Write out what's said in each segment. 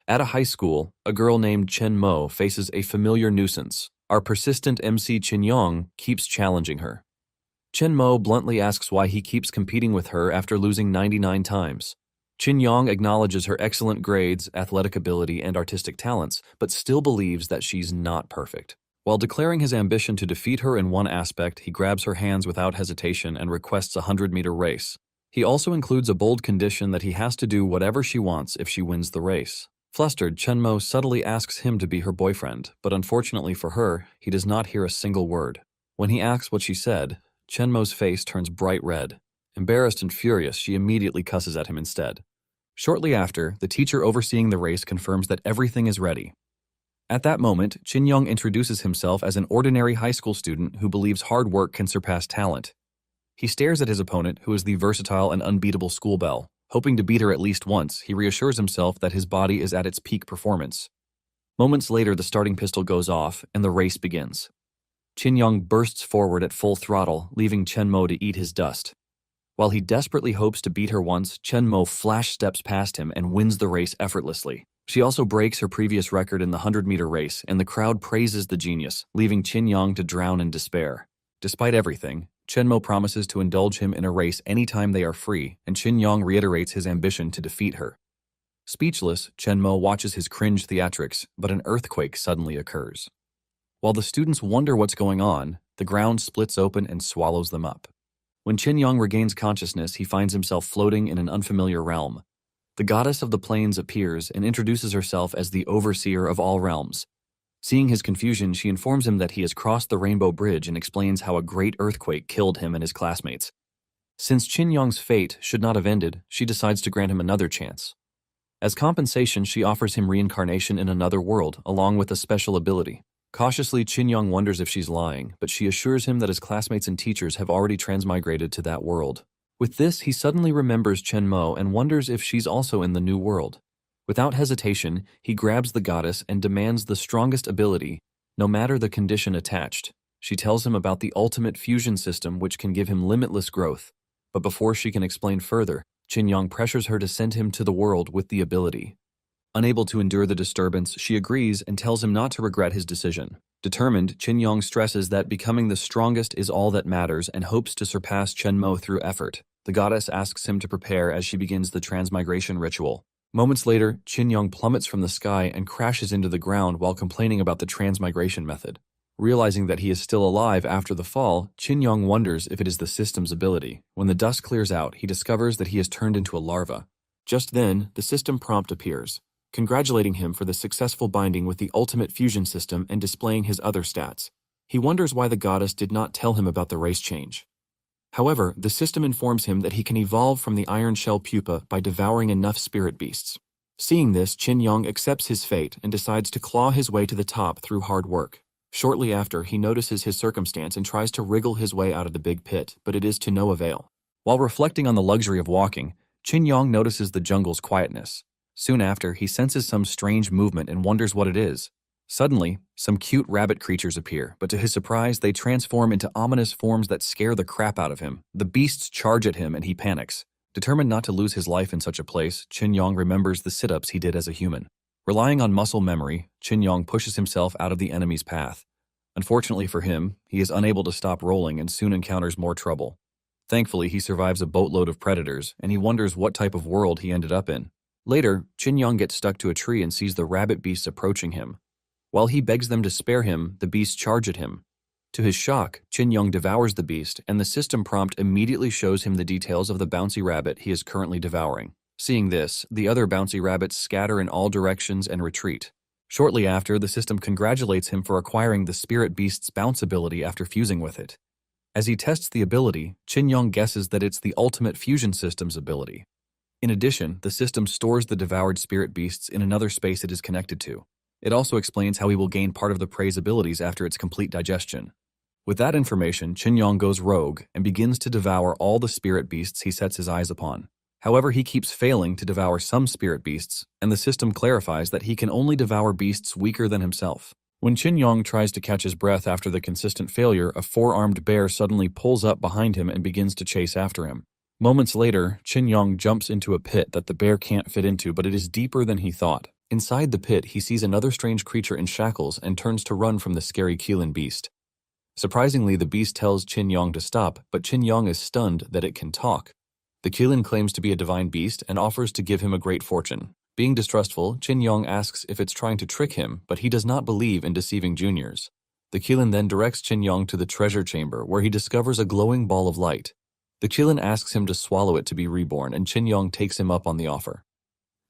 At a high school, a girl named Chen Mo faces a familiar nuisance. Our persistent MC Chen Yong keeps challenging her. Chen Mo bluntly asks why he keeps competing with her after losing 99 times. Chen Yong acknowledges her excellent grades, athletic ability, and artistic talents, but still believes that she's not perfect. While declaring his ambition to defeat her in one aspect, he grabs her hands without hesitation and requests a 100-meter race. He also includes a bold condition that he has to do whatever she wants if she wins the race. Flustered, Chen Mo subtly asks him to be her boyfriend, but unfortunately for her, he does not hear a single word. When he asks what she said, Chen Mo's face turns bright red. Embarrassed and furious, she immediately cusses at him instead. Shortly after, the teacher overseeing the race confirms that everything is ready. At that moment, Chen Yong introduces himself as an ordinary high school student who believes hard work can surpass talent. He stares at his opponent, who is the versatile and unbeatable School Belle. Hoping to beat her at least once, he reassures himself that his body is at its peak performance. Moments later, the starting pistol goes off, and the race begins. Chen Yong bursts forward at full throttle, leaving Chen Mo to eat his dust. While he desperately hopes to beat her once, Chen Mo flash steps past him and wins the race effortlessly. She also breaks her previous record in the 100-meter race, and the crowd praises the genius, leaving Chen Yong to drown in despair. Despite everything, Chen Mo promises to indulge him in a race anytime they are free, and Chen Yong reiterates his ambition to defeat her. Speechless, Chen Mo watches his cringe theatrics, but an earthquake suddenly occurs. While the students wonder what's going on, the ground splits open and swallows them up. When Chen Yong regains consciousness, he finds himself floating in an unfamiliar realm. The goddess of the plains appears and introduces herself as the overseer of all realms. Seeing his confusion, she informs him that he has crossed the Rainbow Bridge and explains how a great earthquake killed him and his classmates. Since Chen Yong's fate should not have ended, she decides to grant him another chance. As compensation, she offers him reincarnation in another world, along with a special ability. Cautiously, Chen Yong wonders if she's lying, but she assures him that his classmates and teachers have already transmigrated to that world. With this, he suddenly remembers Chen Mo and wonders if she's also in the new world. Without hesitation, he grabs the goddess and demands the strongest ability, no matter the condition attached. She tells him about the ultimate fusion system which can give him limitless growth. But before she can explain further, Chen Yong pressures her to send him to the world with the ability. Unable to endure the disturbance, she agrees and tells him not to regret his decision. Determined, Chen Yong stresses that becoming the strongest is all that matters and hopes to surpass Chen Mo through effort. The goddess asks him to prepare as she begins the transmigration ritual. Moments later, Chen Yong plummets from the sky and crashes into the ground while complaining about the transmigration method. Realizing that he is still alive after the fall, Chen Yong wonders if it is the system's ability. When the dust clears out, he discovers that he has turned into a larva. Just then, the system prompt appears, congratulating him for the successful binding with the ultimate fusion system and displaying his other stats. He wonders why the goddess did not tell him about the race change. However, the system informs him that he can evolve from the iron shell pupa by devouring enough spirit beasts. Seeing this, Chen Yong accepts his fate and decides to claw his way to the top through hard work. Shortly after, he notices his circumstance and tries to wriggle his way out of the big pit, but it is to no avail. While reflecting on the luxury of walking, Chen Yong notices the jungle's quietness. Soon after, he senses some strange movement and wonders what it is. Suddenly, some cute rabbit creatures appear, but to his surprise, they transform into ominous forms that scare the crap out of him. The beasts charge at him and he panics. Determined not to lose his life in such a place, Chen Yong remembers the sit-ups he did as a human. Relying on muscle memory, Chen Yong pushes himself out of the enemy's path. Unfortunately for him, he is unable to stop rolling and soon encounters more trouble. Thankfully, he survives a boatload of predators, and he wonders what type of world he ended up in. Later, Chen Yong gets stuck to a tree and sees the rabbit beasts approaching him. While he begs them to spare him, the beasts charge at him. To his shock, Chen Yong devours the beast, and the system prompt immediately shows him the details of the bouncy rabbit he is currently devouring. Seeing this, the other bouncy rabbits scatter in all directions and retreat. Shortly after, the system congratulates him for acquiring the spirit beast's bounce ability after fusing with it. As he tests the ability, Chen Yong guesses that it's the ultimate fusion system's ability. In addition, the system stores the devoured spirit beasts in another space it is connected to. It also explains how he will gain part of the prey's abilities after its complete digestion. With that information, Chen Yong goes rogue and begins to devour all the spirit beasts he sets his eyes upon. However, he keeps failing to devour some spirit beasts, and the system clarifies that he can only devour beasts weaker than himself. When Chen Yong tries to catch his breath after the consistent failure, a four-armed bear suddenly pulls up behind him and begins to chase after him. Moments later, Chen Yong jumps into a pit that the bear can't fit into, but it is deeper than he thought. Inside the pit, he sees another strange creature in shackles and turns to run from the scary Qilin beast. Surprisingly, the beast tells Chen Yong to stop, but Chen Yong is stunned that it can talk. The Qilin claims to be a divine beast and offers to give him a great fortune. Being distrustful, Chen Yong asks if it's trying to trick him, but he does not believe in deceiving juniors. The Qilin then directs Chen Yong to the treasure chamber, where he discovers a glowing ball of light. The Qilin asks him to swallow it to be reborn, and Chen Yong takes him up on the offer.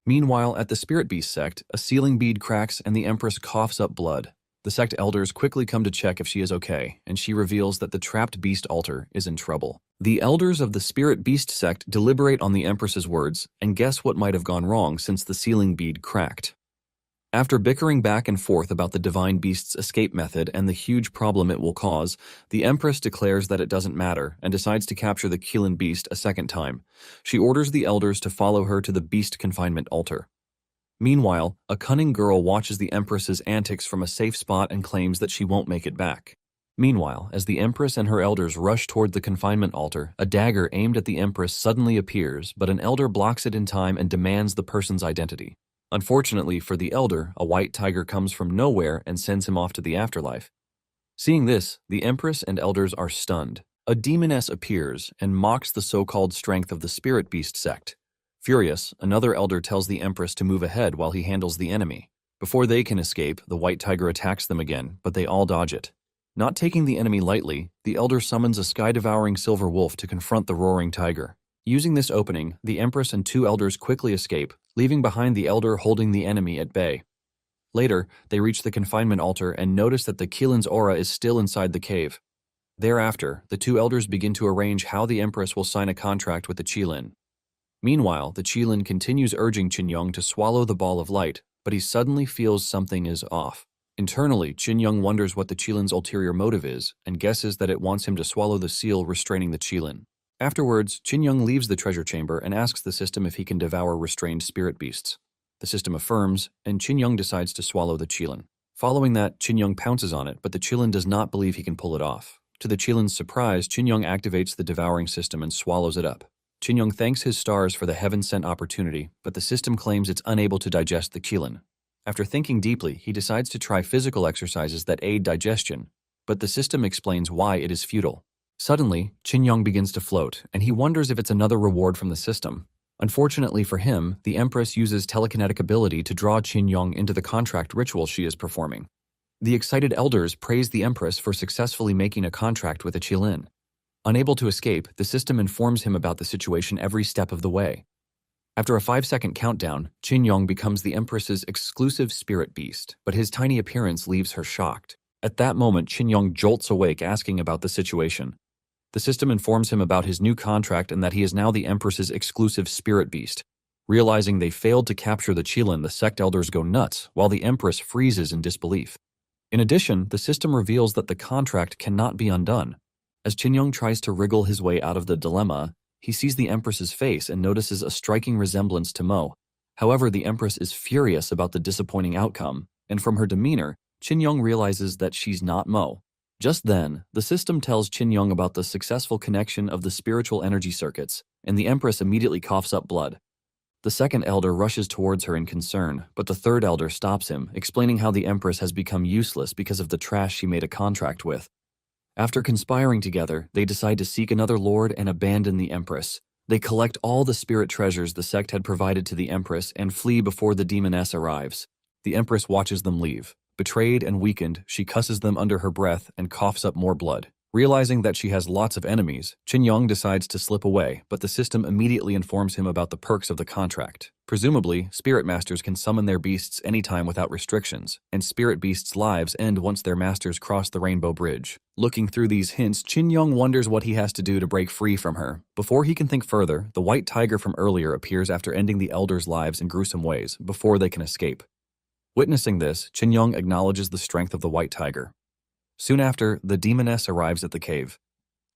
Meanwhile, at the Spirit Beast sect, a sealing bead cracks and the Empress coughs up blood. The sect elders quickly come to check if she is okay, and she reveals that the trapped beast altar is in trouble. The elders of the Spirit Beast sect deliberate on the Empress's words and guess what might have gone wrong since the sealing bead cracked. After bickering back and forth about the divine beast's escape method and the huge problem it will cause, the Empress declares that it doesn't matter and decides to capture the Qilin beast a second time. She orders the elders to follow her to the beast confinement altar. Meanwhile, a cunning girl watches the Empress's antics from a safe spot and claims that she won't make it back. Meanwhile, as the Empress and her elders rush toward the confinement altar, a dagger aimed at the Empress suddenly appears, but an elder blocks it in time and demands the person's identity. Unfortunately for the elder, a white tiger comes from nowhere and sends him off to the afterlife. Seeing this, the Empress and elders are stunned. A demoness appears and mocks the so-called strength of the Spirit Beast sect. Furious, another elder tells the Empress to move ahead while he handles the enemy. Before they can escape, the white tiger attacks them again, but they all dodge it. Not taking the enemy lightly, the elder summons a sky-devouring silver wolf to confront the roaring tiger. Using this opening, the Empress and two elders quickly escape, leaving behind the elder holding the enemy at bay. Later, they reach the confinement altar and notice that the Qilin's aura is still inside the cave. Thereafter, the two elders begin to arrange how the Empress will sign a contract with the Qilin. Meanwhile, the Qilin continues urging Chen Yong to swallow the ball of light, but he suddenly feels something is off. Internally, Chen Yong wonders what the Qilin's ulterior motive is and guesses that it wants him to swallow the seal restraining the Qilin. Afterwards, Chen Yong leaves the treasure chamber and asks the system if he can devour restrained spirit beasts. The system affirms, and Chen Yong decides to swallow the Qilin. Following that, Chen Yong pounces on it, but the Qilin does not believe he can pull it off. To the Qilin's surprise, Chen Yong activates the devouring system and swallows it up. Chen Yong thanks his stars for the heaven-sent opportunity, but the system claims it's unable to digest the Qilin. After thinking deeply, he decides to try physical exercises that aid digestion, but the system explains why it is futile. Suddenly, Chen Yong begins to float, and he wonders if it's another reward from the system. Unfortunately for him, the Empress uses telekinetic ability to draw Chen Yong into the contract ritual she is performing. The excited elders praise the Empress for successfully making a contract with a Qilin. Unable to escape, the system informs him about the situation every step of the way. After a 5-second countdown, Chen Yong becomes the Empress's exclusive spirit beast, but his tiny appearance leaves her shocked. At that moment, Chen Yong jolts awake asking about the situation. The system informs him about his new contract and that he is now the Empress's exclusive spirit beast. Realizing they failed to capture the Qilin, the sect elders go nuts, while the Empress freezes in disbelief. In addition, the system reveals that the contract cannot be undone. As Chen Yong tries to wriggle his way out of the dilemma, he sees the Empress's face and notices a striking resemblance to Mo. However, the Empress is furious about the disappointing outcome, and from her demeanor, Chen Yong realizes that she's not Mo. Just then, the system tells Chen Yong about the successful connection of the spiritual energy circuits, and the Empress immediately coughs up blood. The second elder rushes towards her in concern, but the third elder stops him, explaining how the Empress has become useless because of the trash she made a contract with. After conspiring together, they decide to seek another lord and abandon the Empress. They collect all the spirit treasures the sect had provided to the Empress and flee before the demoness arrives. The Empress watches them leave. Betrayed and weakened, she cusses them under her breath and coughs up more blood. Realizing that she has lots of enemies, Chen Yong decides to slip away, but the system immediately informs him about the perks of the contract. Presumably, spirit masters can summon their beasts anytime without restrictions, and spirit beasts' lives end once their masters cross the Rainbow Bridge. Looking through these hints, Chen Yong wonders what he has to do to break free from her. Before he can think further, the white tiger from earlier appears after ending the elders' lives in gruesome ways, before they can escape. Witnessing this, Chen Yong acknowledges the strength of the white tiger. Soon after, the demoness arrives at the cave.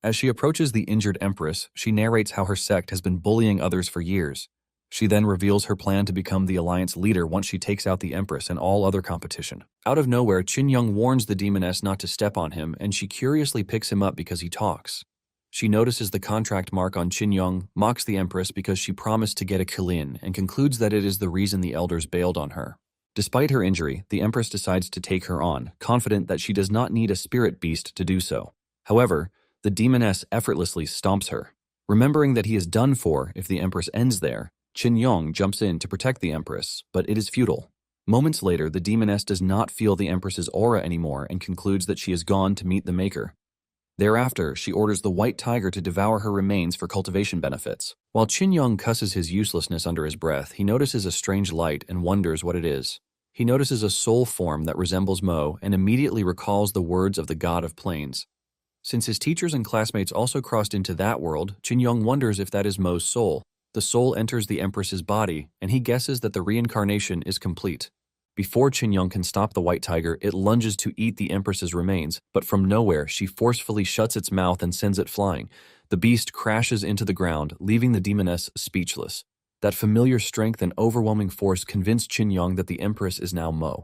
As she approaches the injured Empress, she narrates how her sect has been bullying others for years. She then reveals her plan to become the alliance leader once she takes out the Empress and all other competition. Out of nowhere, Chen Yong warns the demoness not to step on him, and she curiously picks him up because he talks. She notices the contract mark on Chen Yong, mocks the Empress because she promised to get a Qilin, and concludes that it is the reason the elders bailed on her. Despite her injury, the Empress decides to take her on, confident that she does not need a spirit beast to do so. However, the demoness effortlessly stomps her. Remembering that he is done for if the Empress ends there, Chen Yong jumps in to protect the Empress, but it is futile. Moments later, the demoness does not feel the Empress's aura anymore and concludes that she is gone to meet the Maker. Thereafter, she orders the white tiger to devour her remains for cultivation benefits. While Chen Yong cusses his uselessness under his breath, he notices a strange light and wonders what it is. He notices a soul form that resembles Mo and immediately recalls the words of the god of plains. Since his teachers and classmates also crossed into that world, Chen Yong wonders if that is Mo's soul. The soul enters the Empress's body, and he guesses that the reincarnation is complete. Before Chen Yong can stop the white tiger, it lunges to eat the Empress's remains, but from nowhere, she forcefully shuts its mouth and sends it flying. The beast crashes into the ground, leaving the demoness speechless. That familiar strength and overwhelming force convince Chen Yong that the Empress is now Mo.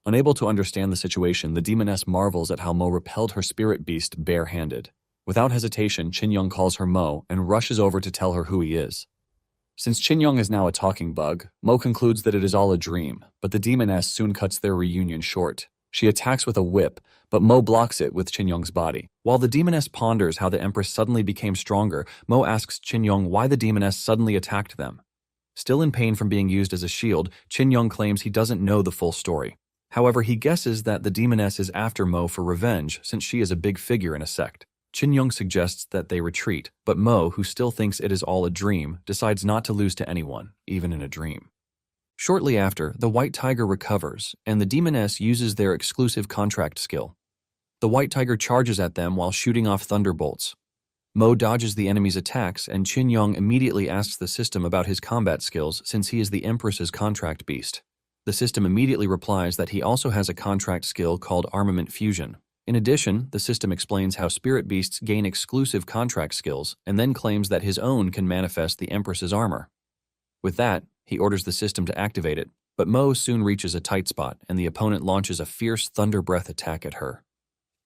Unable to understand the situation, the demoness marvels at how Mo repelled her spirit beast barehanded. Without hesitation, Chen Yong calls her Mo and rushes over to tell her who he is. Since Chen Yong is now a talking bug, Mo concludes that it is all a dream, but the demoness soon cuts their reunion short. She attacks with a whip, but Mo blocks it with Chen Yong's body. While the demoness ponders how the Empress suddenly became stronger, Mo asks Chen Yong why the demoness suddenly attacked them. Still in pain from being used as a shield, Chen Yong claims he doesn't know the full story. However, he guesses that the demoness is after Mo for revenge since she is a big figure in a sect. Chen Yong suggests that they retreat, but Mo, who still thinks it is all a dream, decides not to lose to anyone, even in a dream. Shortly after, the white tiger recovers, and the demoness uses their exclusive contract skill. The white tiger charges at them while shooting off thunderbolts. Mo dodges the enemy's attacks, and Chen Yong immediately asks the system about his combat skills since he is the Empress's contract beast. The system immediately replies that he also has a contract skill called armament fusion. In addition, the system explains how spirit beasts gain exclusive contract skills and then claims that his own can manifest the Empress's armor. With that, he orders the system to activate it, but Mo soon reaches a tight spot and the opponent launches a fierce thunder breath attack at her.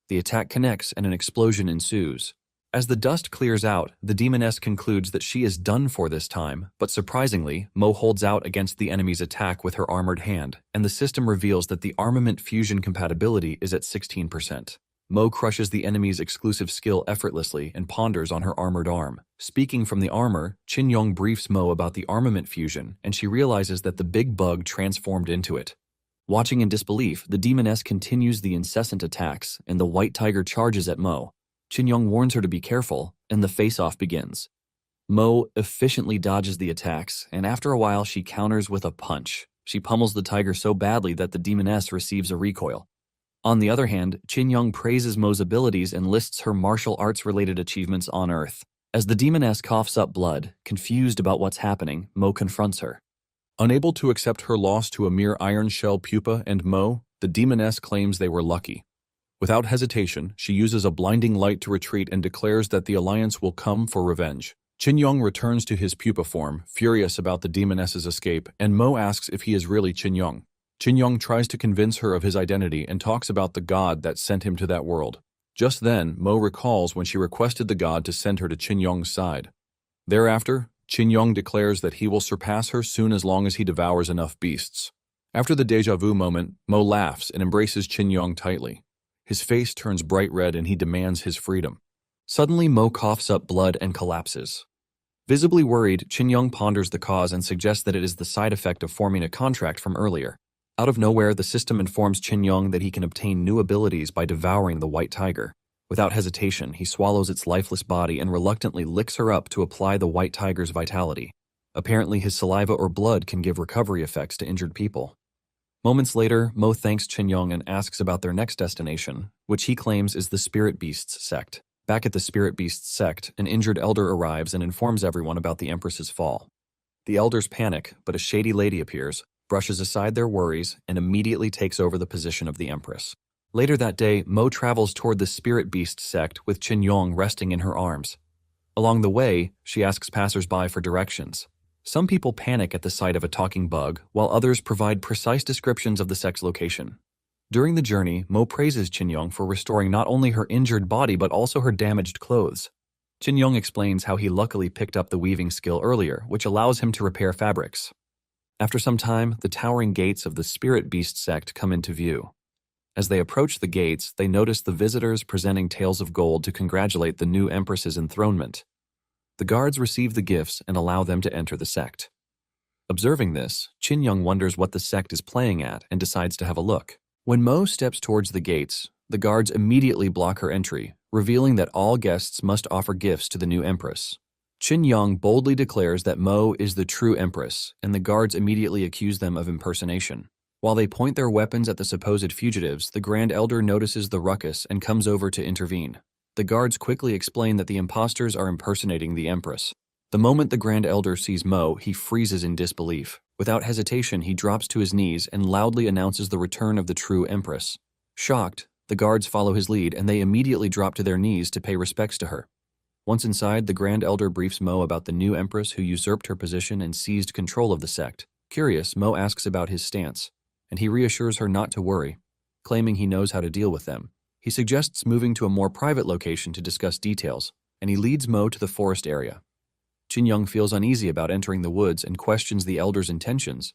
The attack connects and an explosion ensues. As the dust clears out, the demoness concludes that she is done for this time, but surprisingly, Mo holds out against the enemy's attack with her armored hand, and the system reveals that the armament fusion compatibility is at 16%. Mo crushes the enemy's exclusive skill effortlessly and ponders on her armored arm. Speaking from the armor, Chen Yong briefs Mo about the armament fusion, and she realizes that the big bug transformed into it. Watching in disbelief, the demoness continues the incessant attacks, and the white tiger charges at Mo. Chen Yong warns her to be careful, and the face-off begins. Mo efficiently dodges the attacks, and after a while she counters with a punch. She pummels the tiger so badly that the demoness receives a recoil. On the other hand, Chen Yong praises Mo's abilities and lists her martial arts-related achievements on Earth. As the demoness coughs up blood, confused about what's happening, Mo confronts her. Unable to accept her loss to a mere iron shell pupa and Mo, the demoness claims they were lucky. Without hesitation, she uses a blinding light to retreat and declares that the alliance will come for revenge. Chen Yong returns to his pupa form, furious about the demoness's escape, and Mo asks if he is really Chen Yong. Chen Yong tries to convince her of his identity and talks about the god that sent him to that world. Just then, Mo recalls when she requested the god to send her to Chen Yong's side. Thereafter, Chen Yong declares that he will surpass her soon as long as he devours enough beasts. After the deja vu moment, Mo laughs and embraces Chen Yong tightly. His face turns bright red and he demands his freedom. Suddenly, Mo coughs up blood and collapses. Visibly worried, Chen Yong ponders the cause and suggests that it is the side effect of forming a contract from earlier. Out of nowhere, the system informs Chen Yong that he can obtain new abilities by devouring the white tiger. Without hesitation, he swallows its lifeless body and reluctantly licks her up to apply the white tiger's vitality. Apparently, his saliva or blood can give recovery effects to injured people. Moments later, Mo thanks Chen Yong and asks about their next destination, which he claims is the Spirit Beasts sect. Back at the Spirit Beasts sect, an injured elder arrives and informs everyone about the Empress's fall. The elders panic, but a shady lady appears, brushes aside their worries, and immediately takes over the position of the Empress. Later that day, Mo travels toward the Spirit Beast sect with Chen Yong resting in her arms. Along the way, she asks passers-by for directions. Some people panic at the sight of a talking bug, while others provide precise descriptions of the sect's location. During the journey, Mo praises Chen Yong for restoring not only her injured body but also her damaged clothes. Chen Yong explains how he luckily picked up the weaving skill earlier, which allows him to repair fabrics. After some time, the towering gates of the Spirit Beast sect come into view. As they approach the gates, they notice the visitors presenting tails of gold to congratulate the new Empress's enthronement. The guards receive the gifts and allow them to enter the sect. Observing this, Chen Yong wonders what the sect is playing at and decides to have a look. When Mo steps towards the gates, the guards immediately block her entry, revealing that all guests must offer gifts to the new Empress. Chen Yong boldly declares that Mo is the true Empress, and the guards immediately accuse them of impersonation. While they point their weapons at the supposed fugitives, the Grand Elder notices the ruckus and comes over to intervene. The guards quickly explain that the imposters are impersonating the Empress. The moment the Grand Elder sees Mo, he freezes in disbelief. Without hesitation, he drops to his knees and loudly announces the return of the true Empress. Shocked, the guards follow his lead and they immediately drop to their knees to pay respects to her. Once inside, the Grand Elder briefs Mo about the new Empress who usurped her position and seized control of the sect. Curious, Mo asks about his stance, and he reassures her not to worry, claiming he knows how to deal with them. He suggests moving to a more private location to discuss details, and he leads Mo to the forest area. Chen Yong feels uneasy about entering the woods and questions the Elder's intentions,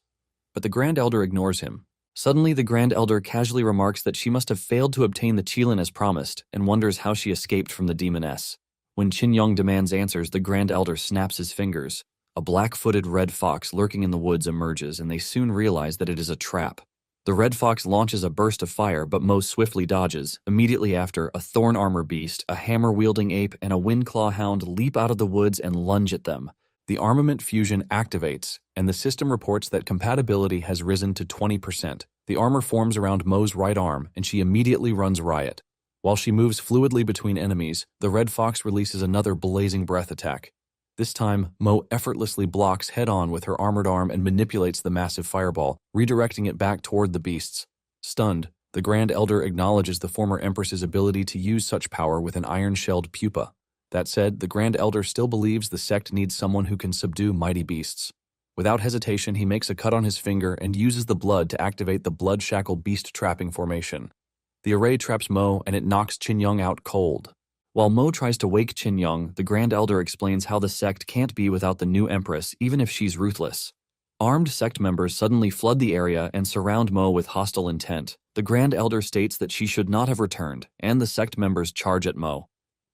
but the Grand Elder ignores him. Suddenly, the Grand Elder casually remarks that she must have failed to obtain the Qilin as promised and wonders how she escaped from the demoness. When Chen Yong demands answers, the Grand Elder snaps his fingers. A black-footed red fox lurking in the woods emerges, and they soon realize that it is a trap. The red fox launches a burst of fire, but Mo swiftly dodges. Immediately after, a thorn armor beast, a hammer-wielding ape, and a windclaw hound leap out of the woods and lunge at them. The armament fusion activates, and the system reports that compatibility has risen to 20%. The armor forms around Mo's right arm, and she immediately runs riot. While she moves fluidly between enemies, the red fox releases another blazing breath attack. This time, Mo effortlessly blocks head-on with her armored arm and manipulates the massive fireball, redirecting it back toward the beasts. Stunned, the Grand Elder acknowledges the former Empress's ability to use such power with an iron-shelled pupa. That said, the Grand Elder still believes the sect needs someone who can subdue mighty beasts. Without hesitation, he makes a cut on his finger and uses the blood to activate the blood shackle beast trapping formation. The array traps Mo, and it knocks Chen Yong out cold. While Mo tries to wake Chen Yong, the Grand Elder explains how the sect can't be without the new Empress, even if she's ruthless. Armed sect members suddenly flood the area and surround Mo with hostile intent. The Grand Elder states that she should not have returned, and the sect members charge at Mo.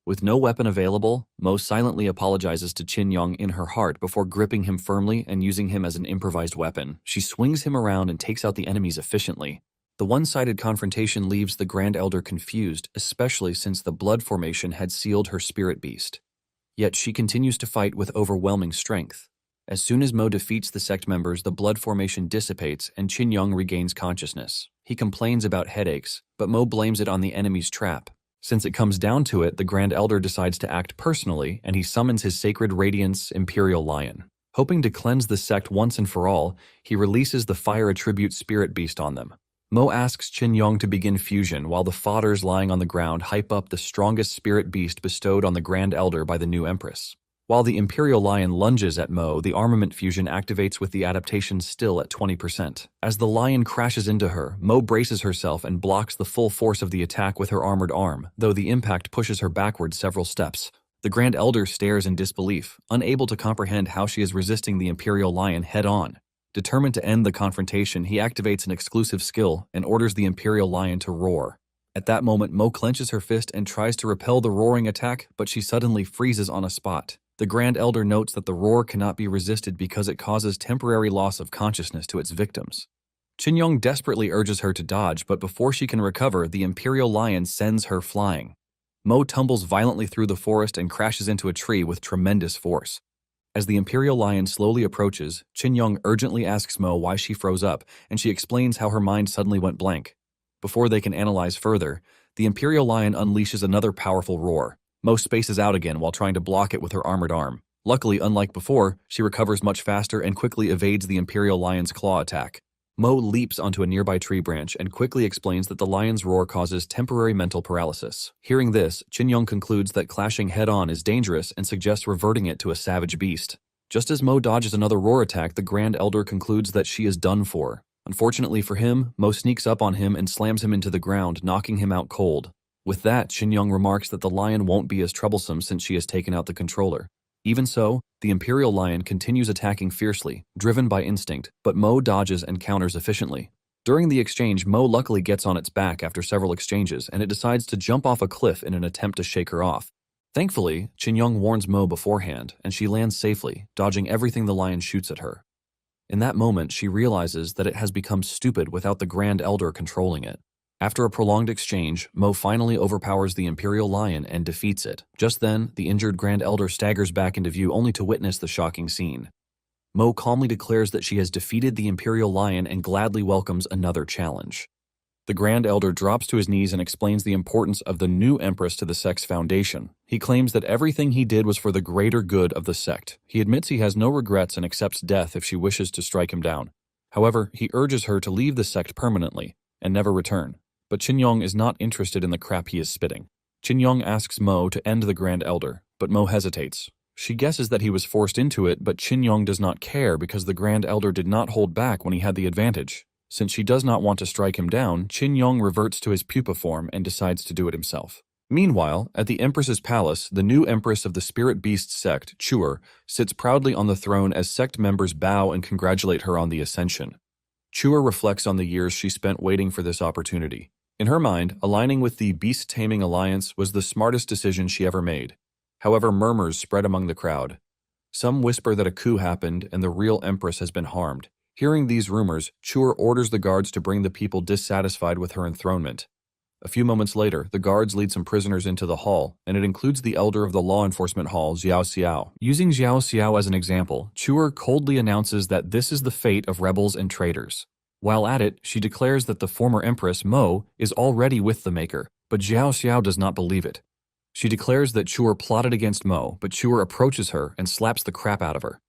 With no weapon available, Mo silently apologizes to Chen Yong in her heart before gripping him firmly and using him as an improvised weapon. She swings him around and takes out the enemies efficiently. The one-sided confrontation leaves the Grand Elder confused, especially since the blood formation had sealed her spirit beast. Yet she continues to fight with overwhelming strength. As soon as Mo defeats the sect members, the blood formation dissipates and Chen Yong regains consciousness. He complains about headaches, but Mo blames it on the enemy's trap. Since it comes down to it, the Grand Elder decides to act personally, and he summons his sacred radiance, Imperial Lion. Hoping to cleanse the sect once and for all, he releases the fire attribute spirit beast on them. Mo asks Chen Yong to begin fusion while the fodders lying on the ground hype up the strongest spirit beast bestowed on the Grand Elder by the new Empress. While the Imperial Lion lunges at Mo, the armament fusion activates with the adaptation still at 20%. As the lion crashes into her, Mo braces herself and blocks the full force of the attack with her armored arm, though the impact pushes her backward several steps. The Grand Elder stares in disbelief, unable to comprehend how she is resisting the Imperial Lion head-on. Determined to end the confrontation, he activates an exclusive skill and orders the Imperial Lion to roar. At that moment, Mo clenches her fist and tries to repel the roaring attack, but she suddenly freezes on a spot. The Grand Elder notes that the roar cannot be resisted because it causes temporary loss of consciousness to its victims. Chen Yong desperately urges her to dodge, but before she can recover, the Imperial Lion sends her flying. Mo tumbles violently through the forest and crashes into a tree with tremendous force. As the Imperial Lion slowly approaches, Chen Yong urgently asks Mo why she froze up, and she explains how her mind suddenly went blank. Before they can analyze further, the Imperial Lion unleashes another powerful roar. Mo spaces out again while trying to block it with her armored arm. Luckily, unlike before, she recovers much faster and quickly evades the Imperial Lion's claw attack. Mo leaps onto a nearby tree branch and quickly explains that the lion's roar causes temporary mental paralysis. Hearing this, Chen Yong concludes that clashing head-on is dangerous and suggests reverting it to a savage beast. Just as Mo dodges another roar attack, the Grand Elder concludes that she is done for. Unfortunately for him, Mo sneaks up on him and slams him into the ground, knocking him out cold. With that, Chen Yong remarks that the lion won't be as troublesome since she has taken out the controller. Even so, the Imperial Lion continues attacking fiercely, driven by instinct, but Mo dodges and counters efficiently. During the exchange, Mo luckily gets on its back after several exchanges, and it decides to jump off a cliff in an attempt to shake her off. Thankfully, Chen Yong warns Mo beforehand, and she lands safely, dodging everything the lion shoots at her. In that moment, she realizes that it has become stupid without the Grand Elder controlling it. After a prolonged exchange, Mo finally overpowers the Imperial Lion and defeats it. Just then, the injured Grand Elder staggers back into view only to witness the shocking scene. Mo calmly declares that she has defeated the Imperial Lion and gladly welcomes another challenge. The Grand Elder drops to his knees and explains the importance of the new Empress to the sect's foundation. He claims that everything he did was for the greater good of the sect. He admits he has no regrets and accepts death if she wishes to strike him down. However, he urges her to leave the sect permanently and never return. But Chen Yong is not interested in the crap he is spitting. Chen Yong asks Mo to end the Grand Elder, but Mo hesitates. She guesses that he was forced into it, but Chen Yong does not care because the Grand Elder did not hold back when he had the advantage. Since she does not want to strike him down, Chen Yong reverts to his pupa form and decides to do it himself. Meanwhile, at the Empress's palace, the new Empress of the Spirit Beast sect, Chuer, sits proudly on the throne as sect members bow and congratulate her on the ascension. Chuer reflects on the years she spent waiting for this opportunity. In her mind, aligning with the Beast Taming Alliance was the smartest decision she ever made. However, murmurs spread among the crowd. Some whisper that a coup happened and the real Empress has been harmed. Hearing these rumors, Chuer orders the guards to bring the people dissatisfied with her enthronement. A few moments later, the guards lead some prisoners into the hall, and it includes the elder of the law enforcement hall, Xiao Xiao. Using Xiao Xiao as an example, Chuer coldly announces that this is the fate of rebels and traitors. While at it, she declares that the former Empress, Mo, is already with the Maker, but Xiao Xiao does not believe it. She declares that Chuer plotted against Mo, but Chuer approaches her and slaps the crap out of her.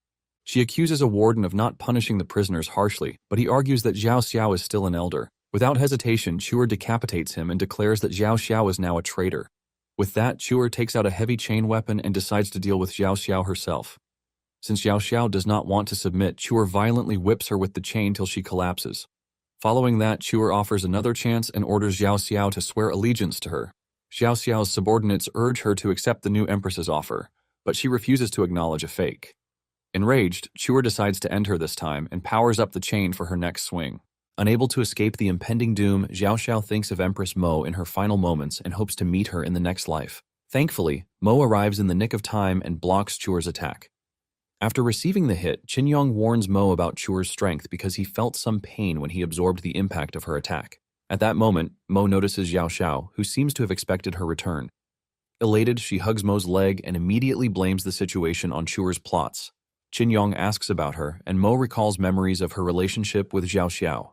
She accuses a warden of not punishing the prisoners harshly, but he argues that Xiao Xiao is still an elder. Without hesitation, Chuer decapitates him and declares that Xiao Xiao is now a traitor. With that, Chuer takes out a heavy chain weapon and decides to deal with Xiao Xiao herself. Since Xiao Xiao does not want to submit, Chuer violently whips her with the chain till she collapses. Following that, Chuer offers another chance and orders Xiao Xiao to swear allegiance to her. Xiao Xiao's subordinates urge her to accept the new Empress's offer, but she refuses to acknowledge a fake. Enraged, Chuer decides to end her this time and powers up the chain for her next swing. Unable to escape the impending doom, Xiao Xiao thinks of Empress Mo in her final moments and hopes to meet her in the next life. Thankfully, Mo arrives in the nick of time and blocks Chuer's attack. After receiving the hit, Chen Yong warns Mo about Chuer's strength because he felt some pain when he absorbed the impact of her attack. At that moment, Mo notices Xiao Xiao, who seems to have expected her return. Elated, she hugs Mo's leg and immediately blames the situation on Chuer's plots. Chen Yong asks about her, and Mo recalls memories of her relationship with Xiao Xiao.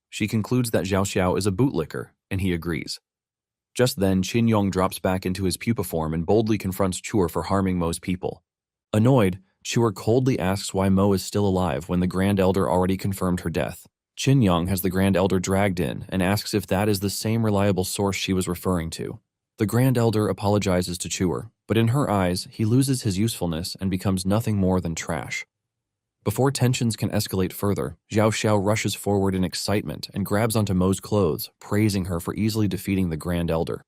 She concludes that Xiao Xiao is a bootlicker, and he agrees. Just then, Chen Yong drops back into his pupa form and boldly confronts Chuer for harming Mo's people. Annoyed, Chuer coldly asks why Mo is still alive when the Grand Elder already confirmed her death. Chen Yong has the Grand Elder dragged in and asks if that is the same reliable source she was referring to. The Grand Elder apologizes to Chuer, but in her eyes, he loses his usefulness and becomes nothing more than trash. Before tensions can escalate further, Xiao Xiao rushes forward in excitement and grabs onto Mo's clothes, praising her for easily defeating the Grand Elder.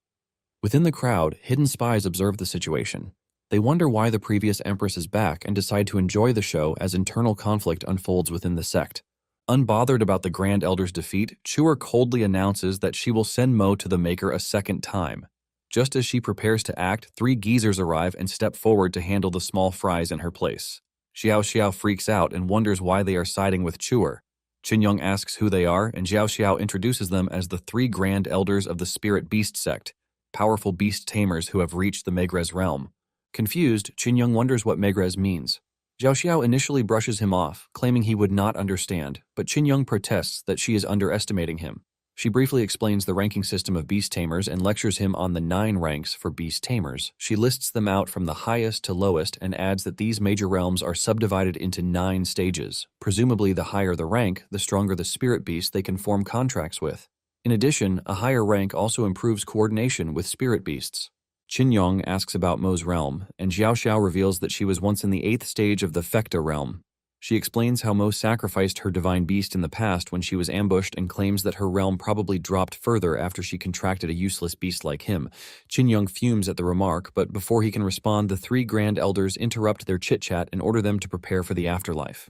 Within the crowd, hidden spies observe the situation. They wonder why the previous Empress is back and decide to enjoy the show as internal conflict unfolds within the sect. Unbothered about the Grand Elder's defeat, Chuer coldly announces that she will send Mo to the Maker a second time. Just as she prepares to act, 3 geezers arrive and step forward to handle the small fries in her place. Xiao Xiao freaks out and wonders why they are siding with Chuer. Chen Yong asks who they are, and Xiao Xiao introduces them as the 3 Grand Elders of the Spirit Beast sect, powerful beast tamers who have reached the Maigres realm. Confused, Chen Yong wonders what Maigres means. Xiao Xiao initially brushes him off, claiming he would not understand, but Chen Yong protests that she is underestimating him. She briefly explains the ranking system of beast tamers and lectures him on the 9 ranks for beast tamers. She lists them out from the highest to lowest and adds that these major realms are subdivided into 9 stages. Presumably, the higher the rank, the stronger the spirit beast they can form contracts with. In addition, a higher rank also improves coordination with spirit beasts. Chen Yong asks about Mo's realm, and Xiao Xiao reveals that she was once in the 8th stage of the Fecta realm. She explains how Mo sacrificed her divine beast in the past when she was ambushed and claims that her realm probably dropped further after she contracted a useless beast like him. Chen Yong fumes at the remark, but before he can respond, the three Grand Elders interrupt their chit-chat and order them to prepare for the afterlife.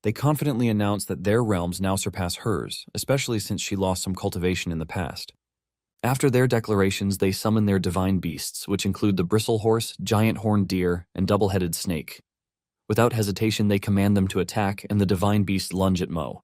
They confidently announce that their realms now surpass hers, especially since she lost some cultivation in the past. After their declarations, they summon their divine beasts, which include the bristle horse, giant horned deer, and double-headed snake. Without hesitation, they command them to attack, and the divine beasts lunge at Mo.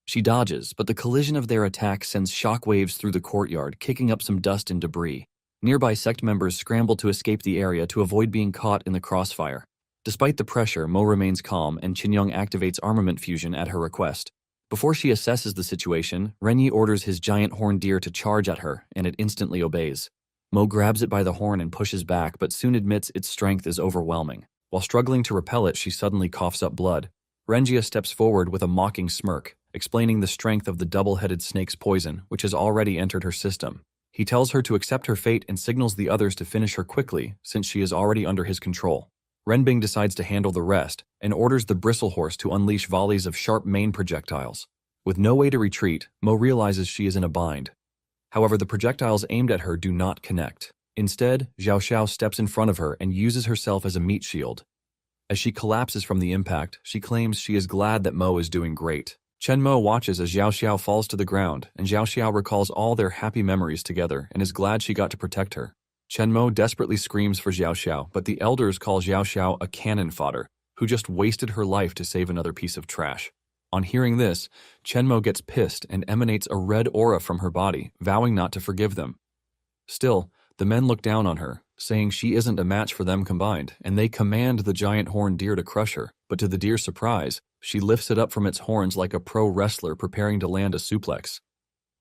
She dodges, but the collision of their attack sends shockwaves through the courtyard, kicking up some dust and debris. Nearby sect members scramble to escape the area to avoid being caught in the crossfire. Despite the pressure, Mo remains calm, and Chen Yong activates armament fusion at her request. Before she assesses the situation, Renyi orders his giant horned deer to charge at her, and it instantly obeys. Mo grabs it by the horn and pushes back, but soon admits its strength is overwhelming. While struggling to repel it, she suddenly coughs up blood. Renjia steps forward with a mocking smirk, explaining the strength of the double-headed snake's poison, which has already entered her system. He tells her to accept her fate and signals the others to finish her quickly, since she is already under his control. Renbing decides to handle the rest, and orders the bristle horse to unleash volleys of sharp main projectiles. With no way to retreat, Mo realizes she is in a bind. However, the projectiles aimed at her do not connect. Instead, Xiao Xiao steps in front of her and uses herself as a meat shield. As she collapses from the impact, she claims she is glad that Mo is doing great. Chen Mo watches as Xiao Xiao falls to the ground, and Xiao Xiao recalls all their happy memories together and is glad she got to protect her. Chen Mo desperately screams for Xiao Xiao, but the elders call Xiao Xiao a cannon fodder, who just wasted her life to save another piece of trash. On hearing this, Chen Mo gets pissed and emanates a red aura from her body, vowing not to forgive them. Still, the men look down on her, saying she isn't a match for them combined, and they command the giant horned deer to crush her, but to the deer's surprise, she lifts it up from its horns like a pro wrestler preparing to land a suplex.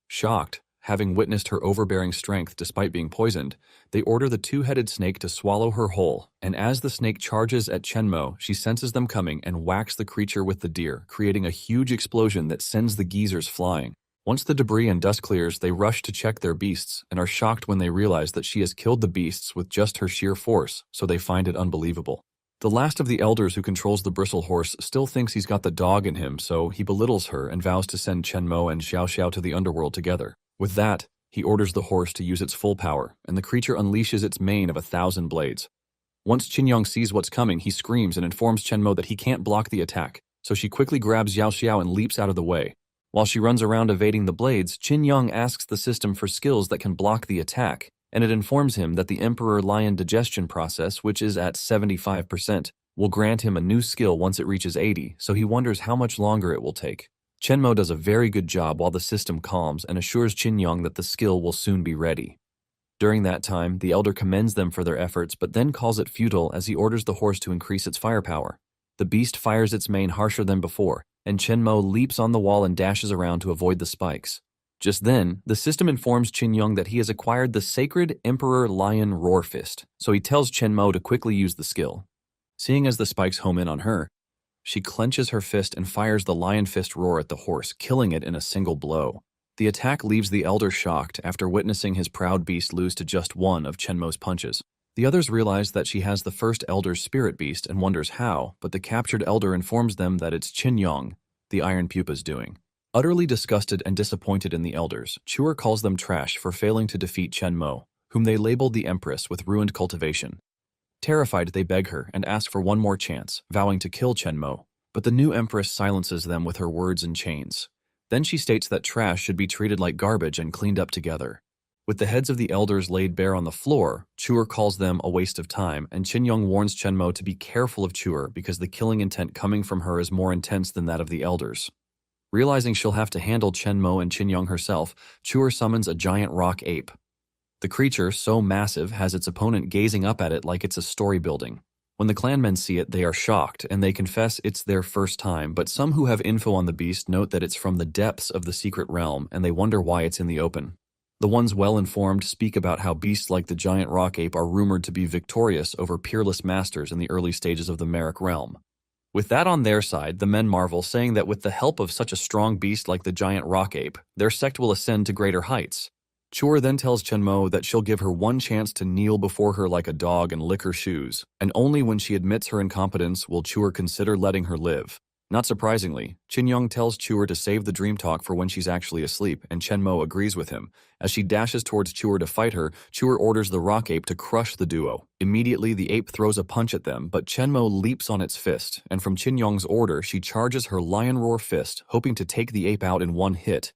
Shocked, having witnessed her overbearing strength despite being poisoned, they order the two-headed snake to swallow her whole, and as the snake charges at Chen Mo, she senses them coming and whacks the creature with the deer, creating a huge explosion that sends the geezers flying. Once the debris and dust clears, they rush to check their beasts and are shocked when they realize that she has killed the beasts with just her sheer force, so they find it unbelievable. The last of the elders who controls the bristle horse still thinks he's got the dog in him, so he belittles her and vows to send Chen Mo and Xiao Xiao to the underworld together. With that, he orders the horse to use its full power, and the creature unleashes its mane of 1,000 blades. Once Chen Yong sees what's coming, he screams and informs Chen Mo that he can't block the attack, so she quickly grabs Xiao Xiao and leaps out of the way. While she runs around evading the blades, Chen Yong asks the system for skills that can block the attack, and it informs him that the Emperor Lion digestion process, which is at 75%, will grant him a new skill once it reaches 80, so he wonders how much longer it will take. Chen Mo does a very good job while the system calms and assures Chen Yong that the skill will soon be ready. During that time, the elder commends them for their efforts but then calls it futile as he orders the horse to increase its firepower. The beast fires its mane harsher than before, and Chen Mo leaps on the wall and dashes around to avoid the spikes. Just then, the system informs Chen Yong that he has acquired the sacred Emperor Lion Roar Fist, so he tells Chen Mo to quickly use the skill. Seeing as the spikes home in on her, she clenches her fist and fires the Lion Fist roar at the horse, killing it in a single blow. The attack leaves the elder shocked after witnessing his proud beast lose to just one of Chen Mo's punches. The others realize that she has the first elder's spirit beast and wonders how, but the captured elder informs them that it's Chen Yong, the Iron Pupa's doing. Utterly disgusted and disappointed in the elders, Chuer calls them trash for failing to defeat Chen Mo, whom they labeled the Empress with ruined cultivation. Terrified, they beg her and ask for one more chance, vowing to kill Chen Mo, but the new Empress silences them with her words and chains. Then she states that trash should be treated like garbage and cleaned up together. With the heads of the elders laid bare on the floor, Chuer calls them a waste of time, and Chen Yong warns Chen Mo to be careful of Chuer because the killing intent coming from her is more intense than that of the elders. Realizing she'll have to handle Chen Mo and Chen Yong herself, Chuer summons a giant rock ape. The creature, so massive, has its opponent gazing up at it like it's a story building. When the clanmen see it, they are shocked, and they confess it's their first time, but some who have info on the beast note that it's from the depths of the secret realm, and they wonder why it's in the open. The ones well-informed speak about how beasts like the giant rock ape are rumored to be victorious over peerless masters in the early stages of the Merrick realm. With that on their side, the men marvel, saying that with the help of such a strong beast like the giant rock ape, their sect will ascend to greater heights. Chuer then tells Chen Mo that she'll give her one chance to kneel before her like a dog and lick her shoes, and only when she admits her incompetence will Chuer consider letting her live. Not surprisingly, Chen Yong tells Chuer to save the dream talk for when she's actually asleep, and Chen Mo agrees with him. As she dashes towards Chuer to fight her, Chuer orders the rock ape to crush the duo. Immediately, the ape throws a punch at them, but Chen Mo leaps on its fist, and from Chen Yong's order, she charges her lion roar fist, hoping to take the ape out in one hit.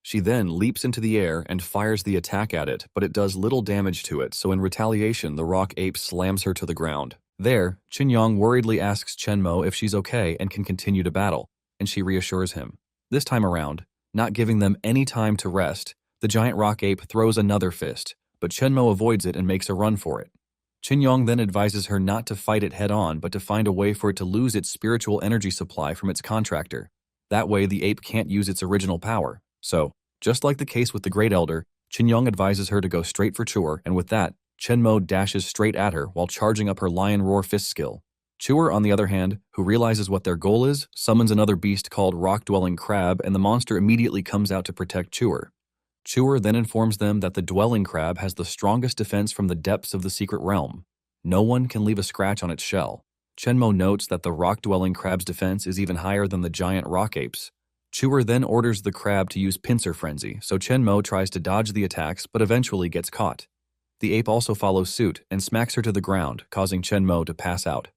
She then leaps into the air and fires the attack at it, but it does little damage to it, so in retaliation, the rock ape slams her to the ground. There, Chen Yong worriedly asks Chen Mo if she's okay and can continue to battle, and she reassures him. This time around, not giving them any time to rest, the giant rock ape throws another fist, but Chen Mo avoids it and makes a run for it. Chen Yong then advises her not to fight it head-on, but to find a way for it to lose its spiritual energy supply from its contractor. That way, the ape can't use its original power. So, just like the case with the Great Elder, Chen Yong advises her to go straight for Chuer, and with that, Chen Mo dashes straight at her while charging up her lion roar fist skill. Chuer, on the other hand, who realizes what their goal is, summons another beast called Rock-Dwelling Crab, and the monster immediately comes out to protect Chuer. Chuer then informs them that the Dwelling Crab has the strongest defense from the depths of the secret realm. No one can leave a scratch on its shell. Chen Mo notes that the Rock-Dwelling Crab's defense is even higher than the giant rock ape's. Chuer then orders the crab to use pincer frenzy, so Chen Mo tries to dodge the attacks but eventually gets caught. The ape also follows suit and smacks her to the ground, causing Chen Mo to pass out.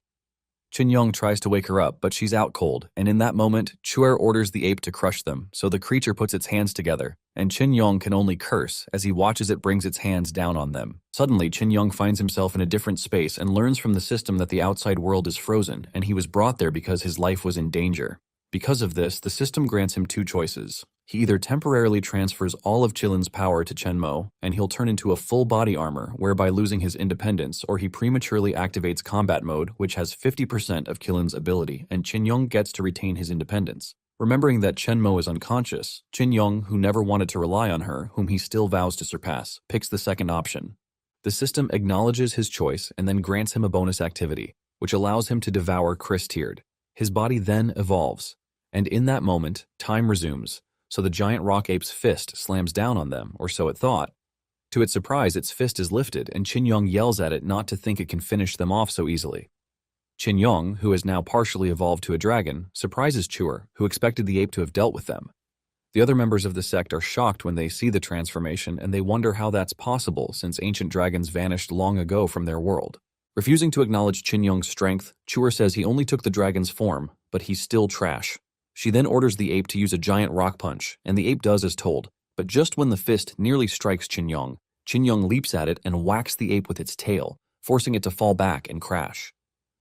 Chen Yong tries to wake her up, but she's out cold, and in that moment, Chuer orders the ape to crush them, so the creature puts its hands together, and Chen Yong can only curse as he watches it brings its hands down on them. Suddenly, Chen Yong finds himself in a different space and learns from the system that the outside world is frozen, and he was brought there because his life was in danger. Because of this, the system grants him two choices. He either temporarily transfers all of Qilin's power to Chen Mo, and he'll turn into a full body armor, whereby losing his independence, or he prematurely activates combat mode, which has 50% of Qilin's ability, and Chen Yong gets to retain his independence. Remembering that Chen Mo is unconscious, Chen Yong, who never wanted to rely on her, whom he still vows to surpass, picks the second option. The system acknowledges his choice and then grants him a bonus activity, which allows him to devour Chris-tiered. His body then evolves, and in that moment, time resumes. So the giant rock ape's fist slams down on them, or so it thought. To its surprise, its fist is lifted, and Chen Yong yells at it not to think it can finish them off so easily. Chen Yong, who has now partially evolved to a dragon, surprises Chuer, who expected the ape to have dealt with them. The other members of the sect are shocked when they see the transformation, and they wonder how that's possible since ancient dragons vanished long ago from their world. Refusing to acknowledge Chen Yong's strength, Chuer says he only took the dragon's form, but he's still trash. She then orders the ape to use a giant rock punch, and the ape does as told, but just when the fist nearly strikes Chen Yong leaps at it and whacks the ape with its tail, forcing it to fall back and crash.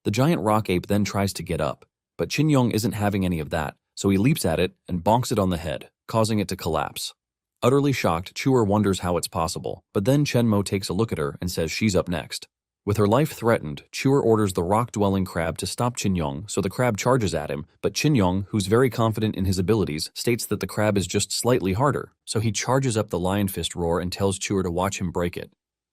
The giant rock ape then tries to get up, but Chen Yong isn't having any of that, so he leaps at it and bonks it on the head, causing it to collapse. Utterly shocked, Chuer wonders how it's possible, but then Chen Mo takes a look at her and says she's up next. With her life threatened, Chuer orders the rock-dwelling crab to stop Chen Yong, so the crab charges at him, but Chen Yong, who's very confident in his abilities, states that the crab is just slightly harder, so he charges up the lion fist roar and tells Chuer to watch him break it.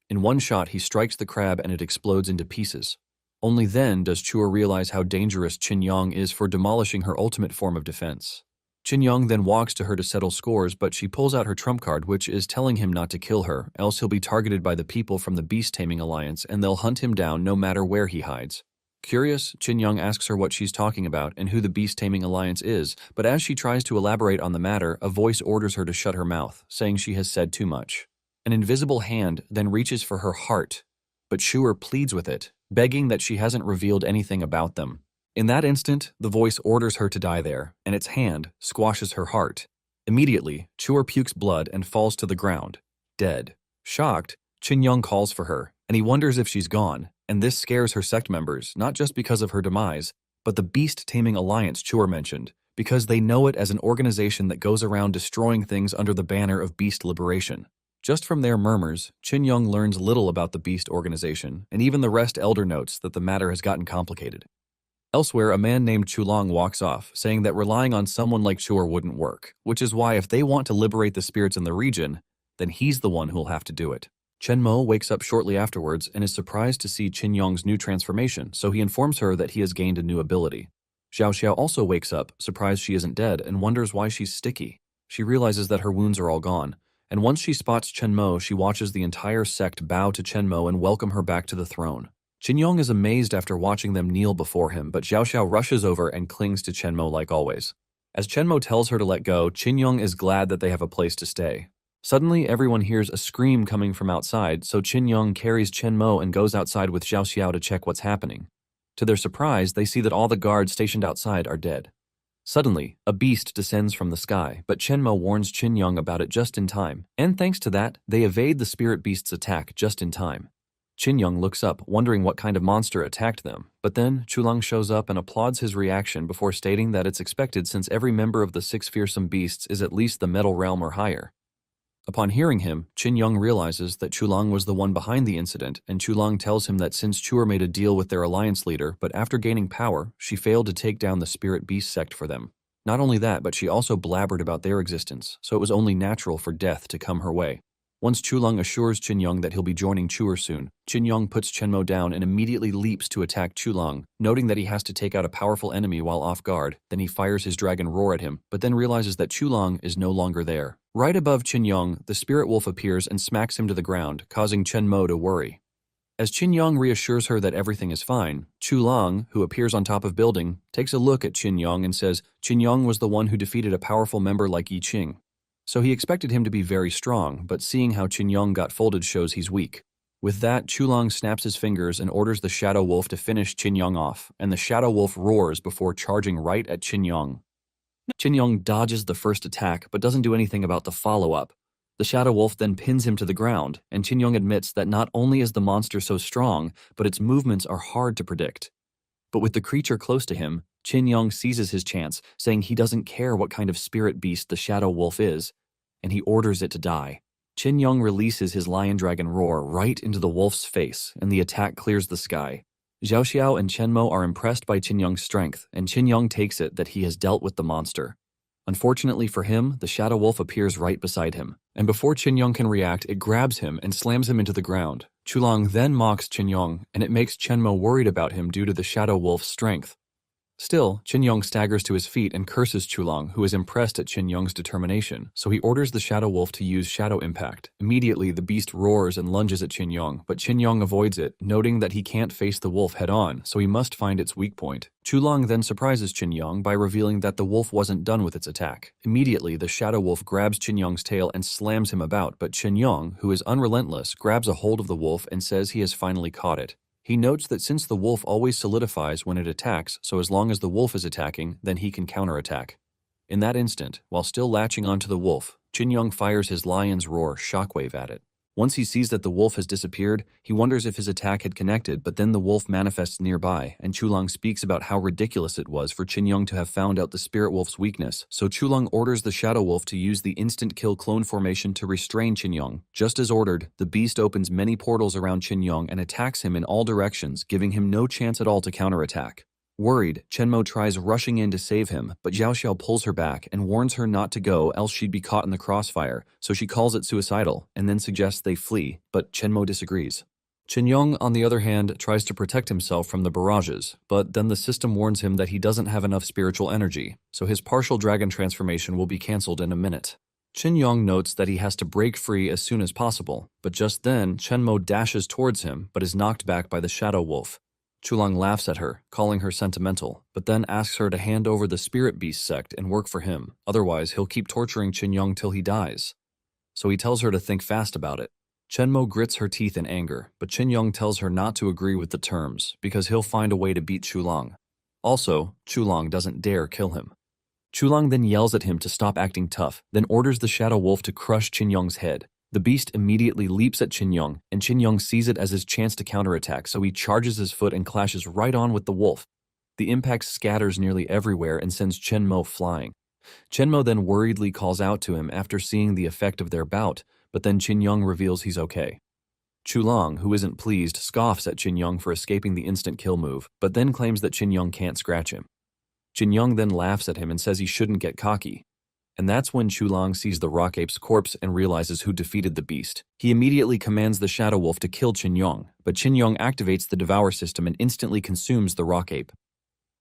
In one shot, he strikes the crab and it explodes into pieces. Only then does Chuer realize how dangerous Chen Yong is for demolishing her ultimate form of defense. Chen Yong then walks to her to settle scores, but she pulls out her trump card, which is telling him not to kill her, else he'll be targeted by the people from the Beast Taming Alliance and they'll hunt him down no matter where he hides. Curious, Chen Yong asks her what she's talking about and who the Beast Taming Alliance is, but as she tries to elaborate on the matter, a voice orders her to shut her mouth, saying she has said too much. An invisible hand then reaches for her heart, but Chuer pleads with it, begging that she hasn't revealed anything about them. In that instant, the voice orders her to die there, and its hand squashes her heart. Immediately, Chuer pukes blood and falls to the ground, dead. Shocked, Chen Yong calls for her, and he wonders if she's gone, and this scares her sect members, not just because of her demise, but the Beast Taming Alliance Chuer mentioned, because they know it as an organization that goes around destroying things under the banner of beast liberation. Just from their murmurs, Chen Yong learns little about the beast organization, and even the rest elder notes that the matter has gotten complicated. Elsewhere, a man named Chulong walks off, saying that relying on someone like Chuer wouldn't work, which is why if they want to liberate the spirits in the region, then he's the one who'll have to do it. Chen Mo wakes up shortly afterwards and is surprised to see Chen Yong's new transformation, so he informs her that he has gained a new ability. Xiao Xiao also wakes up, surprised she isn't dead, and wonders why she's sticky. She realizes that her wounds are all gone, and once she spots Chen Mo, she watches the entire sect bow to Chen Mo and welcome her back to the throne. Chen Yong is amazed after watching them kneel before him, but Xiao Xiao rushes over and clings to Chen Mo like always. As Chen Mo tells her to let go, Chen Yong is glad that they have a place to stay. Suddenly, everyone hears a scream coming from outside, so Chen Yong carries Chen Mo and goes outside with Xiao Xiao to check what's happening. To their surprise, they see that all the guards stationed outside are dead. Suddenly, a beast descends from the sky, but Chen Mo warns Chen Yong about it just in time, and thanks to that, they evade the spirit beast's attack just in time. Chen Yong looks up, wondering what kind of monster attacked them, but then Chulang shows up and applauds his reaction before stating that it's expected since every member of the 6 fearsome beasts is at least the metal realm or higher. Upon hearing him, Chen Yong realizes that Chulang was the one behind the incident, and Chulang tells him that since Chuer made a deal with their alliance leader, but after gaining power, she failed to take down the spirit beast sect for them. Not only that, but she also blabbered about their existence, so it was only natural for death to come her way. Once Chulang assures Chen Yong that he'll be joining Chuer soon, Chen Yong puts Chen Mo down and immediately leaps to attack Chulang, noting that he has to take out a powerful enemy while off guard. Then he fires his dragon roar at him, but then realizes that Chulang is no longer there. Right above Chen Yong, the spirit wolf appears and smacks him to the ground, causing Chen Mo to worry. As Chen Yong reassures her that everything is fine, Chulang, who appears on top of building, takes a look at Chen Yong and says Chen Yong was the one who defeated a powerful member like Yi Qing. So he expected him to be very strong, but seeing how Chen Yong got folded shows he's weak. With that, Chulang snaps his fingers and orders the Shadow Wolf to finish Chen Yong off, and the Shadow Wolf roars before charging right at Chen Yong. Chen Yong dodges the first attack, but doesn't do anything about the follow-up. The Shadow Wolf then pins him to the ground, and Chen Yong admits that not only is the monster so strong, but its movements are hard to predict. But with the creature close to him, Chen Yong seizes his chance, saying he doesn't care what kind of spirit beast the Shadow Wolf is, and he orders it to die. Chen Yong releases his lion dragon roar right into the wolf's face, and the attack clears the sky. Xiao Xiao and Chen Mo are impressed by Chen Yong's strength, and Chen Yong takes it that he has dealt with the monster. Unfortunately for him, the Shadow Wolf appears right beside him, and before Chen Yong can react, it grabs him and slams him into the ground. Chulang then mocks Chen Yong, and it makes Chen Mo worried about him due to the Shadow Wolf's strength. Still, Chen Yong staggers to his feet and curses Chulang, who is impressed at Chen Yong's determination, so he orders the Shadow Wolf to use Shadow Impact. Immediately, the beast roars and lunges at Chen Yong, but Chen Yong avoids it, noting that he can't face the wolf head-on, so he must find its weak point. Chulang then surprises Chen Yong by revealing that the wolf wasn't done with its attack. Immediately, the Shadow Wolf grabs Chen Yong's tail and slams him about, but Chen Yong, who is unrelentless, grabs a hold of the wolf and says he has finally caught it. He notes that since the wolf always solidifies when it attacks, so as long as the wolf is attacking, then he can counterattack. In that instant, while still latching onto the wolf, Chen Yong fires his lion's roar shockwave at it. Once he sees that the wolf has disappeared, he wonders if his attack had connected, but then the wolf manifests nearby, and Chulang speaks about how ridiculous it was for Chen Yong to have found out the spirit wolf's weakness, so Chulang orders the Shadow Wolf to use the instant kill clone formation to restrain Chen Yong. Just as ordered, the beast opens many portals around Chen Yong and attacks him in all directions, giving him no chance at all to counterattack. Worried, Chen Mo tries rushing in to save him, but Xiao Xiao pulls her back and warns her not to go else she'd be caught in the crossfire, so she calls it suicidal and then suggests they flee, but Chen Mo disagrees. Chen Yong, on the other hand, tries to protect himself from the barrages, but then the system warns him that he doesn't have enough spiritual energy, so his partial dragon transformation will be cancelled in a minute. Chen Yong notes that he has to break free as soon as possible, but just then Chen Mo dashes towards him but is knocked back by the Shadow Wolf. Chulang laughs at her, calling her sentimental, but then asks her to hand over the Spirit Beast sect and work for him, otherwise he'll keep torturing Chen Yong till he dies. So he tells her to think fast about it. Chen Mo grits her teeth in anger, but Chen Yong tells her not to agree with the terms, because he'll find a way to beat Chulang. Also, Chulang doesn't dare kill him. Chulang then yells at him to stop acting tough, then orders the Shadow Wolf to crush Chen Yong's head. The beast immediately leaps at Chen Yong, and Chen Yong sees it as his chance to counterattack, so he charges his foot and clashes right on with the wolf. The impact scatters nearly everywhere and sends Chen Mo flying. Chen Mo then worriedly calls out to him after seeing the effect of their bout, but then Chen Yong reveals he's okay. Chulang, who isn't pleased, scoffs at Chen Yong for escaping the instant kill move, but then claims that Chen Yong can't scratch him. Chen Yong then laughs at him and says he shouldn't get cocky. And that's when Chulang sees the rock ape's corpse and realizes who defeated the beast. He immediately commands the Shadow Wolf to kill Chen Yong, but Chen Yong activates the Devour system and instantly consumes the rock ape.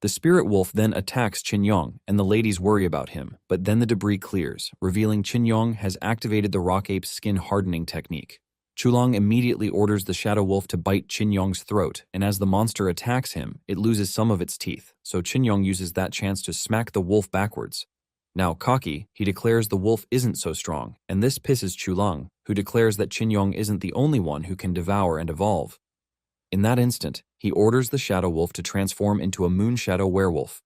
The Spirit Wolf then attacks Chen Yong, and the ladies worry about him, but then the debris clears, revealing Chen Yong has activated the rock ape's skin hardening technique. Chulong immediately orders the shadow wolf to bite Chen Yong's throat, and as the monster attacks him, it loses some of its teeth, so Chen Yong uses that chance to smack the wolf backwards. Now cocky, he declares the wolf isn't so strong, and this pisses Chulong, who declares that Chen Yong isn't the only one who can devour and evolve. In that instant, he orders the shadow wolf to transform into a moon shadow werewolf.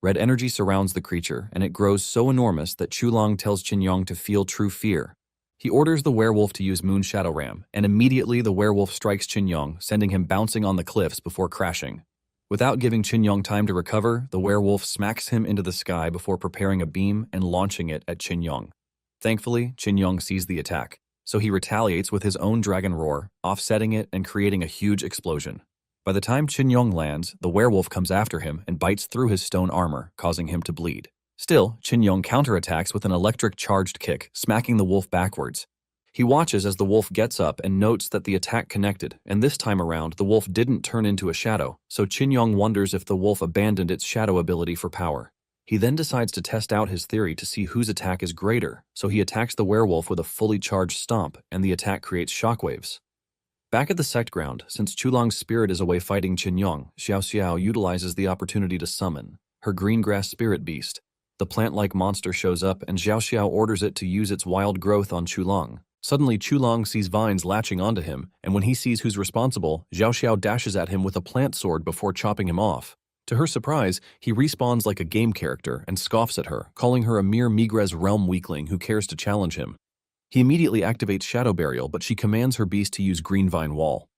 Red energy surrounds the creature, and it grows so enormous that Chulong tells Chen Yong to feel true fear. He orders the werewolf to use Moon Shadow Ram, and immediately the werewolf strikes Chen Yong, sending him bouncing on the cliffs before crashing. Without giving Chen Yong time to recover, the werewolf smacks him into the sky before preparing a beam and launching it at Chen Yong. Thankfully, Chen Yong sees the attack, so he retaliates with his own dragon roar, offsetting it and creating a huge explosion. By the time Chen Yong lands, the werewolf comes after him and bites through his stone armor, causing him to bleed. Still, Chen Yong counterattacks with an electric-charged kick, smacking the wolf backwards. He watches as the wolf gets up and notes that the attack connected, and this time around, the wolf didn't turn into a shadow, so Chen Yong wonders if the wolf abandoned its shadow ability for power. He then decides to test out his theory to see whose attack is greater, so he attacks the werewolf with a fully charged stomp, and the attack creates shockwaves. Back at the sect ground, since Chulong's spirit is away fighting Chen Yong, Xiao Xiao utilizes the opportunity to summon her green grass spirit beast. The plant-like monster shows up, and Xiao Xiao orders it to use its wild growth on Chulong. Suddenly, Chulong sees vines latching onto him, and when he sees who's responsible, Xiao Xiao dashes at him with a plant sword before chopping him off. To her surprise, he respawns like a game character and scoffs at her, calling her a mere Migrez realm weakling who cares to challenge him. He immediately activates Shadow Burial, but she commands her beast to use Green Vine Wall.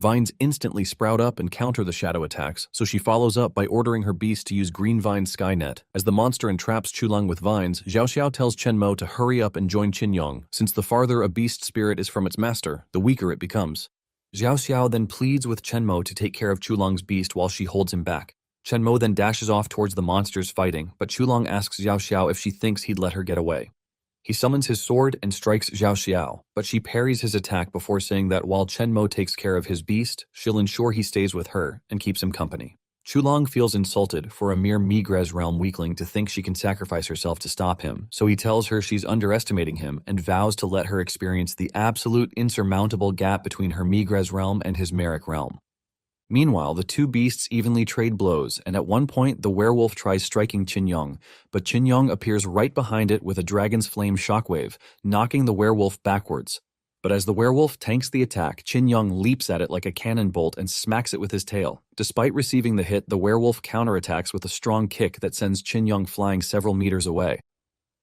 Vines instantly sprout up and counter the shadow attacks, so she follows up by ordering her beast to use Green Vine Skynet. As the monster entraps Chulong with vines, Xiao Xiao tells Chen Mo to hurry up and join Chen Yong, since the farther a beast spirit is from its master, the weaker it becomes. Xiao Xiao then pleads with Chen Mo to take care of Chulong's beast while she holds him back. Chen Mo then dashes off towards the monsters fighting, but Chulong asks Xiao Xiao if she thinks he'd let her get away. He summons his sword and strikes Xiao Xiao, but she parries his attack before saying that while Chen Mo takes care of his beast, she'll ensure he stays with her and keeps him company. Chulong feels insulted for a mere Migrez realm weakling to think she can sacrifice herself to stop him, so he tells her she's underestimating him and vows to let her experience the absolute insurmountable gap between her Migrez realm and his Merrick realm. Meanwhile, the two beasts evenly trade blows, and at one point the werewolf tries striking Chen Yong, but Chen Yong appears right behind it with a dragon's flame shockwave, knocking the werewolf backwards. But as the werewolf tanks the attack, Chen Yong leaps at it like a cannon bolt and smacks it with his tail. Despite receiving the hit, the werewolf counterattacks with a strong kick that sends Chen Yong flying several meters away.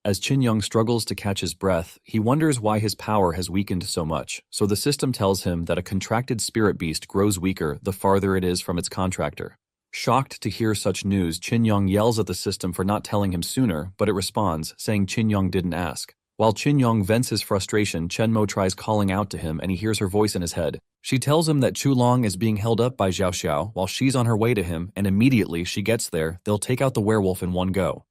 As Chen Yong struggles to catch his breath, he wonders why his power has weakened so much, so the system tells him that a contracted spirit beast grows weaker the farther it is from its contractor. Shocked to hear such news, Chen Yong yells at the system for not telling him sooner, but it responds, saying Chen Yong didn't ask. While Chen Yong vents his frustration, Chen Mo tries calling out to him and he hears her voice in his head. She tells him that Chulong is being held up by Xiao Xiao while she's on her way to him, and immediately she gets there, they'll take out the werewolf in one go.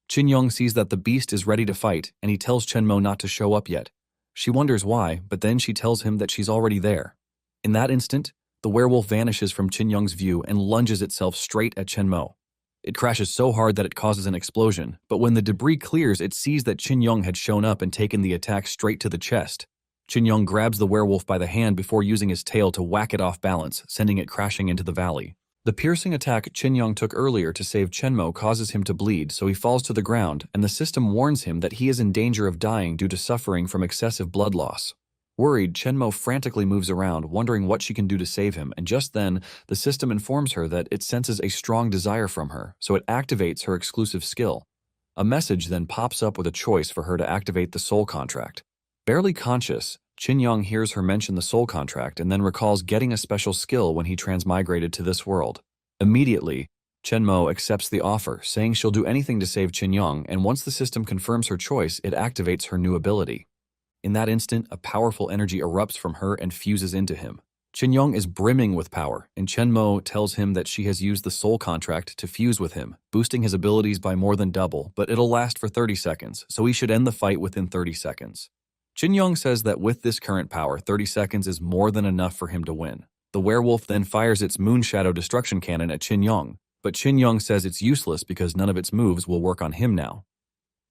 Chen Yong sees that the beast is ready to fight, and he tells Chen Mo not to show up yet. She wonders why, but then she tells him that she's already there. In that instant, the werewolf vanishes from Chen Yong's view and lunges itself straight at Chen Mo. It crashes so hard that it causes an explosion, but when the debris clears, it sees that Chen Yong had shown up and taken the attack straight to the chest. Chen Yong grabs the werewolf by the hand before using his tail to whack it off balance, sending it crashing into the valley. The piercing attack Chen Yong took earlier to save Chen Mo causes him to bleed, so he falls to the ground, and the system warns him that he is in danger of dying due to suffering from excessive blood loss. Worried, Chen Mo frantically moves around, wondering what she can do to save him, and just then, the system informs her that it senses a strong desire from her, so it activates her exclusive skill. A message then pops up with a choice for her to activate the soul contract. Barely conscious, Chen Yong hears her mention the soul contract and then recalls getting a special skill when he transmigrated to this world. Immediately, Chen Mo accepts the offer, saying she'll do anything to save Chen Yong, and once the system confirms her choice, it activates her new ability. In that instant, a powerful energy erupts from her and fuses into him. Chen Yong is brimming with power, and Chen Mo tells him that she has used the soul contract to fuse with him, boosting his abilities by more than double, but it'll last for 30 seconds, so he should end the fight within 30 seconds. Chen Yong says that with this current power, 30 seconds is more than enough for him to win. The werewolf then fires its Moon Shadow destruction cannon at Chen Yong, but Chen Yong says it's useless because none of its moves will work on him now.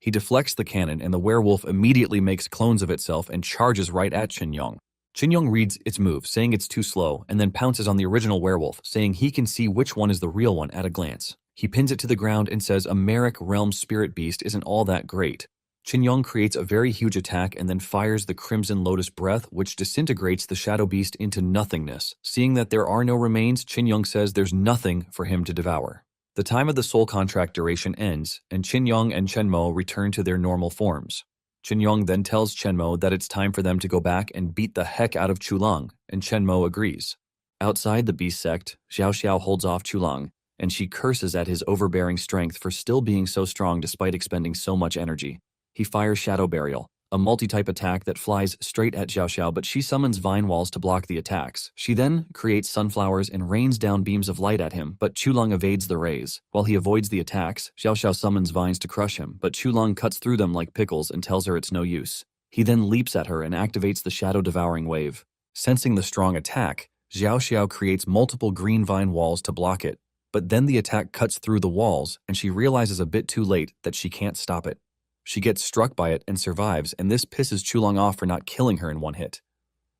He deflects the cannon and the werewolf immediately makes clones of itself and charges right at Chen Yong. Chen Yong reads its move, saying it's too slow, and then pounces on the original werewolf, saying he can see which one is the real one at a glance. He pins it to the ground and says a Merrick Realm spirit beast isn't all that great. Chen Yong creates a very huge attack and then fires the Crimson Lotus Breath, which disintegrates the shadow beast into nothingness. Seeing that there are no remains, Chen Yong says there's nothing for him to devour. The time of the soul contract duration ends, and Chen Yong and Chen Mo return to their normal forms. Chen Yong then tells Chen Mo that it's time for them to go back and beat the heck out of Chulang, and Chen Mo agrees. Outside the beast sect, Xiao Xiao holds off Chulang, and she curses at his overbearing strength for still being so strong despite expending so much energy. He fires Shadow Burial, a multi-type attack that flies straight at Xiao Xiao, but she summons vine walls to block the attacks. She then creates sunflowers and rains down beams of light at him, but Chulang evades the rays. While he avoids the attacks, Xiao Xiao summons vines to crush him, but Chulang cuts through them like pickles and tells her it's no use. He then leaps at her and activates the shadow-devouring wave. Sensing the strong attack, Xiao Xiao creates multiple green vine walls to block it, but then the attack cuts through the walls, and she realizes a bit too late that she can't stop it. She gets struck by it and survives, and this pisses Chulang off for not killing her in one hit.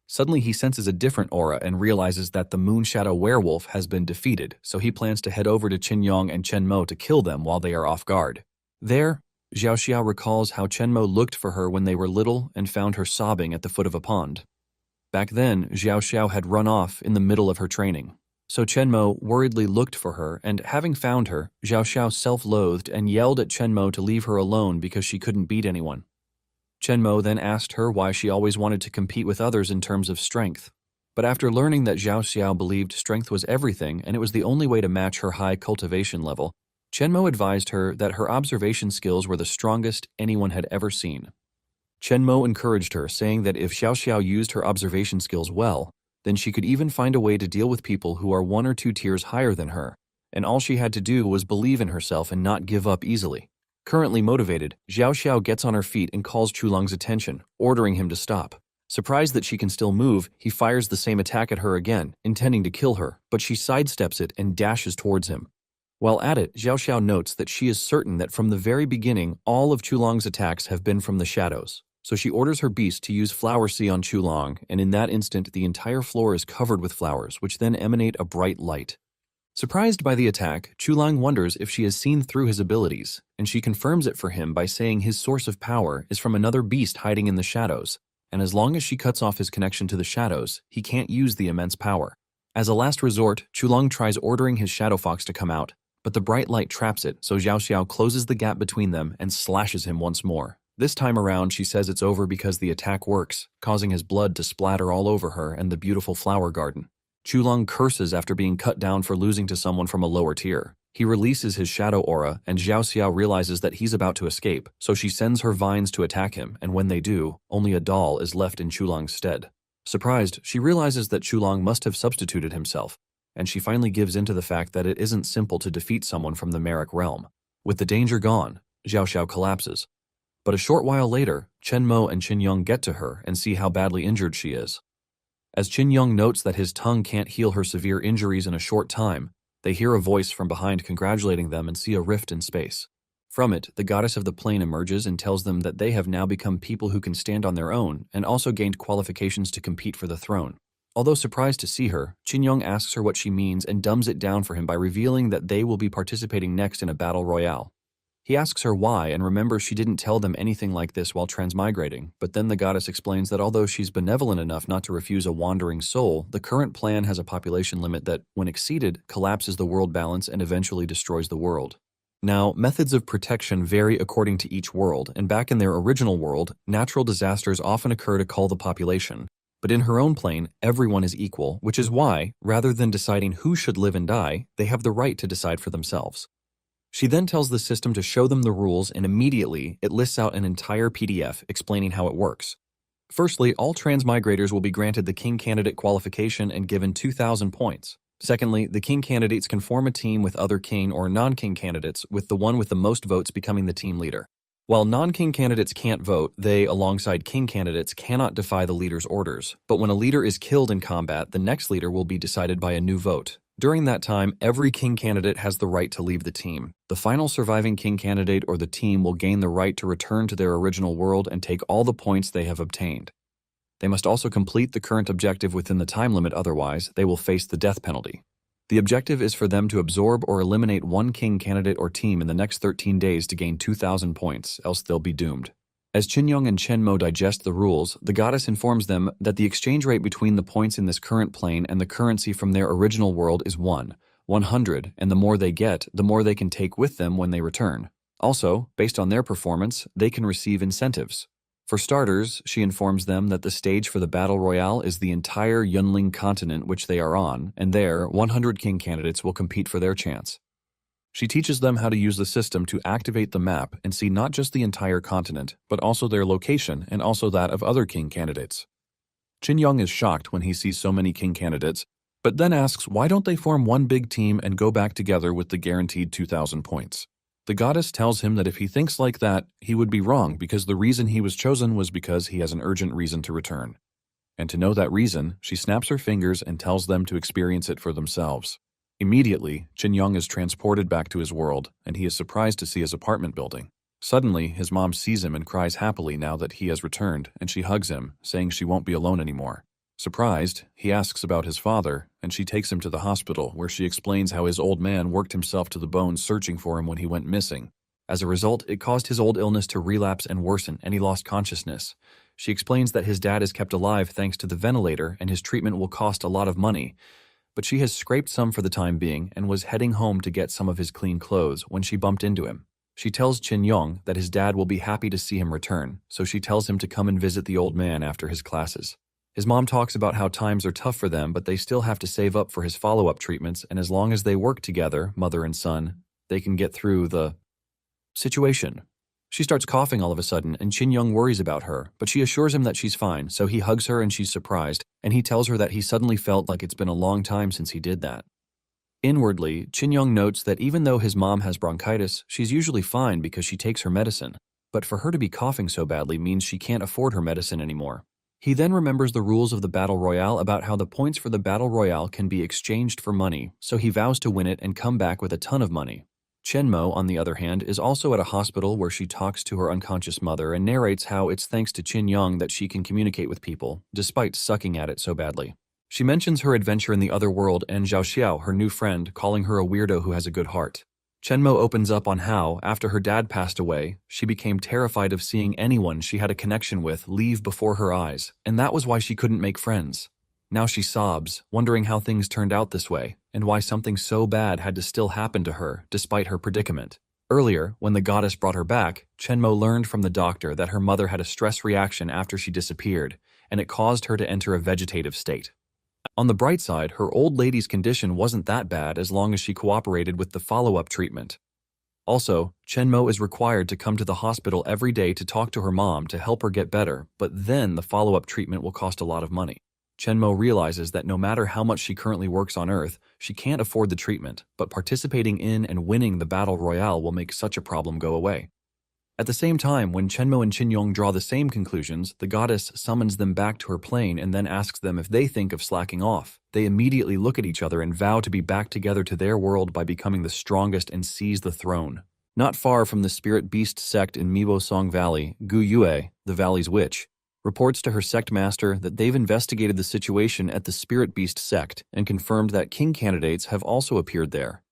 Suddenly he senses a different aura and realizes that the Moon Shadow Werewolf has been defeated, so he plans to head over to Chen Yong and Chen Mo to kill them while they are off guard. There, Xiao Xiao recalls how Chen Mo looked for her when they were little and found her sobbing at the foot of a pond. Back then, Xiao Xiao had run off in the middle of her training. So Chen Mo worriedly looked for her, and having found her, Xiao Xiao self-loathed and yelled at Chen Mo to leave her alone because she couldn't beat anyone. Chen Mo then asked her why she always wanted to compete with others in terms of strength. But after learning that Xiao Xiao believed strength was everything and it was the only way to match her high cultivation level, Chen Mo advised her that her observation skills were the strongest anyone had ever seen. Chen Mo encouraged her, saying that if Xiao Xiao used her observation skills well, then she could even find a way to deal with people who are 1 or 2 tiers higher than her, and all she had to do was believe in herself and not give up easily. Currently motivated, Xiao Xiao gets on her feet and calls Chulang's attention, ordering him to stop. Surprised that she can still move, he fires the same attack at her again, intending to kill her, but she sidesteps it and dashes towards him. While at it, Xiao Xiao notes that she is certain that from the very beginning, all of Chulang's attacks have been from the shadows. So she orders her beast to use Flower Sea on Chulang, and in that instant, the entire floor is covered with flowers, which then emanate a bright light. Surprised by the attack, Chulang wonders if she has seen through his abilities, and she confirms it for him by saying his source of power is from another beast hiding in the shadows, and as long as she cuts off his connection to the shadows, he can't use the immense power. As a last resort, Chulang tries ordering his shadow fox to come out, but the bright light traps it, so Xiao Xiao closes the gap between them and slashes him once more. This time around, she says it's over because the attack works, causing his blood to splatter all over her and the beautiful flower garden. Chulang curses after being cut down for losing to someone from a lower tier. He releases his shadow aura, and Xiao Xiao realizes that he's about to escape, so she sends her vines to attack him, and when they do, only a doll is left in Chulang's stead. Surprised, she realizes that Chulang must have substituted himself, and she finally gives in to the fact that it isn't simple to defeat someone from the Merrick realm. With the danger gone, Xiao Xiao collapses. But a short while later, Chen Mo and Chen Yong get to her and see how badly injured she is. As Chen Yong notes that his tongue can't heal her severe injuries in a short time, they hear a voice from behind congratulating them and see a rift in space. From it, the goddess of the plane emerges and tells them that they have now become people who can stand on their own and also gained qualifications to compete for the throne. Although surprised to see her, Chen Yong asks her what she means and dumbs it down for him by revealing that they will be participating next in a battle royale. He asks her why and remembers she didn't tell them anything like this while transmigrating, but then the goddess explains that although she's benevolent enough not to refuse a wandering soul, the current plan has a population limit that, when exceeded, collapses the world balance and eventually destroys the world. Now, methods of protection vary according to each world, and back in their original world, natural disasters often occur to cull the population. But in her own plane, everyone is equal, which is why, rather than deciding who should live and die, they have the right to decide for themselves. She then tells the system to show them the rules, and immediately it lists out an entire PDF explaining how it works. Firstly, all transmigrators will be granted the King Candidate qualification and given 2,000 points. Secondly, the King candidates can form a team with other King or non-King candidates, with the one with the most votes becoming the team leader. While non-King candidates can't vote, they, alongside King candidates, cannot defy the leader's orders. But when a leader is killed in combat, the next leader will be decided by a new vote. During that time, every King candidate has the right to leave the team. The final surviving King candidate or the team will gain the right to return to their original world and take all the points they have obtained. They must also complete the current objective within the time limit, otherwise they will face the death penalty. The objective is for them to absorb or eliminate one king candidate or team in the next 13 days to gain 2,000 points, else they'll be doomed. As Chen Yong and Chen Mo digest the rules, the goddess informs them that the exchange rate between the points in this current plane and the currency from their original world is 100, and the more they get, the more they can take with them when they return. Also, based on their performance, they can receive incentives. For starters, she informs them that the stage for the Battle Royale is the entire Yunling continent which they are on, and there, 100 king candidates will compete for their chance. She teaches them how to use the system to activate the map and see not just the entire continent, but also their location and also that of other king candidates. Chen Yong is shocked when he sees so many king candidates, but then asks why don't they form one big team and go back together with the guaranteed 2,000 points. The goddess tells him that if he thinks like that, he would be wrong because the reason he was chosen was because he has an urgent reason to return. And to know that reason, she snaps her fingers and tells them to experience it for themselves. Immediately, Chen Yong is transported back to his world, and he is surprised to see his apartment building. Suddenly, his mom sees him and cries happily now that he has returned, and she hugs him, saying she won't be alone anymore. Surprised, he asks about his father, and she takes him to the hospital, where she explains how his old man worked himself to the bone searching for him when he went missing. As a result, it caused his old illness to relapse and worsen, and he lost consciousness. She explains that his dad is kept alive thanks to the ventilator, and his treatment will cost a lot of money. But she has scraped some for the time being, and was heading home to get some of his clean clothes when she bumped into him. She tells Chen Yong that his dad will be happy to see him return, so she tells him to come and visit the old man after his classes. His mom talks about how times are tough for them, but they still have to save up for his follow-up treatments, and as long as they work together, mother and son, they can get through the situation. She starts coughing all of a sudden, and Chen Yong worries about her, but she assures him that she's fine, so he hugs her and she's surprised, and he tells her that he suddenly felt like it's been a long time since he did that. Inwardly, Chen Yong notes that even though his mom has bronchitis, she's usually fine because she takes her medicine, but for her to be coughing so badly means she can't afford her medicine anymore. He then remembers the rules of the Battle Royale about how the points for the Battle Royale can be exchanged for money, so he vows to win it and come back with a ton of money. Chen Mo, on the other hand, is also at a hospital where she talks to her unconscious mother and narrates how it's thanks to Chen Yong that she can communicate with people, despite sucking at it so badly. She mentions her adventure in the other world and Xiao Xiao, her new friend, calling her a weirdo who has a good heart. Chen Mo opens up on how, after her dad passed away, she became terrified of seeing anyone she had a connection with leave before her eyes, and that was why she couldn't make friends. Now she sobs, wondering how things turned out this way, and why something so bad had to still happen to her, despite her predicament. Earlier, when the goddess brought her back, Chen Mo learned from the doctor that her mother had a stress reaction after she disappeared, and it caused her to enter a vegetative state. On the bright side, her old lady's condition wasn't that bad as long as she cooperated with the follow-up treatment. Also, Chen Mo is required to come to the hospital every day to talk to her mom to help her get better, but then the follow-up treatment will cost a lot of money. Chen Mo realizes that no matter how much she currently works on Earth, she can't afford the treatment, but participating in and winning the Battle Royale will make such a problem go away. At the same time, when Chen Mo and Chen Yong draw the same conclusions, the goddess summons them back to her plane and then asks them if they think of slacking off. They immediately look at each other and vow to be back together to their world by becoming the strongest and seize the throne. Not far from the spirit beast sect in Mibosong Valley, Gu Yue, the valley's witch, reports to her sect master that they've investigated the situation at the spirit beast sect and confirmed that king candidates have also appeared there.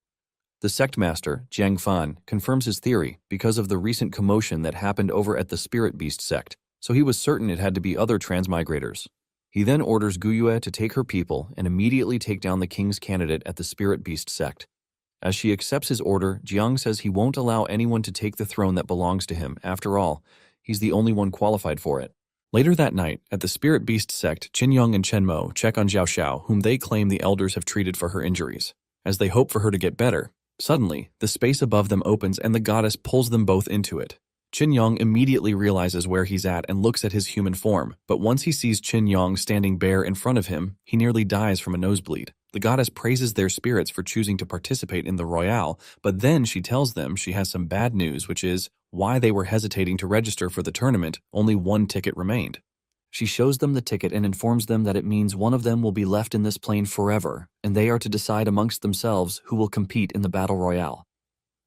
The sect master, Jiang Fan, confirms his theory because of the recent commotion that happened over at the spirit beast sect, so he was certain it had to be other transmigrators. He then orders Guyue to take her people and immediately take down the king's candidate at the spirit beast sect. As she accepts his order, Jiang says he won't allow anyone to take the throne that belongs to him. After all, he's the only one qualified for it. Later that night, at the spirit beast sect, Chen Yong and Chen Mo check on Xiao Xiao, whom they claim the elders have treated for her injuries. As they hope for her to get better, suddenly, the space above them opens and the goddess pulls them both into it. Chen Yong immediately realizes where he's at and looks at his human form, but once he sees Chen Yong standing bare in front of him, he nearly dies from a nosebleed. The goddess praises their spirits for choosing to participate in the Royale, but then she tells them she has some bad news, which is why they were hesitating to register for the tournament. Only one ticket remained. She shows them the ticket and informs them that it means one of them will be left in this plane forever, and they are to decide amongst themselves who will compete in the Battle Royale.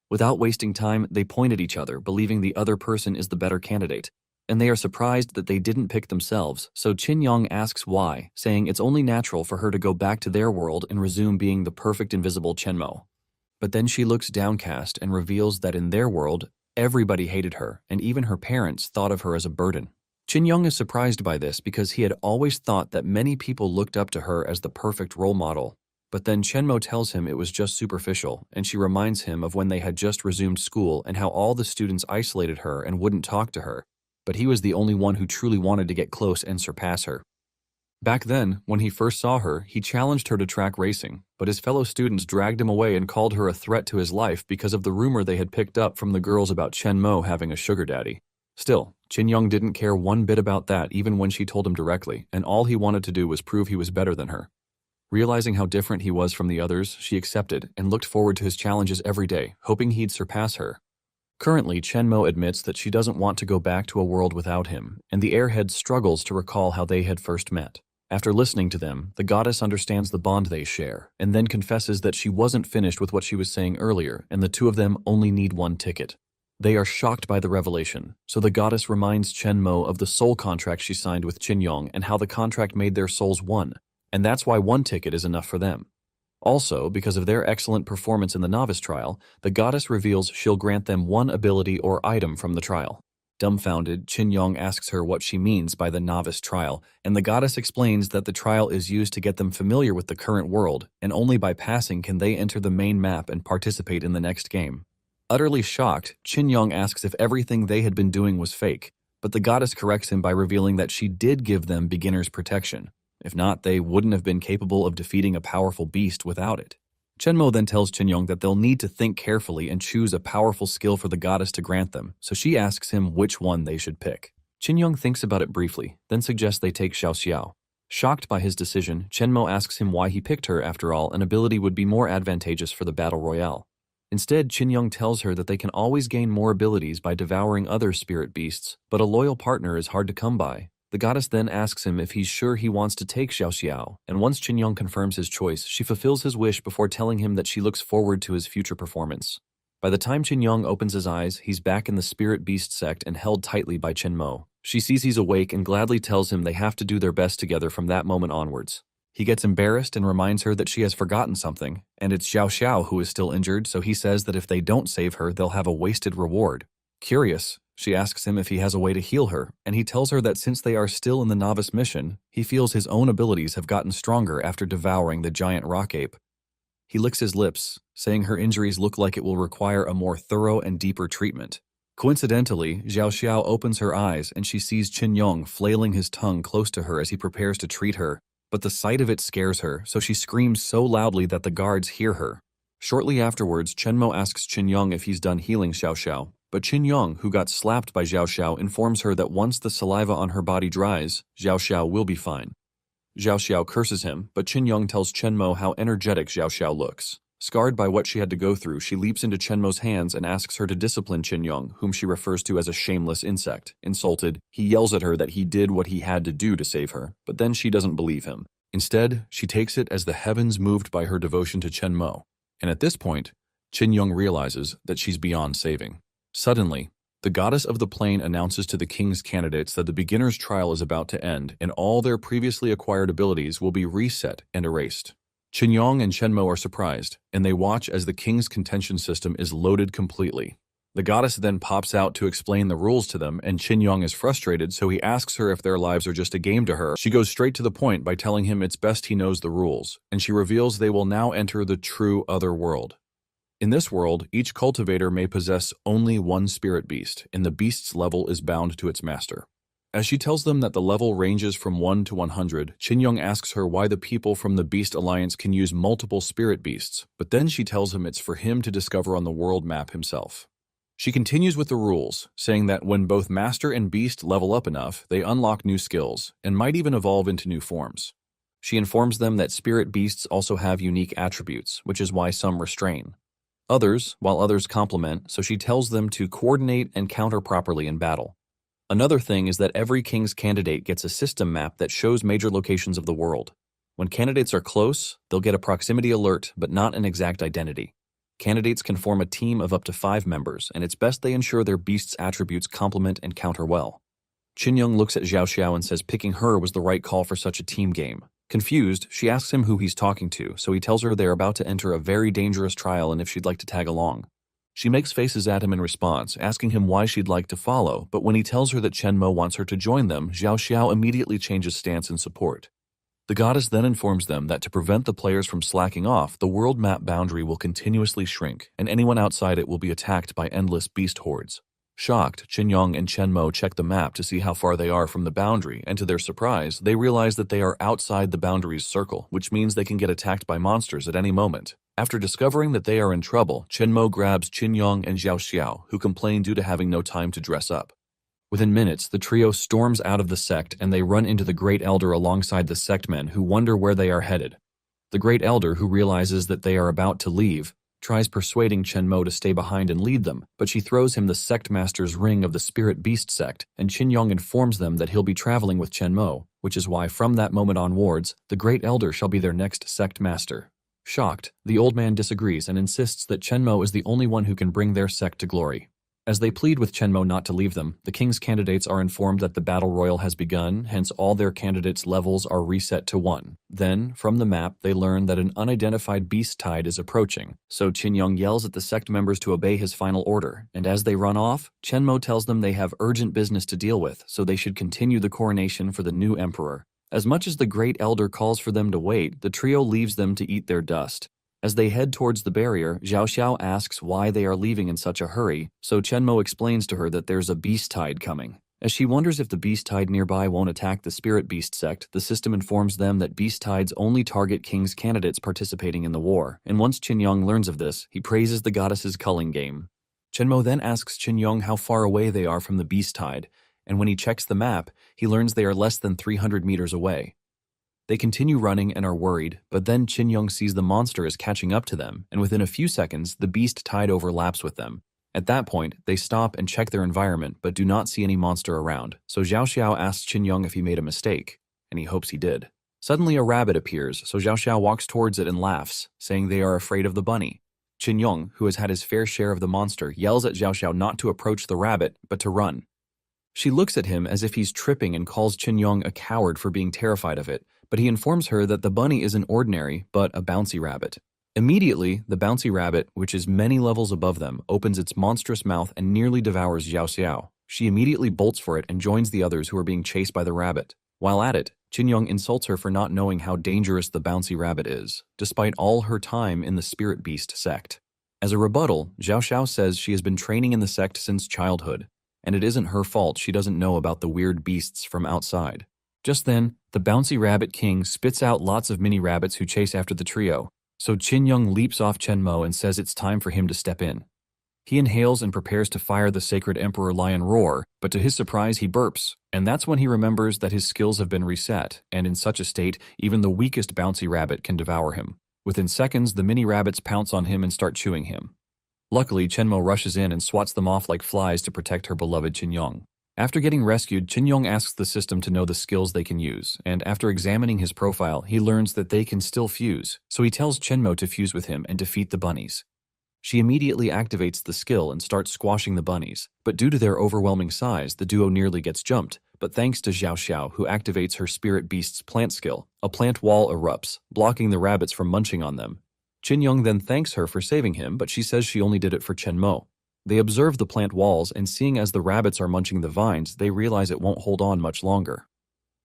Without wasting time, they point at each other, believing the other person is the better candidate. and they are surprised that they didn't pick themselves, so Chen Yong asks why, saying it's only natural for her to go back to their world and resume being the perfect invisible Chen Mo. But then she looks downcast and reveals that in their world, everybody hated her, and even her parents thought of her as a burden. Chen Yong is surprised by this because he had always thought that many people looked up to her as the perfect role model. But then Chen Mo tells him it was just superficial, and she reminds him of when they had just resumed school and how all the students isolated her and wouldn't talk to her, but he was the only one who truly wanted to get close and surpass her. Back then, when he first saw her, he challenged her to track racing, but his fellow students dragged him away and called her a threat to his life because of the rumor they had picked up from the girls about Chen Mo having a sugar daddy. Still, Chen Yong didn't care one bit about that even when she told him directly, and all he wanted to do was prove he was better than her. Realizing how different he was from the others, she accepted and looked forward to his challenges every day, hoping he'd surpass her. Currently, Chen Mo admits that she doesn't want to go back to a world without him, and the airhead struggles to recall how they had first met. After listening to them, the goddess understands the bond they share, and then confesses that she wasn't finished with what she was saying earlier, and the two of them only need one ticket. They are shocked by the revelation, so the goddess reminds Chen Mo of the soul contract she signed with Chen Yong and how the contract made their souls one, and that's why one ticket is enough for them. Also, because of their excellent performance in the novice trial, the goddess reveals she'll grant them one ability or item from the trial. Dumbfounded, Chen Yong asks her what she means by the novice trial, and the goddess explains that the trial is used to get them familiar with the current world, and only by passing can they enter the main map and participate in the next game. Utterly shocked, Chen Yong asks if everything they had been doing was fake, but the goddess corrects him by revealing that she did give them beginner's protection. If not, they wouldn't have been capable of defeating a powerful beast without it. Chen Mo then tells Chen Yong that they'll need to think carefully and choose a powerful skill for the goddess to grant them, so she asks him which one they should pick. Chen Yong thinks about it briefly, then suggests they take Xiao Xiao. Shocked by his decision, Chen Mo asks him why he picked her. After all, an ability would be more advantageous for the battle royale. Instead, Chen Yong tells her that they can always gain more abilities by devouring other spirit beasts, but a loyal partner is hard to come by. The goddess then asks him if he's sure he wants to take Xiao Xiao, and once Chen Yong confirms his choice, she fulfills his wish before telling him that she looks forward to his future performance. By the time Chen Yong opens his eyes, he's back in the spirit beast sect and held tightly by Chen Mo. She sees he's awake and gladly tells him they have to do their best together from that moment onwards. He gets embarrassed and reminds her that she has forgotten something, and it's Xiao Xiao who is still injured, so he says that if they don't save her, they'll have a wasted reward. Curious, she asks him if he has a way to heal her, and he tells her that since they are still in the novice mission, he feels his own abilities have gotten stronger after devouring the giant rock ape. He licks his lips, saying her injuries look like it will require a more thorough and deeper treatment. Coincidentally, Xiao Xiao opens her eyes and she sees Chen Yong flailing his tongue close to her as he prepares to treat her, but the sight of it scares her, so she screams so loudly that the guards hear her. Shortly afterwards, Chen Mo asks Chen Yong if he's done healing Xiao Xiao, but Chen Yong, who got slapped by Xiao Xiao, informs her that once the saliva on her body dries, Xiao Xiao will be fine. Xiao Xiao curses him, but Chen Yong tells Chen Mo how energetic Xiao Xiao looks. Scarred by what she had to go through, she leaps into Chen Mo's hands and asks her to discipline Chen Yong, whom she refers to as a shameless insect. Insulted, he yells at her that he did what he had to do to save her, but then she doesn't believe him. Instead, she takes it as the heavens moved by her devotion to Chen Mo, and at this point, Chen Yong realizes that she's beyond saving. Suddenly, the goddess of the plain announces to the king's candidates that the beginner's trial is about to end and all their previously acquired abilities will be reset and erased. Chen Yong and Chen Mo are surprised, and they watch as the king's contention system is loaded completely. The goddess then pops out to explain the rules to them, and Chen Yong is frustrated, so he asks her if their lives are just a game to her. She goes straight to the point by telling him it's best he knows the rules, and she reveals they will now enter the true other world. In this world, each cultivator may possess only one spirit beast, and the beast's level is bound to its master. As she tells them that the level ranges from 1 to 100, Chen Yong asks her why the people from the Beast Alliance can use multiple spirit beasts, but then she tells him it's for him to discover on the world map himself. She continues with the rules, saying that when both Master and Beast level up enough, they unlock new skills, and might even evolve into new forms. She informs them that spirit beasts also have unique attributes, which is why some restrain others, while others complement, so she tells them to coordinate and counter properly in battle. Another thing is that every king's candidate gets a system map that shows major locations of the world. When candidates are close, they'll get a proximity alert, but not an exact identity. Candidates can form a team of up to 5 members, and it's best they ensure their beast's attributes complement and counter well. Chen Yong looks at Xiao Xiao and says picking her was the right call for such a team game. Confused, she asks him who he's talking to, so he tells her they are about to enter a very dangerous trial and if she'd like to tag along. She makes faces at him in response, asking him why she'd like to follow, but when he tells her that Chen Mo wants her to join them, Xiao Xiao immediately changes stance in support. The goddess then informs them that to prevent the players from slacking off, the world map boundary will continuously shrink, and anyone outside it will be attacked by endless beast hordes. Shocked, Chen Yong and Chen Mo check the map to see how far they are from the boundary, and to their surprise, they realize that they are outside the boundary's circle, which means they can get attacked by monsters at any moment. After discovering that they are in trouble, Chen Mo grabs Chen Yong and Xiao Xiao, who complain due to having no time to dress up. Within minutes, the trio storms out of the sect and they run into the Great Elder alongside the sect men who wonder where they are headed. The Great Elder, who realizes that they are about to leave, tries persuading Chen Mo to stay behind and lead them, but she throws him the sect master's ring of the Spirit Beast sect, and Chen Yong informs them that he'll be traveling with Chen Mo, which is why from that moment onwards, the Great Elder shall be their next sect master. Shocked, the old man disagrees and insists that Chen Mo is the only one who can bring their sect to glory. As they plead with Chen Mo not to leave them, the king's candidates are informed that the battle royal has begun, hence all their candidates' levels are reset to 1. Then, from the map, they learn that an unidentified beast tide is approaching, so Chen Yong yells at the sect members to obey his final order, and as they run off, Chen Mo tells them they have urgent business to deal with, so they should continue the coronation for the new emperor. As much as the Great Elder calls for them to wait, the trio leaves them to eat their dust. As they head towards the barrier, Xiao Xiao asks why they are leaving in such a hurry, so Chen Mo explains to her that there's a beast tide coming. As she wonders if the beast tide nearby won't attack the Spirit Beast sect, the system informs them that beast tides only target king's candidates participating in the war, and once Chen Yong learns of this, he praises the goddess's culling game. Chen Mo then asks Chen Yong how far away they are from the beast tide, and when he checks the map, he learns they are less than 300 meters away. They continue running and are worried, but then Chen Yong sees the monster is catching up to them, and within a few seconds, the beast tide overlaps with them. At that point, they stop and check their environment, but do not see any monster around, so Xiao Xiao asks Chen Yong if he made a mistake, and he hopes he did. Suddenly a rabbit appears, so Xiao Xiao walks towards it and laughs, saying they are afraid of the bunny. Chen Yong, who has had his fair share of the monster, yells at Xiao Xiao not to approach the rabbit, but to run. She looks at him as if he's tripping and calls Chen Yong a coward for being terrified of it, but he informs her that the bunny isn't ordinary, but a bouncy rabbit. Immediately, the bouncy rabbit, which is many levels above them, opens its monstrous mouth and nearly devours Xiao Xiao. She immediately bolts for it and joins the others who are being chased by the rabbit. While at it, Chen Yong insults her for not knowing how dangerous the bouncy rabbit is, despite all her time in the Spirit Beast sect. As a rebuttal, Xiao Xiao says she has been training in the sect since childhood, and it isn't her fault she doesn't know about the weird beasts from outside. Just then, the bouncy rabbit king spits out lots of mini rabbits who chase after the trio, so Chen Yong leaps off Chen Mo and says it's time for him to step in. He inhales and prepares to fire the sacred Emperor Lion Roar, but to his surprise he burps, and that's when he remembers that his skills have been reset, and in such a state, even the weakest bouncy rabbit can devour him. Within seconds, the mini rabbits pounce on him and start chewing him. Luckily, Chen Mo rushes in and swats them off like flies to protect her beloved Chen Yong. After getting rescued, Chen Yong asks the system to know the skills they can use, and after examining his profile, he learns that they can still fuse, so he tells Chen Mo to fuse with him and defeat the bunnies. She immediately activates the skill and starts squashing the bunnies, but due to their overwhelming size, the duo nearly gets jumped, but thanks to Xiao Xiao, who activates her Spirit Beast's plant skill, a plant wall erupts, blocking the rabbits from munching on them. Chen Yong then thanks her for saving him, but she says she only did it for Chen Mo. They observe the plant walls, and seeing as the rabbits are munching the vines, they realize it won't hold on much longer.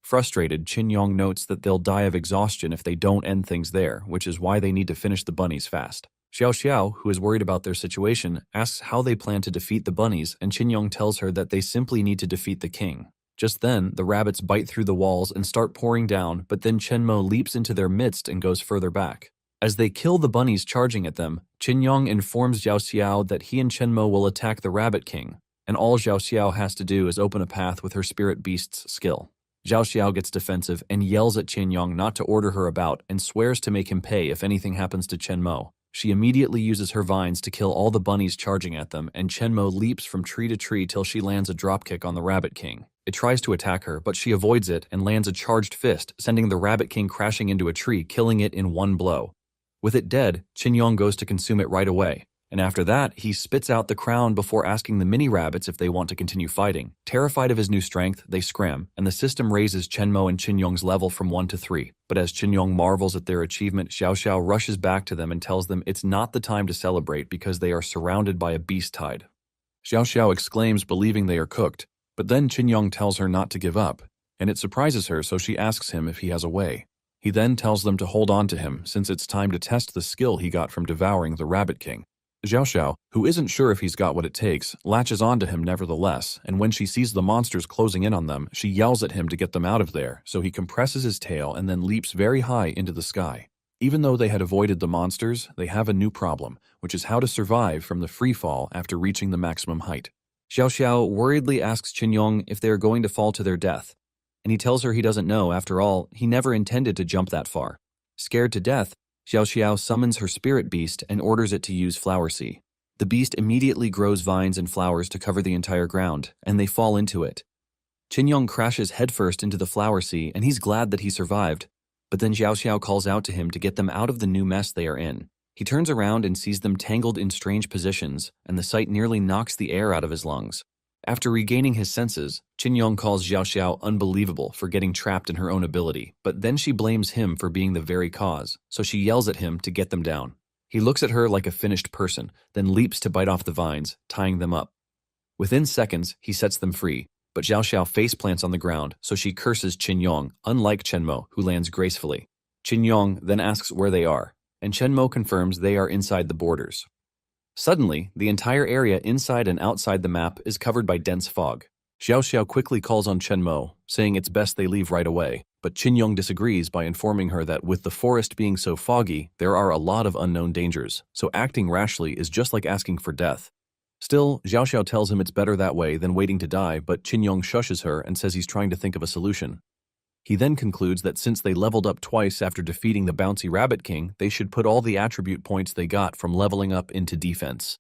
Frustrated, Chen Yong notes that they'll die of exhaustion if they don't end things there, which is why they need to finish the bunnies fast. Xiao Xiao, who is worried about their situation, asks how they plan to defeat the bunnies, and Chen Yong tells her that they simply need to defeat the king. Just then, the rabbits bite through the walls and start pouring down, but then Chen Mo leaps into their midst and goes further back. As they kill the bunnies charging at them, Chen Yong informs Xiao Xiao that he and Chen Mo will attack the Rabbit King, and all Xiao Xiao has to do is open a path with her Spirit Beast's skill. Xiao Xiao gets defensive and yells at Chen Yong not to order her about and swears to make him pay if anything happens to Chen Mo. She immediately uses her vines to kill all the bunnies charging at them, and Chen Mo leaps from tree to tree till she lands a dropkick on the Rabbit King. It tries to attack her, but she avoids it and lands a charged fist, sending the Rabbit King crashing into a tree, killing it in one blow. With it dead, Chen Yong goes to consume it right away. And after that, he spits out the crown before asking the mini rabbits if they want to continue fighting. Terrified of his new strength, they scram, and the system raises Chen Mo and Chen Yong's level from 1 to 3. But as Chen Yong marvels at their achievement, Xiao Xiao rushes back to them and tells them it's not the time to celebrate because they are surrounded by a beast tide. Xiao Xiao exclaims, believing they are cooked, but then Chen Yong tells her not to give up, and it surprises her, so she asks him if he has a way. He then tells them to hold on to him since it's time to test the skill he got from devouring the Rabbit King. Xiao Xiao, who isn't sure if he's got what it takes, latches onto him nevertheless, and when she sees the monsters closing in on them, she yells at him to get them out of there, so he compresses his tail and then leaps very high into the sky. Even though they had avoided the monsters, they have a new problem, which is how to survive from the free fall after reaching the maximum height. Xiao Xiao worriedly asks Chen Yong if they are going to fall to their death, and he tells her he doesn't know. After all, he never intended to jump that far. Scared to death, Xiao Xiao summons her spirit beast and orders it to use Flower Sea. The beast immediately grows vines and flowers to cover the entire ground, and they fall into it. Chen Yong crashes headfirst into the Flower Sea, and he's glad that he survived, but then Xiao Xiao calls out to him to get them out of the new mess they are in. He turns around and sees them tangled in strange positions, and the sight nearly knocks the air out of his lungs. After regaining his senses, Chen Yong calls Xiao Xiao unbelievable for getting trapped in her own ability, but then she blames him for being the very cause, so she yells at him to get them down. He looks at her like a finished person, then leaps to bite off the vines, tying them up. Within seconds, he sets them free, but Xiao Xiao face plants on the ground, so she curses Chen Yong, unlike Chen Mo, who lands gracefully. Chen Yong then asks where they are, and Chen Mo confirms they are inside the borders. Suddenly, the entire area inside and outside the map is covered by dense fog. Xiao Xiao quickly calls on Chen Mo, saying it's best they leave right away, but Chen Yong disagrees by informing her that with the forest being so foggy, there are a lot of unknown dangers, so acting rashly is just like asking for death. Still, Xiao Xiao tells him it's better that way than waiting to die, but Chen Yong shushes her and says he's trying to think of a solution. He then concludes that since they leveled up twice after defeating the bouncy Rabbit King, they should put all the attribute points they got from leveling up into defense.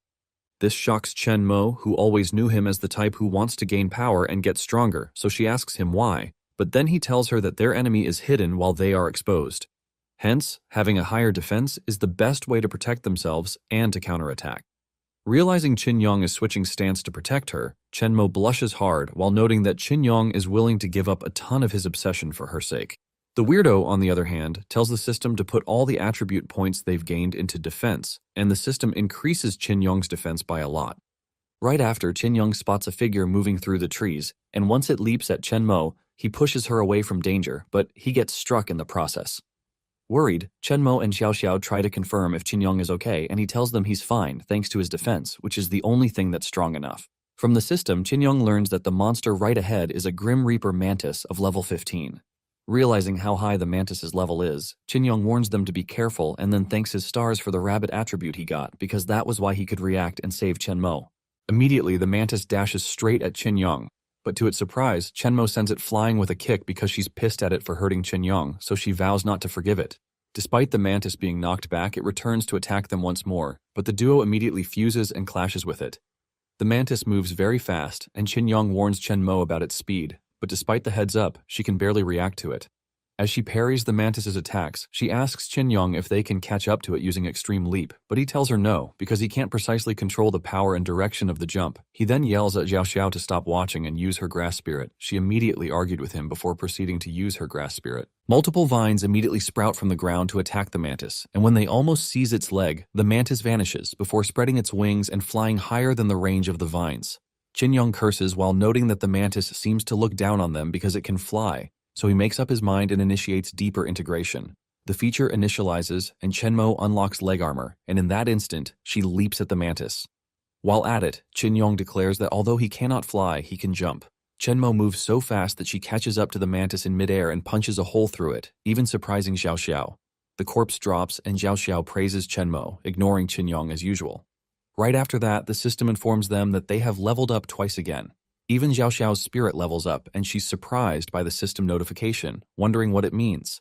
This shocks Chen Mo, who always knew him as the type who wants to gain power and get stronger, so she asks him why, but then he tells her that their enemy is hidden while they are exposed. Hence, having a higher defense is the best way to protect themselves and to counterattack. Realizing Chen Yong is switching stance to protect her, Chen Mo blushes hard while noting that Chen Yong is willing to give up a ton of his obsession for her sake. The weirdo, on the other hand, tells the system to put all the attribute points they've gained into defense, and the system increases Chen Yong's defense by a lot. Right after, Chen Yong spots a figure moving through the trees, and once it leaps at Chen Mo, he pushes her away from danger, but he gets struck in the process. Worried, Chen Mo and Xiao Xiao try to confirm if Chen Yong is okay, and he tells them he's fine thanks to his defense, which is the only thing that's strong enough. From the system, Chen Yong learns that the monster right ahead is a Grim Reaper mantis of level 15. Realizing how high the mantis's level is, Chen Yong warns them to be careful and then thanks his stars for the rabbit attribute he got because that was why he could react and save Chen Mo. Immediately, the mantis dashes straight at Chen Yong, but to its surprise, Chen Mo sends it flying with a kick because she's pissed at it for hurting Chen Yong, so she vows not to forgive it. Despite the mantis being knocked back, it returns to attack them once more, but the duo immediately fuses and clashes with it. The mantis moves very fast, and Chen Yong warns Chen Mo about its speed, but despite the heads up, she can barely react to it. As she parries the mantis's attacks, she asks Chen Yong if they can catch up to it using Extreme Leap, but he tells her no, because he can't precisely control the power and direction of the jump. He then yells at Xiao Xiao to stop watching and use her Grass Spirit. She immediately argued with him before proceeding to use her Grass Spirit. Multiple vines immediately sprout from the ground to attack the mantis, and when they almost seize its leg, the mantis vanishes before spreading its wings and flying higher than the range of the vines. Chen Yong curses while noting that the mantis seems to look down on them because it can fly, so he makes up his mind and initiates deeper integration. The feature initializes, and Chen Mo unlocks leg armor, and in that instant, she leaps at the mantis. While at it, Chen Yong declares that although he cannot fly, he can jump. Chen Mo moves so fast that she catches up to the mantis in midair and punches a hole through it, even surprising Xiao Xiao. The corpse drops, and Xiao Xiao praises Chen Mo, ignoring Chen Yong as usual. Right after that, the system informs them that they have leveled up twice again. Even Xiao Xiao's spirit levels up, and she's surprised by the system notification, wondering what it means.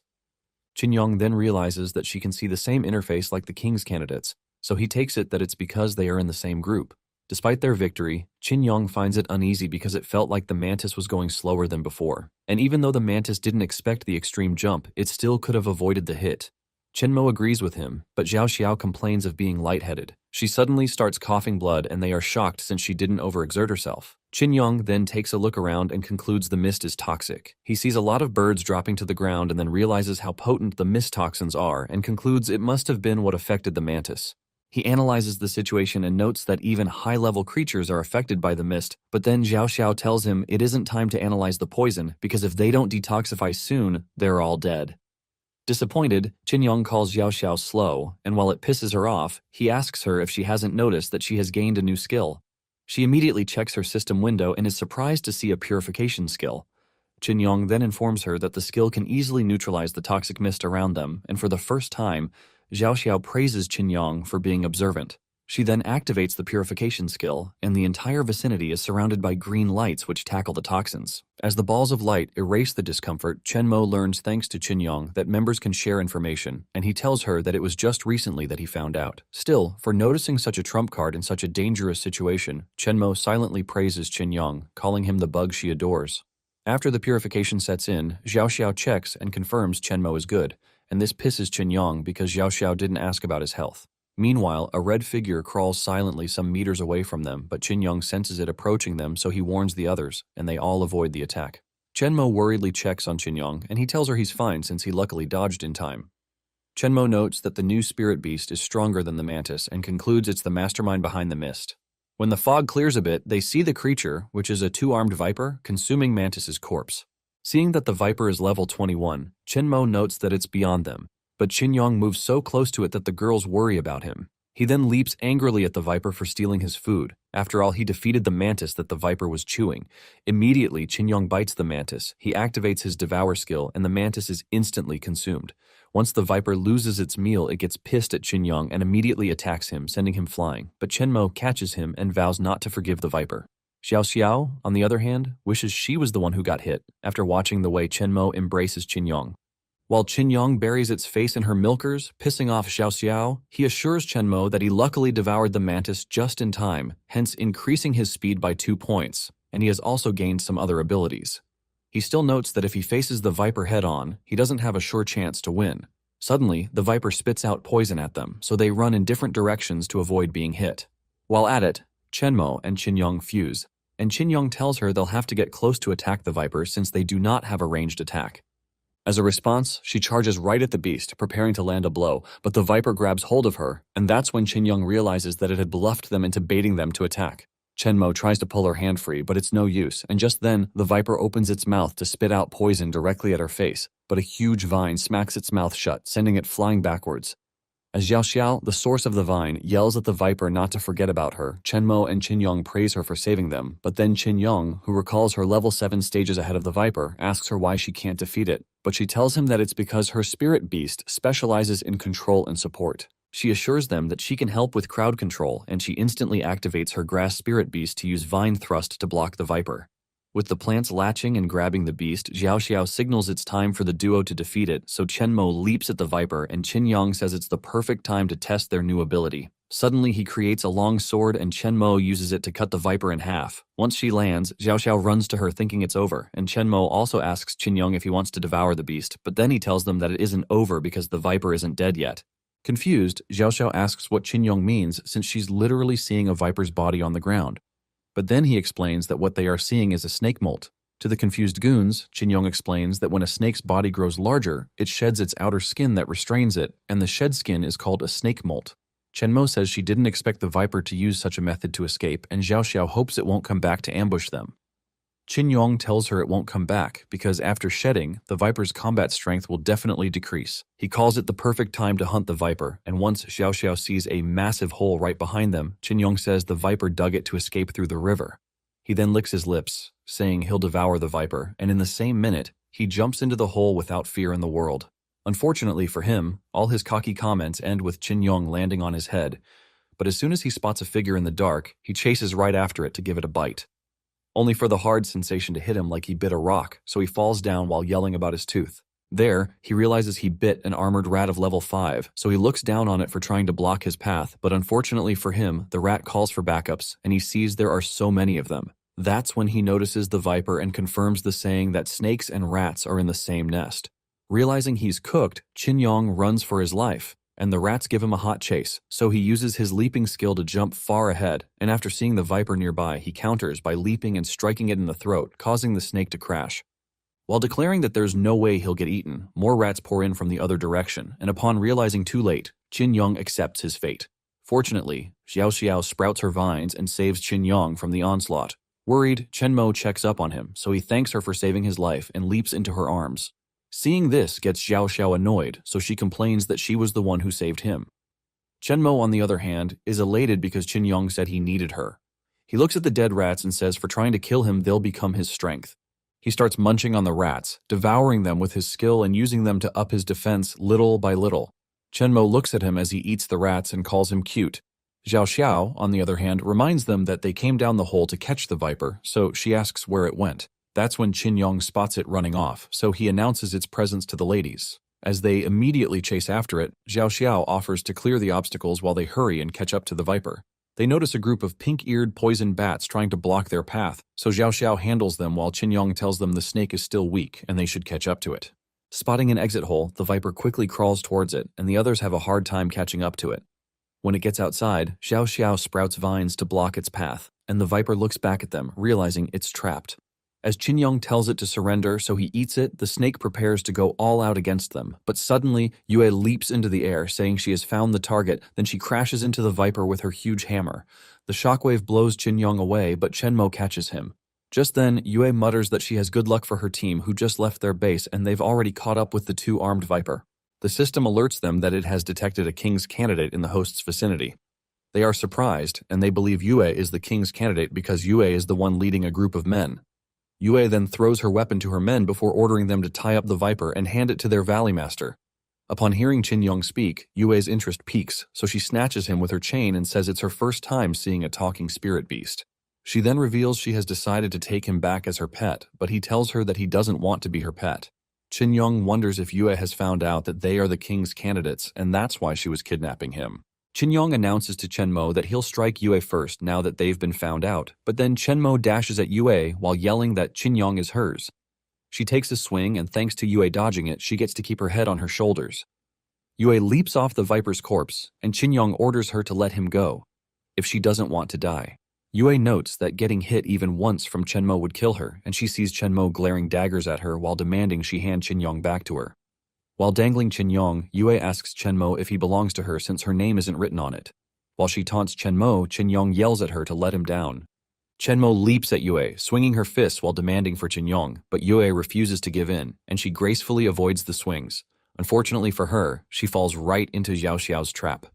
Chen Yong then realizes that she can see the same interface like the king's candidates, so he takes it that it's because they are in the same group. Despite their victory, Chen Yong finds it uneasy because it felt like the mantis was going slower than before, and even though the mantis didn't expect the extreme jump, it still could have avoided the hit. Chen Mo agrees with him, but Xiao Xiao complains of being lightheaded. She suddenly starts coughing blood and they are shocked since she didn't overexert herself. Chen Yong then takes a look around and concludes the mist is toxic. He sees a lot of birds dropping to the ground and then realizes how potent the mist toxins are and concludes it must have been what affected the mantis. He analyzes the situation and notes that even high-level creatures are affected by the mist, but then Xiao Xiao tells him it isn't time to analyze the poison because if they don't detoxify soon, they're all dead. Disappointed, Chen Yong calls Xiao Xiao slow, and while it pisses her off, he asks her if she hasn't noticed that she has gained a new skill. She immediately checks her system window and is surprised to see a purification skill. Chen Yong then informs her that the skill can easily neutralize the toxic mist around them, and for the first time, Xiao Xiao praises Chen Yong for being observant. She then activates the purification skill, and the entire vicinity is surrounded by green lights which tackle the toxins. As the balls of light erase the discomfort, Chen Mo learns thanks to Chen Yong that members can share information, and he tells her that it was just recently that he found out. Still, for noticing such a trump card in such a dangerous situation, Chen Mo silently praises Chen Yong, calling him the bug she adores. After the purification sets in, Xiao Xiao checks and confirms Chen Mo is good, and this pisses Chen Yong because Xiao Xiao didn't ask about his health. Meanwhile, a red figure crawls silently some meters away from them, but Chen Yong senses it approaching them, so he warns the others, and they all avoid the attack. Chen Mo worriedly checks on Chen Yong, and he tells her he's fine since he luckily dodged in time. Chen Mo notes that the new spirit beast is stronger than the mantis and concludes it's the mastermind behind the mist. When the fog clears a bit, they see the creature, which is a two-armed viper, consuming Mantis's corpse. Seeing that the viper is level 21, Chen Mo notes that it's beyond them, but Chen Yong moves so close to it that the girls worry about him. He then leaps angrily at the viper for stealing his food. After all, he defeated the mantis that the viper was chewing. Immediately, Chen Yong bites the mantis. He activates his Devour skill, and the mantis is instantly consumed. Once the viper loses its meal, it gets pissed at Chen Yong and immediately attacks him, sending him flying. But Chen Mo catches him and vows not to forgive the viper. Xiao Xiao, on the other hand, wishes she was the one who got hit after watching the way Chen Mo embraces Chen Yong. While Chen Yong buries its face in her milkers, pissing off Xiao Xiao, he assures Chen Mo that he luckily devoured the mantis just in time, hence increasing his speed by 2 points, and he has also gained some other abilities. He still notes that if he faces the viper head-on, he doesn't have a sure chance to win. Suddenly, the viper spits out poison at them, so they run in different directions to avoid being hit. While at it, Chen Mo and Chen Yong fuse, and Chen Yong tells her they'll have to get close to attack the viper since they do not have a ranged attack. As a response, she charges right at the beast, preparing to land a blow, but the viper grabs hold of her, and that's when Chen Yong realizes that it had bluffed them into baiting them to attack. Chen Mo tries to pull her hand free, but it's no use, and just then, the viper opens its mouth to spit out poison directly at her face, but a huge vine smacks its mouth shut, sending it flying backwards. As Xiao Xiao, the source of the vine, yells at the viper not to forget about her, Chen Mo and Chen Yong praise her for saving them, but then Chen Yong, who recalls her level 7 stages ahead of the viper, asks her why she can't defeat it, but she tells him that it's because her spirit beast specializes in control and support. She assures them that she can help with crowd control, and she instantly activates her grass spirit beast to use vine thrust to block the viper. With the plants latching and grabbing the beast, Xiao Xiao signals it's time for the duo to defeat it, so Chen Mo leaps at the viper and Chen Yong says it's the perfect time to test their new ability. Suddenly, he creates a long sword and Chen Mo uses it to cut the viper in half. Once she lands, Xiao Xiao runs to her thinking it's over, and Chen Mo also asks Chen Yong if he wants to devour the beast, but then he tells them that it isn't over because the viper isn't dead yet. Confused, Xiao Xiao asks what Chen Yong means since she's literally seeing a viper's body on the ground. But then he explains that what they are seeing is a snake molt. To the confused goons, Chen Yong explains that when a snake's body grows larger, it sheds its outer skin that restrains it, and the shed skin is called a snake molt. Chen Mo says she didn't expect the viper to use such a method to escape, and Xiao Xiao hopes it won't come back to ambush them. Chen Yong tells her it won't come back because after shedding, the viper's combat strength will definitely decrease. He calls it the perfect time to hunt the viper, and once Xiao Xiao sees a massive hole right behind them, Chen Yong says the viper dug it to escape through the river. He then licks his lips, saying he'll devour the viper, and in the same minute, he jumps into the hole without fear in the world. Unfortunately for him, all his cocky comments end with Chen Yong landing on his head, but as soon as he spots a figure in the dark, he chases right after it to give it a bite. Only for the hard sensation to hit him like he bit a rock, so he falls down while yelling about his tooth. There, he realizes he bit an armored rat of level 5, so he looks down on it for trying to block his path, but unfortunately for him, the rat calls for backups, and he sees there are so many of them. That's when he notices the viper and confirms the saying that snakes and rats are in the same nest. Realizing he's cooked, Chen Yong runs for his life, and the rats give him a hot chase, so he uses his leaping skill to jump far ahead, and after seeing the viper nearby, he counters by leaping and striking it in the throat, causing the snake to crash. While declaring that there's no way he'll get eaten, more rats pour in from the other direction, and upon realizing too late, Chen Yong accepts his fate. Fortunately, Xiao Xiao sprouts her vines and saves Chen Yong from the onslaught. Worried, Chen Mo checks up on him, so he thanks her for saving his life and leaps into her arms. Seeing this gets Xiao Xiao annoyed, so she complains that she was the one who saved him. Chen Mo, on the other hand, is elated because Chen Yong said he needed her. He looks at the dead rats and says for trying to kill him they'll become his strength. He starts munching on the rats, devouring them with his skill and using them to up his defense little by little. Chen Mo looks at him as he eats the rats and calls him cute. Xiao Xiao, on the other hand, reminds them that they came down the hole to catch the viper, so she asks where it went. That's when Chen Yong spots it running off, so he announces its presence to the ladies. As they immediately chase after it, Xiao Xiao offers to clear the obstacles while they hurry and catch up to the viper. They notice a group of pink-eared poison bats trying to block their path, so Xiao Xiao handles them while Chen Yong tells them the snake is still weak and they should catch up to it. Spotting an exit hole, the viper quickly crawls towards it, and the others have a hard time catching up to it. When it gets outside, Xiao Xiao sprouts vines to block its path, and the viper looks back at them, realizing it's trapped. As Chen Yong tells it to surrender so he eats it, the snake prepares to go all out against them, but suddenly Yue leaps into the air, saying she has found the target, then she crashes into the viper with her huge hammer. The shockwave blows Chen Yong away, but Chen Mo catches him. Just then, Yue mutters that she has good luck for her team who just left their base and they've already caught up with the two armed viper. The system alerts them that it has detected a king's candidate in the host's vicinity. They are surprised, and they believe Yue is the king's candidate because Yue is the one leading a group of men. Yue then throws her weapon to her men before ordering them to tie up the viper and hand it to their valley master. Upon hearing Chen Yong speak, Yue's interest peaks, so she snatches him with her chain and says it's her first time seeing a talking spirit beast. She then reveals she has decided to take him back as her pet, but he tells her that he doesn't want to be her pet. Chen Yong wonders if Yue has found out that they are the king's candidates, and that's why she was kidnapping him. Chen Yong announces to Chen Mo that he'll strike Yue first now that they've been found out, but then Chen Mo dashes at Yue while yelling that Chen Yong is hers. She takes a swing, and thanks to Yue dodging it, she gets to keep her head on her shoulders. Yue leaps off the viper's corpse, and Chen Yong orders her to let him go, if she doesn't want to die. Yue notes that getting hit even once from Chen Mo would kill her, and she sees Chen Mo glaring daggers at her while demanding she hand Chen Yong back to her. While dangling Chen Yong, Yue asks Chen Mo if he belongs to her since her name isn't written on it. While she taunts Chen Mo, Chen Yong yells at her to let him down. Chen Mo leaps at Yue, swinging her fists while demanding for Chen Yong, but Yue refuses to give in, and she gracefully avoids the swings. Unfortunately for her, she falls right into Xiao Xiao's trap.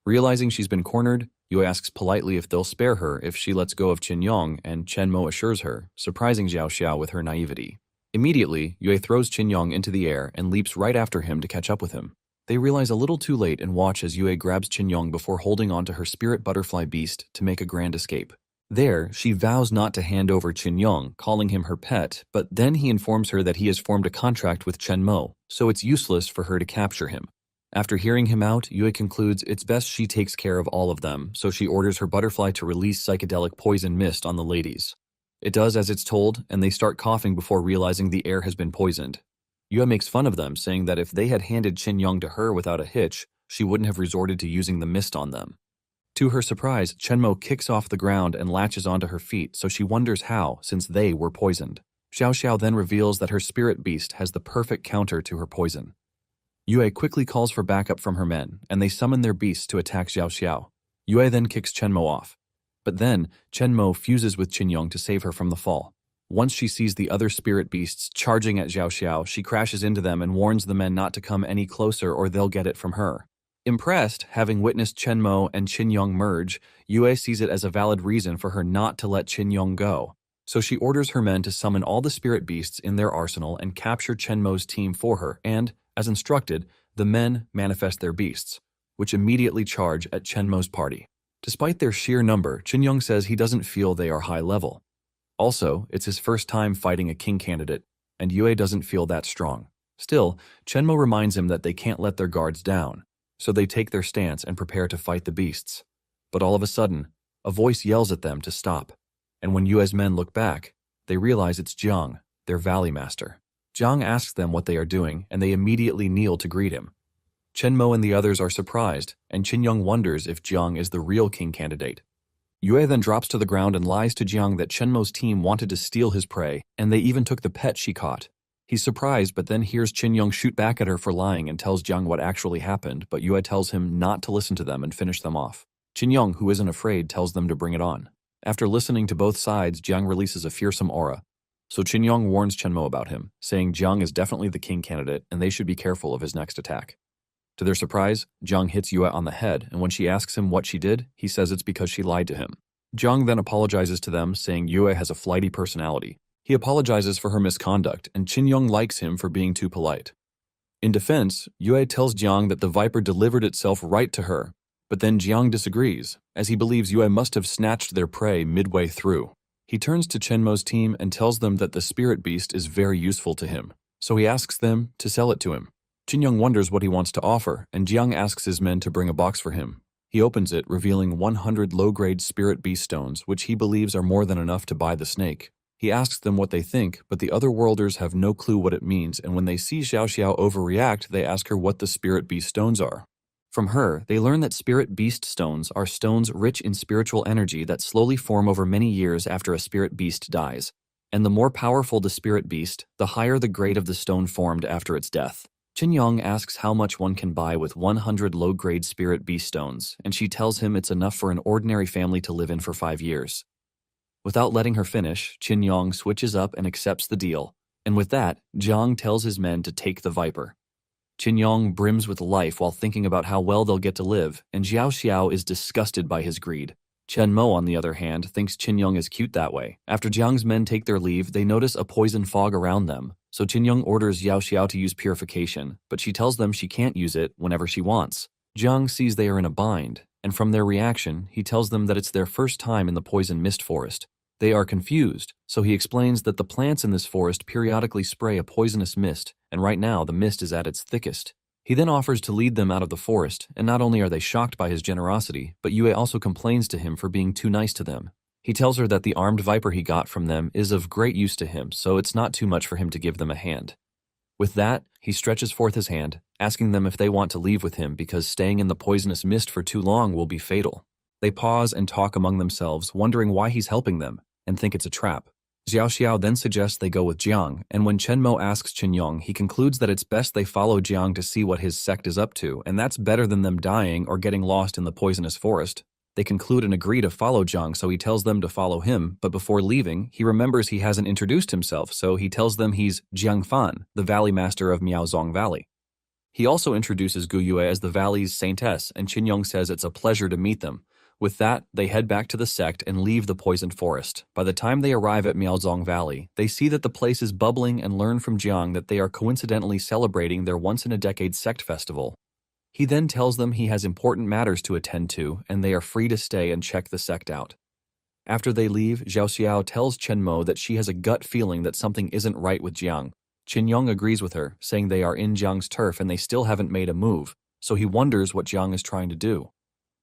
Realizing she's been cornered, Yue asks politely if they'll spare her if she lets go of Chen Yong, and Chen Mo assures her, surprising Xiao Xiao with her naivety. Immediately, Yue throws Chen Yong into the air and leaps right after him to catch up with him. They realize a little too late and watch as Yue grabs Chen Yong before holding onto her spirit butterfly beast to make a grand escape. There, she vows not to hand over Chen Yong, calling him her pet, but then he informs her that he has formed a contract with Chen Mo, so it's useless for her to capture him. After hearing him out, Yue concludes it's best she takes care of all of them, so she orders her butterfly to release psychedelic poison mist on the ladies. It does as it's told, and they start coughing before realizing the air has been poisoned. Yue makes fun of them, saying that if they had handed Chen Yong to her without a hitch, she wouldn't have resorted to using the mist on them. To her surprise, Chen Mo kicks off the ground and latches onto her feet, so she wonders how, since they were poisoned. Xiao Xiao then reveals that her spirit beast has the perfect counter to her poison. Yue quickly calls for backup from her men, and they summon their beasts to attack Xiao Xiao. Yue then kicks Chen Mo off. But then, Chen Mo fuses with Chen Yong to save her from the fall. Once she sees the other spirit beasts charging at Xiao Xiao, she crashes into them and warns the men not to come any closer or they'll get it from her. Impressed, having witnessed Chen Mo and Chen Yong merge, Yue sees it as a valid reason for her not to let Chen Yong go. So she orders her men to summon all the spirit beasts in their arsenal and capture Chen Mo's team for her, and, as instructed, the men manifest their beasts, which immediately charge at Chen Mo's party. Despite their sheer number, Chen Yong says he doesn't feel they are high level. Also, it's his first time fighting a king candidate, and Yue doesn't feel that strong. Still, Chen Mo reminds him that they can't let their guards down, so they take their stance and prepare to fight the beasts. But all of a sudden, a voice yells at them to stop, and when Yue's men look back, they realize it's Jiang, their valley master. Jiang asks them what they are doing, and they immediately kneel to greet him. Chen Mo and the others are surprised, and Chen Yong wonders if Jiang is the real king candidate. Yue then drops to the ground and lies to Jiang that Chen Mo's team wanted to steal his prey, and they even took the pet she caught. He's surprised, but then hears Chen Yong shoot back at her for lying and tells Jiang what actually happened, but Yue tells him not to listen to them and finish them off. Chen Yong, who isn't afraid, tells them to bring it on. After listening to both sides, Jiang releases a fearsome aura. So Chen Yong warns Chen Mo about him, saying Jiang is definitely the king candidate and they should be careful of his next attack. To their surprise, Jiang hits Yue on the head, and when she asks him what she did, he says it's because she lied to him. Jiang then apologizes to them, saying Yue has a flighty personality. He apologizes for her misconduct, and Chen Yong likes him for being too polite. In defense, Yue tells Jiang that the viper delivered itself right to her, but then Jiang disagrees, as he believes Yue must have snatched their prey midway through. He turns to Chen Mo's team and tells them that the spirit beast is very useful to him, so he asks them to sell it to him. Chen Yong wonders what he wants to offer, and Jiang asks his men to bring a box for him. He opens it, revealing 100 low-grade spirit beast stones, which he believes are more than enough to buy the snake. He asks them what they think, but the other worlders have no clue what it means, and when they see Xiao Xiao overreact, they ask her what the spirit beast stones are. From her, they learn that spirit beast stones are stones rich in spiritual energy that slowly form over many years after a spirit beast dies. And the more powerful the spirit beast, the higher the grade of the stone formed after its death. Chen Yong asks how much one can buy with 100 low-grade spirit beast stones, and she tells him it's enough for an ordinary family to live in for 5 years. Without letting her finish, Chen Yong switches up and accepts the deal, and with that, Jiang tells his men to take the viper. Chen Yong brims with life while thinking about how well they'll get to live, and Xiao Xiao is disgusted by his greed. Chen Mo, on the other hand, thinks Chen Yong is cute that way. After Jiang's men take their leave, they notice a poison fog around them, so Chen Yong orders Xiao Xiao to use purification, but she tells them she can't use it whenever she wants. Jiang sees they are in a bind, and from their reaction, he tells them that it's their first time in the poison mist forest. They are confused, so he explains that the plants in this forest periodically spray a poisonous mist, and right now the mist is at its thickest. He then offers to lead them out of the forest, and not only are they shocked by his generosity, but Yue also complains to him for being too nice to them. He tells her that the armed viper he got from them is of great use to him, so it's not too much for him to give them a hand. With that, he stretches forth his hand, asking them if they want to leave with him because staying in the poisonous mist for too long will be fatal. They pause and talk among themselves, wondering why he's helping them, and think it's a trap. Xiao Xiao then suggests they go with Jiang, and when Chen Mo asks Chen Yong, he concludes that it's best they follow Jiang to see what his sect is up to, and that's better than them dying or getting lost in the poisonous forest. They conclude and agree to follow Jiang, so he tells them to follow him, but before leaving, he remembers he hasn't introduced himself, so he tells them he's Jiang Fan, the Valley Master of Miaozong Valley. He also introduces Gu Yue as the Valley's Saintess, and Chen Yong says it's a pleasure to meet them. With that, they head back to the sect and leave the poisoned forest. By the time they arrive at Miaozong Valley, they see that the place is bubbling and learn from Jiang that they are coincidentally celebrating their once-in-a-decade sect festival. He then tells them he has important matters to attend to, and they are free to stay and check the sect out. After they leave, Xiao Xiao tells Chen Mo that she has a gut feeling that something isn't right with Jiang. Chen Yong agrees with her, saying they are in Jiang's turf and they still haven't made a move, so he wonders what Jiang is trying to do.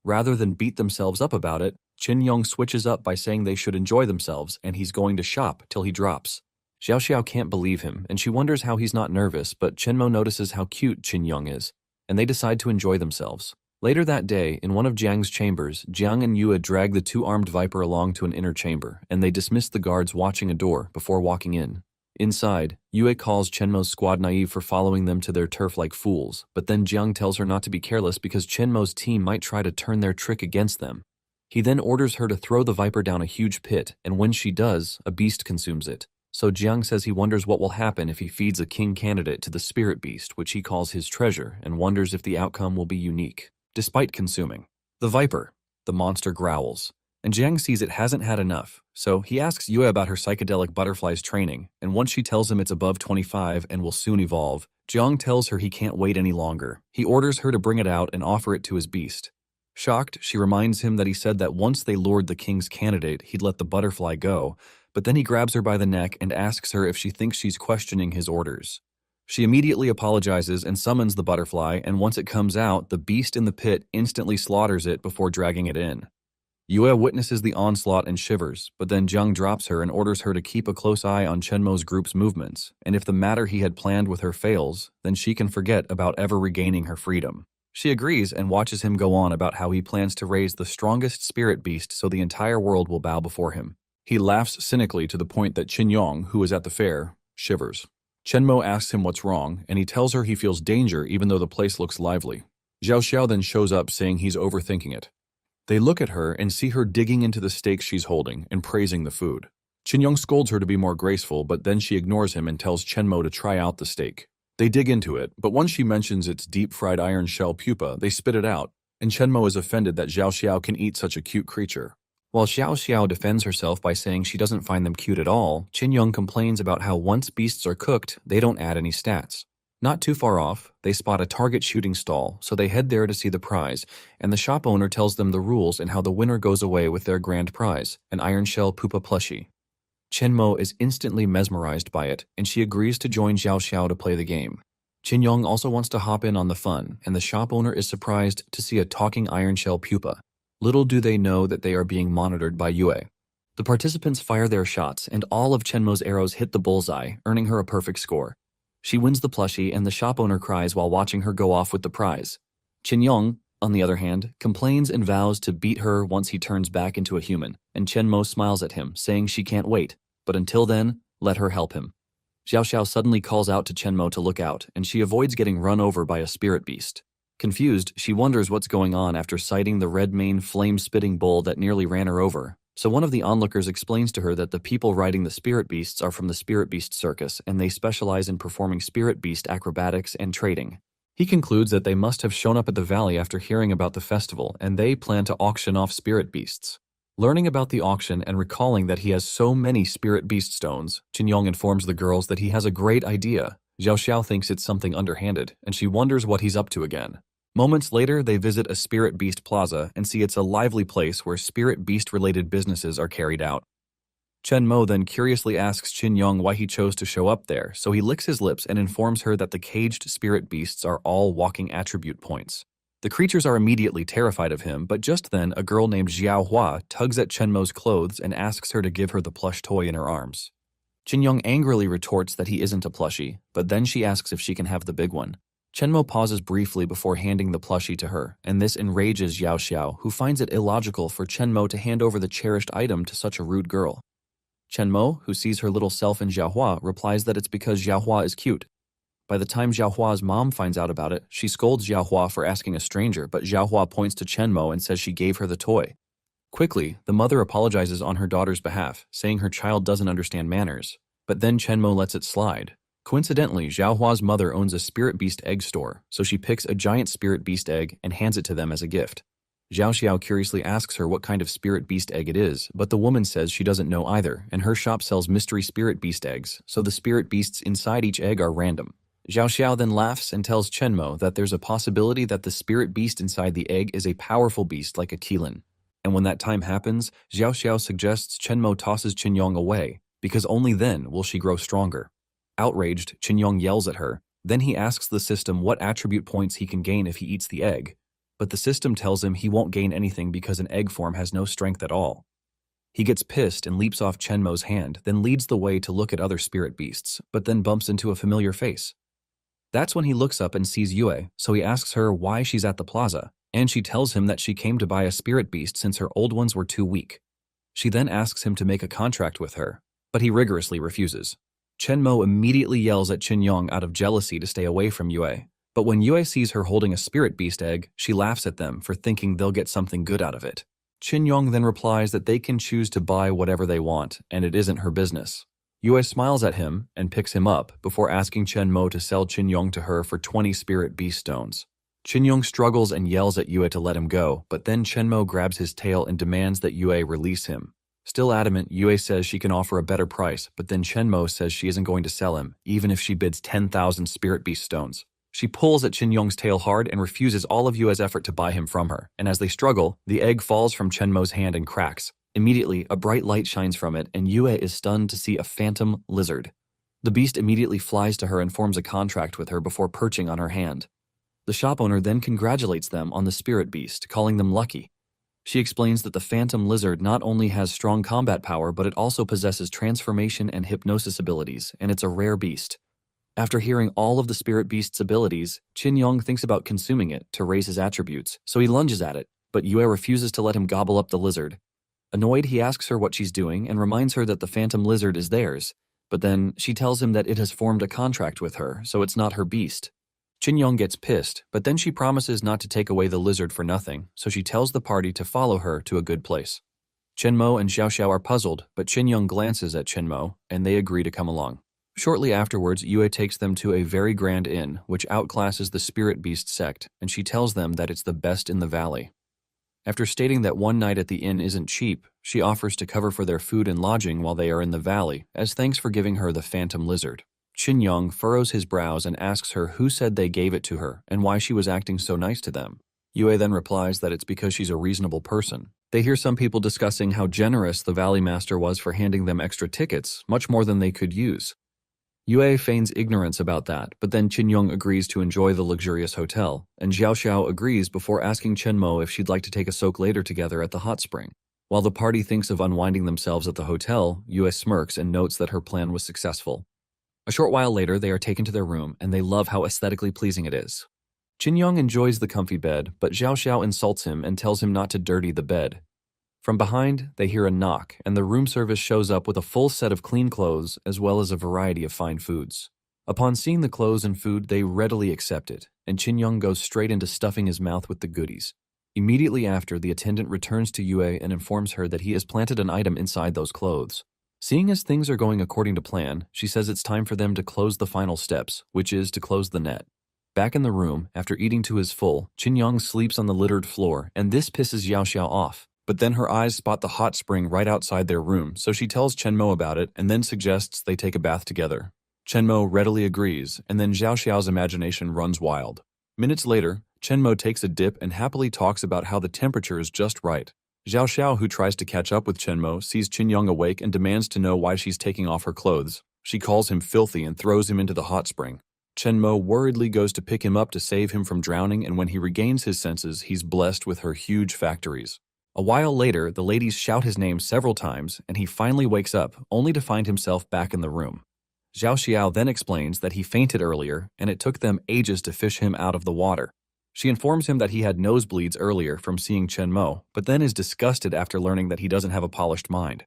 Rather than beat themselves up about it, Chen Yong switches up by saying they should enjoy themselves and he's going to shop till he drops. Xiao Xiao can't believe him, and she wonders how he's not nervous, but Chen Mo notices how cute Chen Yong is, and they decide to enjoy themselves. Later that day, in one of Jiang's chambers, Jiang and Yue drag the two-armed viper along to an inner chamber, and they dismiss the guards watching a door before walking in. Inside, Yue calls Chen Mo's squad naive for following them to their turf like fools, but then Jiang tells her not to be careless because Chen Mo's team might try to turn their trick against them. He then orders her to throw the viper down a huge pit, and when she does, a beast consumes it. So Jiang says he wonders what will happen if he feeds a king candidate to the spirit beast, which he calls his treasure, and wonders if the outcome will be unique. Despite consuming the viper, the monster growls, and Jiang sees it hasn't had enough, so he asks Yue about her psychedelic butterfly's training, and once she tells him it's above 25 and will soon evolve, Jiang tells her he can't wait any longer. He orders her to bring it out and offer it to his beast. Shocked, she reminds him that he said that once they lured the king's candidate, he'd let the butterfly go, but then he grabs her by the neck and asks her if she thinks she's questioning his orders. She immediately apologizes and summons the butterfly, and once it comes out, the beast in the pit instantly slaughters it before dragging it in. Yue witnesses the onslaught and shivers, but then Zhang drops her and orders her to keep a close eye on Chen Mo's group's movements, and if the matter he had planned with her fails, then she can forget about ever regaining her freedom. She agrees and watches him go on about how he plans to raise the strongest spirit beast so the entire world will bow before him. He laughs cynically to the point that Chen Yong, who is at the fair, shivers. Chen Mo asks him what's wrong, and he tells her he feels danger even though the place looks lively. Xiao Xiao then shows up saying he's overthinking it. They look at her and see her digging into the steak she's holding and praising the food. Chen Yong scolds her to be more graceful, but then she ignores him and tells Chen Mo to try out the steak. They dig into it, but once she mentions its deep-fried iron shell pupa, they spit it out, and Chen Mo is offended that Xiao Xiao can eat such a cute creature. While Xiao Xiao defends herself by saying she doesn't find them cute at all, Chen Yong complains about how once beasts are cooked, they don't add any stats. Not too far off, they spot a target shooting stall, so they head there to see the prize, and the shop owner tells them the rules and how the winner goes away with their grand prize, an iron shell pupa plushie. Chen Mo is instantly mesmerized by it, and she agrees to join Xiao Xiao to play the game. Chen Yong also wants to hop in on the fun, and the shop owner is surprised to see a talking iron shell pupa. Little do they know that they are being monitored by Yue. The participants fire their shots, and all of Chen Mo's arrows hit the bullseye, earning her a perfect score. She wins the plushie, and the shop owner cries while watching her go off with the prize. Chen Yong, on the other hand, complains and vows to beat her once he turns back into a human, and Chen Mo smiles at him, saying she can't wait, but until then, let her help him. Xiao Xiao suddenly calls out to Chen Mo to look out, and she avoids getting run over by a spirit beast. Confused, she wonders what's going on after sighting the red-maned flame-spitting bull that nearly ran her over. So one of the onlookers explains to her that the people riding the spirit beasts are from the spirit beast circus, and they specialize in performing spirit beast acrobatics and trading. He concludes that they must have shown up at the valley after hearing about the festival, and they plan to auction off spirit beasts. Learning about the auction and recalling that he has so many spirit beast stones, Chen Yong informs the girls that he has a great idea. Xiao Xiao thinks it's something underhanded, and she wonders what he's up to again. Moments later, they visit a spirit beast plaza and see it's a lively place where spirit beast-related businesses are carried out. Chen Mo then curiously asks Chen Yong why he chose to show up there, so he licks his lips and informs her that the caged spirit beasts are all walking attribute points. The creatures are immediately terrified of him, but just then a girl named Xiao Hua tugs at Chen Mo's clothes and asks her to give her the plush toy in her arms. Chen Yong angrily retorts that he isn't a plushie, but then she asks if she can have the big one. Chen Mo pauses briefly before handing the plushie to her, and this enrages Xiao Xiao, who finds it illogical for Chen Mo to hand over the cherished item to such a rude girl. Chen Mo, who sees her little self in Xiao Hua, replies that it's because Xiao Hua is cute. By the time Xiao Hua's mom finds out about it, she scolds Xiao Hua for asking a stranger, but Xiao Hua points to Chen Mo and says she gave her the toy. Quickly, the mother apologizes on her daughter's behalf, saying her child doesn't understand manners, but then Chen Mo lets it slide. Coincidentally, Xiao Hua's mother owns a spirit beast egg store, so she picks a giant spirit beast egg and hands it to them as a gift. Xiao Xiao curiously asks her what kind of spirit beast egg it is, but the woman says she doesn't know either, and her shop sells mystery spirit beast eggs, so the spirit beasts inside each egg are random. Xiao Xiao then laughs and tells Chen Mo that there's a possibility that the spirit beast inside the egg is a powerful beast like a Qilin. And when that time happens, Xiao Xiao suggests Chen Mo tosses Chen Yong away, because only then will she grow stronger. Outraged, Chen Yong yells at her. Then he asks the system what attribute points he can gain if he eats the egg. But the system tells him he won't gain anything because an egg form has no strength at all. He gets pissed and leaps off Chen Mo's hand, then leads the way to look at other spirit beasts, but then bumps into a familiar face. That's when he looks up and sees Yue, so he asks her why she's at the plaza, and she tells him that she came to buy a spirit beast since her old ones were too weak. She then asks him to make a contract with her, but he rigorously refuses. Chen Mo immediately yells at Chen Yong out of jealousy to stay away from Yue, but when Yue sees her holding a spirit beast egg, she laughs at them for thinking they'll get something good out of it. Chen Yong then replies that they can choose to buy whatever they want, and it isn't her business. Yue smiles at him and picks him up before asking Chen Mo to sell Chen Yong to her for 20 spirit beast stones. Chen Yong struggles and yells at Yue to let him go, but then Chen Mo grabs his tail and demands that Yue release him. Still adamant, Yue says she can offer a better price, but then Chen Mo says she isn't going to sell him, even if she bids 10,000 spirit beast stones. She pulls at Chen Yong's tail hard and refuses all of Yue's effort to buy him from her, and as they struggle, the egg falls from Chen Mo's hand and cracks. Immediately, a bright light shines from it, and Yue is stunned to see a phantom lizard. The beast immediately flies to her and forms a contract with her before perching on her hand. The shop owner then congratulates them on the spirit beast, calling them lucky. She explains that the phantom lizard not only has strong combat power, but it also possesses transformation and hypnosis abilities, and it's a rare beast. After hearing all of the spirit beast's abilities, Chen Yong thinks about consuming it to raise his attributes, so he lunges at it, but Yue refuses to let him gobble up the lizard. Annoyed, he asks her what she's doing and reminds her that the phantom lizard is theirs, but then she tells him that it has formed a contract with her, so it's not her beast. Chen Yong gets pissed, but then she promises not to take away the lizard for nothing, so she tells the party to follow her to a good place. Chen Mo and Xiao Xiao are puzzled, but Chen Yong glances at Chen Mo, and they agree to come along. Shortly afterwards, Yue takes them to a very grand inn, which outclasses the spirit beast sect, and she tells them that it's the best in the valley. After stating that one night at the inn isn't cheap, she offers to cover for their food and lodging while they are in the valley, as thanks for giving her the phantom lizard. Chen Yong furrows his brows and asks her who said they gave it to her and why she was acting so nice to them. Yue then replies that it's because she's a reasonable person. They hear some people discussing how generous the Valley Master was for handing them extra tickets, much more than they could use. Yue feigns ignorance about that, but then Chen Yong agrees to enjoy the luxurious hotel, and Xiao Xiao agrees before asking Chen Mo if she'd like to take a soak later together at the hot spring. While the party thinks of unwinding themselves at the hotel, Yue smirks and notes that her plan was successful. A short while later, they are taken to their room, and they love how aesthetically pleasing it is. Chen Yong enjoys the comfy bed, but Xiao Xiao insults him and tells him not to dirty the bed. From behind, they hear a knock, and the room service shows up with a full set of clean clothes as well as a variety of fine foods. Upon seeing the clothes and food, they readily accept it, and Chen Yong goes straight into stuffing his mouth with the goodies. Immediately after, the attendant returns to Yue and informs her that he has planted an item inside those clothes. Seeing as things are going according to plan, she says it's time for them to close the final steps, which is to close the net. Back in the room, after eating to his full, Chen Yong sleeps on the littered floor, and this pisses Xiao Xiao off. But then her eyes spot the hot spring right outside their room, so she tells Chen Mo about it and then suggests they take a bath together. Chen Mo readily agrees, and then Xiao Xiao's imagination runs wild. Minutes later, Chen Mo takes a dip and happily talks about how the temperature is just right. Xiao Xiao, who tries to catch up with Chen Mo, sees Chen Yong awake and demands to know why she's taking off her clothes. She calls him filthy and throws him into the hot spring. Chen Mo worriedly goes to pick him up to save him from drowning, and when he regains his senses, he's blessed with her huge factories. A while later, the ladies shout his name several times, and he finally wakes up, only to find himself back in the room. Xiao Xiao then explains that he fainted earlier, and it took them ages to fish him out of the water. She informs him that he had nosebleeds earlier from seeing Chen Mo, but then is disgusted after learning that he doesn't have a polished mind.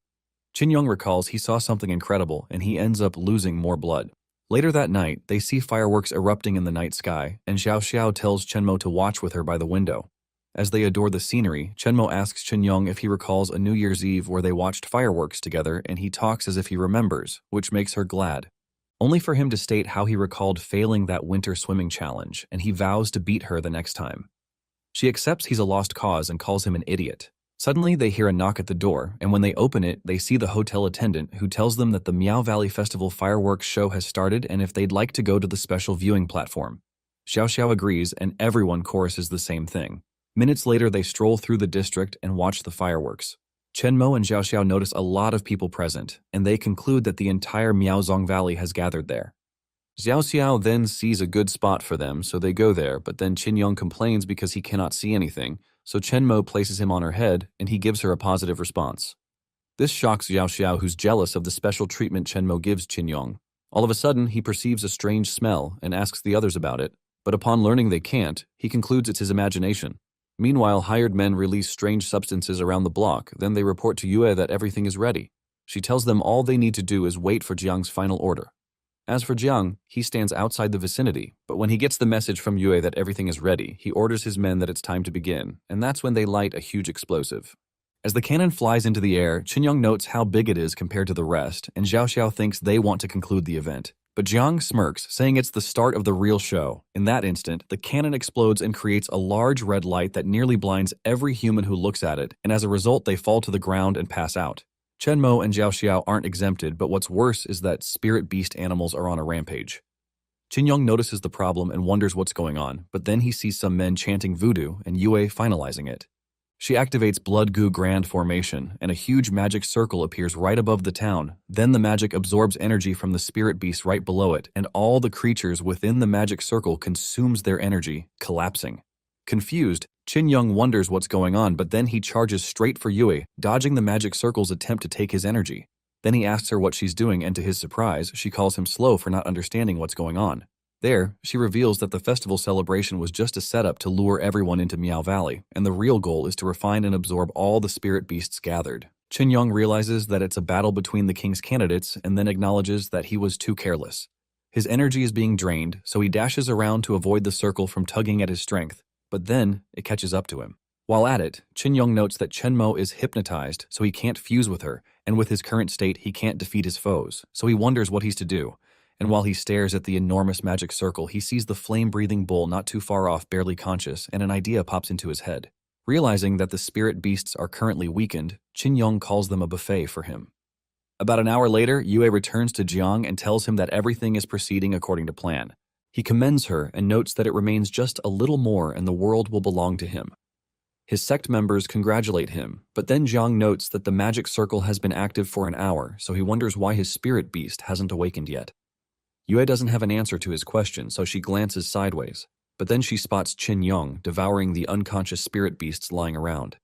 Chen Yong recalls he saw something incredible, and he ends up losing more blood. Later that night, they see fireworks erupting in the night sky, and Xiao Xiao tells Chen Mo to watch with her by the window. As they adore the scenery, Chen Mo asks Chen Yong if he recalls a New Year's Eve where they watched fireworks together, and he talks as if he remembers, which makes her glad. Only for him to state how he recalled failing that winter swimming challenge, and he vows to beat her the next time. She accepts he's a lost cause and calls him an idiot. Suddenly, they hear a knock at the door, and when they open it, they see the hotel attendant who tells them that the Miao Valley Festival fireworks show has started and if they'd like to go to the special viewing platform. Xiao Xiao agrees, and everyone choruses the same thing. Minutes later, they stroll through the district and watch the fireworks. Chen Mo and Xiao Xiao notice a lot of people present, and they conclude that the entire Miaozong Valley has gathered there. Xiao Xiao then sees a good spot for them, so they go there, but then Chen Yong complains because he cannot see anything, so Chen Mo places him on her head, and he gives her a positive response. This shocks Xiao Xiao, who's jealous of the special treatment Chen Mo gives Chen Yong. All of a sudden, he perceives a strange smell and asks the others about it, but upon learning they can't, he concludes it's his imagination. Meanwhile, hired men release strange substances around the block, then they report to Yue that everything is ready. She tells them all they need to do is wait for Jiang's final order. As for Jiang, he stands outside the vicinity, but when he gets the message from Yue that everything is ready, he orders his men that it's time to begin, and that's when they light a huge explosive. As the cannon flies into the air, Chen Yong notes how big it is compared to the rest, and Xiao Xiao thinks they want to conclude the event. But Jiang smirks, saying it's the start of the real show. In that instant, the cannon explodes and creates a large red light that nearly blinds every human who looks at it, and as a result they fall to the ground and pass out. Chen Mo and Xiao Xiao aren't exempted, but what's worse is that spirit beast animals are on a rampage. Chen Yong notices the problem and wonders what's going on, but then he sees some men chanting voodoo and Yue finalizing it. She activates Blood Goo Grand Formation, and a huge magic circle appears right above the town. Then the magic absorbs energy from the spirit beast right below it, and all the creatures within the magic circle consumes their energy, collapsing. Confused, Chen Yong wonders what's going on, but then he charges straight for Yue, dodging the magic circle's attempt to take his energy. Then he asks her what she's doing, and to his surprise, she calls him slow for not understanding what's going on. There, she reveals that the festival celebration was just a setup to lure everyone into Meow Valley, and the real goal is to refine and absorb all the spirit beasts gathered. Chen Yong realizes that it's a battle between the king's candidates and then acknowledges that he was too careless. His energy is being drained, so he dashes around to avoid the circle from tugging at his strength, but then it catches up to him. While at it, Chen Yong notes that Chen Mo is hypnotized, so he can't fuse with her, and with his current state, he can't defeat his foes, so he wonders what he's to do. And while he stares at the enormous magic circle, he sees the flame-breathing bull not too far off, barely conscious, and an idea pops into his head. Realizing that the spirit beasts are currently weakened, Chen Yong calls them a buffet for him. About an hour later, Yue returns to Jiang and tells him that everything is proceeding according to plan. He commends her and notes that it remains just a little more and the world will belong to him. His sect members congratulate him, but then Jiang notes that the magic circle has been active for an hour, so he wonders why his spirit beast hasn't awakened yet. Yue doesn't have an answer to his question, so she glances sideways, but then she spots Chen Yong devouring the unconscious spirit beasts lying around.